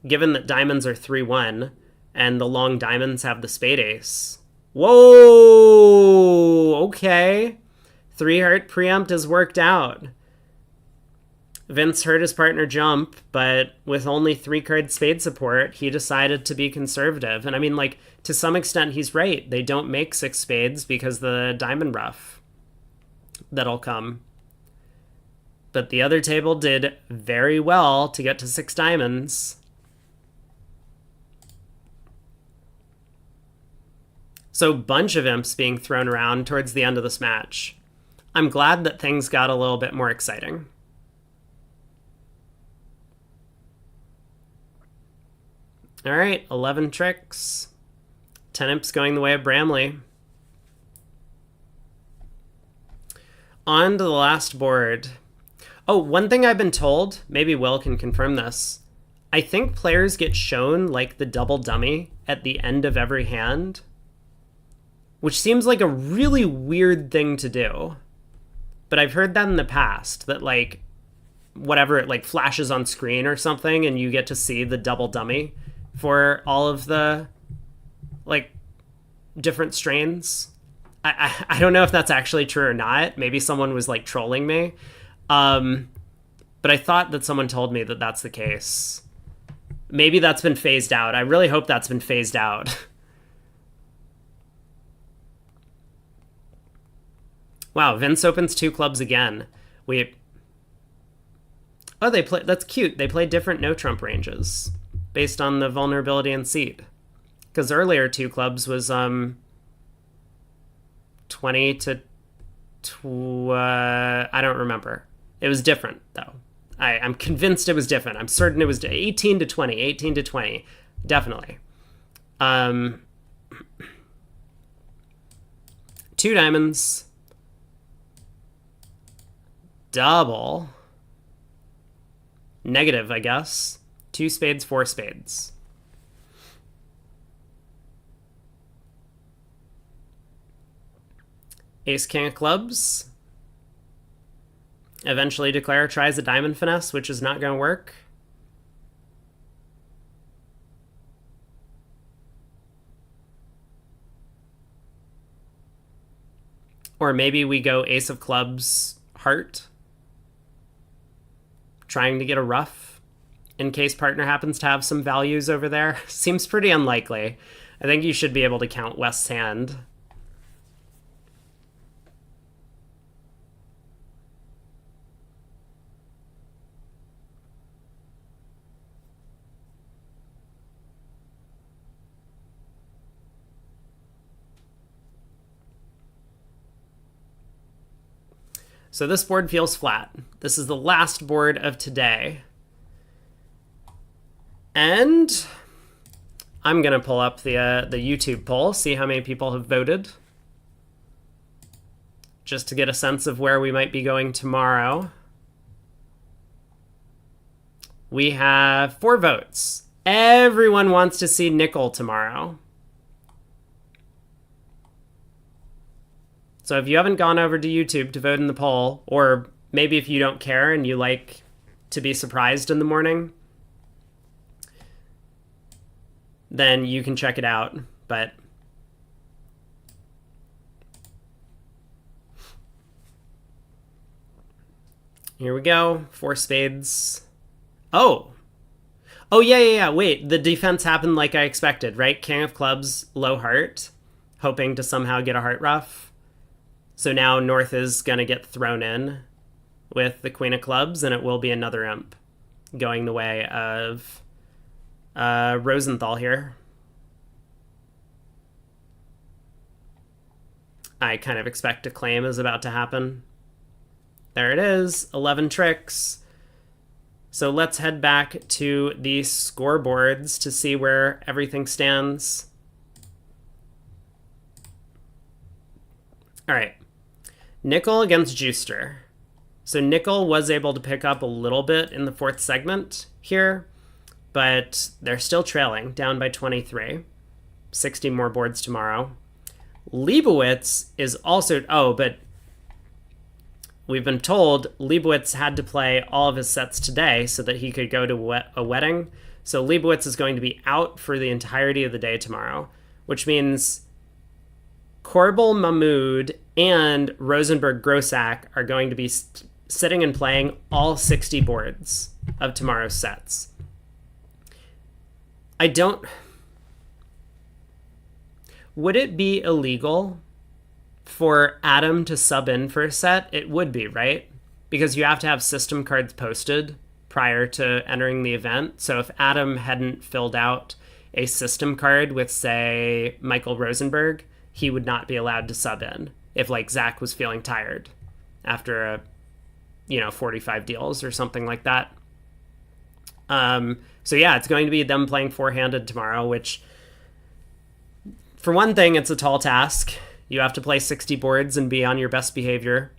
given that diamonds are 3-1, and the long diamonds have the spade ace. Whoa! Okay. 3 heart preempt has worked out. Vince heard his partner jump, but with only 3 card spade support, he decided to be conservative. And I mean, like, to some extent, he's right. They don't make 6 spades because the diamond ruff that'll come. But the other table did very well to get to 6 diamonds. So bunch of imps being thrown around towards the end of this match. I'm glad that things got a little bit more exciting. All right, 11 tricks. 10 imps going the way of Bramley. On to the last board. Oh, one thing I've been told, maybe Will can confirm this. I think players get shown like the double dummy at the end of every hand, which seems like a really weird thing to do. But I've heard that in the past, that like whatever, it like flashes on screen or something and you get to see the double dummy for all of the like different strains. I don't know if that's actually true or not. Maybe someone was like trolling me. But I thought that someone told me that that's the case. Maybe that's been phased out. I really hope that's been phased out. Wow, Vince opens 2 clubs again. Oh, they play. That's cute. They play different no trump ranges based on the vulnerability and seat. Because earlier 2 clubs was 20 to I don't remember. It was different though. I'm convinced it was different. I'm certain it was 18 to 20. 18 to 20, definitely. 2 diamonds. Double. Negative, I guess. 2 spades, 4 spades. Ace king of clubs. Eventually declare tries a diamond finesse, which is not going to work. Or maybe we go ace of clubs, heart, trying to get a ruff in case partner happens to have some values over there. Seems pretty unlikely. I think you should be able to count West's hand. So this board feels flat. This is the last board of today. And I'm going to pull up the YouTube poll, see how many people have voted, just to get a sense of where we might be going tomorrow. We have 4 votes. Everyone wants to see nickel tomorrow. So if you haven't gone over to YouTube to vote in the poll, or maybe if you don't care and you like to be surprised in the morning, then you can check it out. But here we go. 4 spades. Oh, yeah. Wait, the defense happened like I expected, right? King of clubs, low heart, hoping to somehow get a heart ruff. So now North is going to get thrown in with the queen of clubs, and it will be another imp going the way of Rosenthal here. I kind of expect a claim is about to happen. There it is, 11 tricks. So let's head back to the scoreboards to see where everything stands. All right. Nickel against Juicer. So Nickel was able to pick up a little bit in the 4th segment here, but they're still trailing, down by 23. 60 more boards tomorrow. Leibowitz is also... Oh, but we've been told Leibowitz had to play all of his sets today so that he could go to a wedding. So Leibowitz is going to be out for the entirety of the day tomorrow, which means Corbel Mahmoud and Rosenberg Grossack are going to be sitting and playing all 60 boards of tomorrow's sets. Would it be illegal for Adam to sub in for a set? It would be, right? Because you have to have system cards posted prior to entering the event. So if Adam hadn't filled out a system card with, say, Michael Rosenberg, he would not be allowed to sub in if, like, Zach was feeling tired after 45 deals or something like that. So yeah, it's going to be them playing 4-handed tomorrow, which, for one thing, it's a tall task. You have to play 60 boards and be on your best behavior.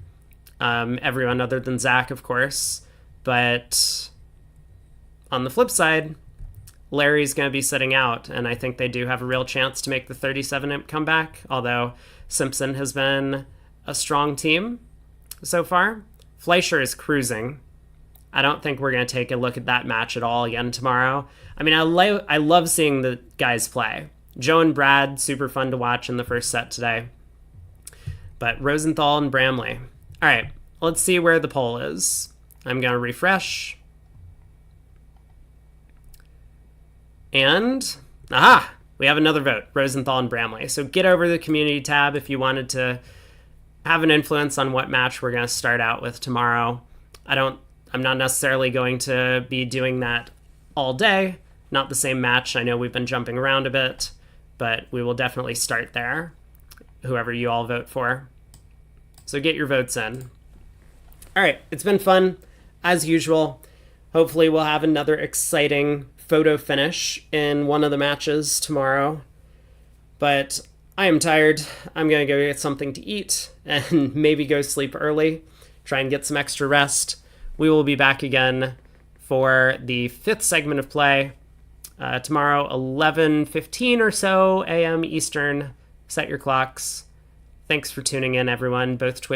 Everyone other than Zach, of course. But on the flip side, Larry's going to be sitting out, and I think they do have a real chance to make the 37 imp comeback, although Simpson has been a strong team so far. Fleischer is cruising. I don't think we're going to take a look at that match at all again tomorrow. I mean, I love seeing the guys play. Joe and Brad, super fun to watch in the first set today. But Rosenthal and Bramley. All right, let's see where the poll is. I'm going to refresh. And, we have another vote, Rosenthal and Bramley. So get over to the community tab if you wanted to have an influence on what match we're going to start out with tomorrow. I'm not necessarily going to be doing that all day. Not the same match. I know we've been jumping around a bit, but we will definitely start there, whoever you all vote for. So get your votes in. All right, it's been fun, as usual. Hopefully we'll have another exciting photo finish in one of the matches tomorrow. But I am tired. I'm going to go get something to eat and maybe go sleep early, try and get some extra rest. We will be back again for the 5th segment of play tomorrow, 11:15 or so a.m. Eastern. Set your clocks. Thanks for tuning in, everyone, both Twitch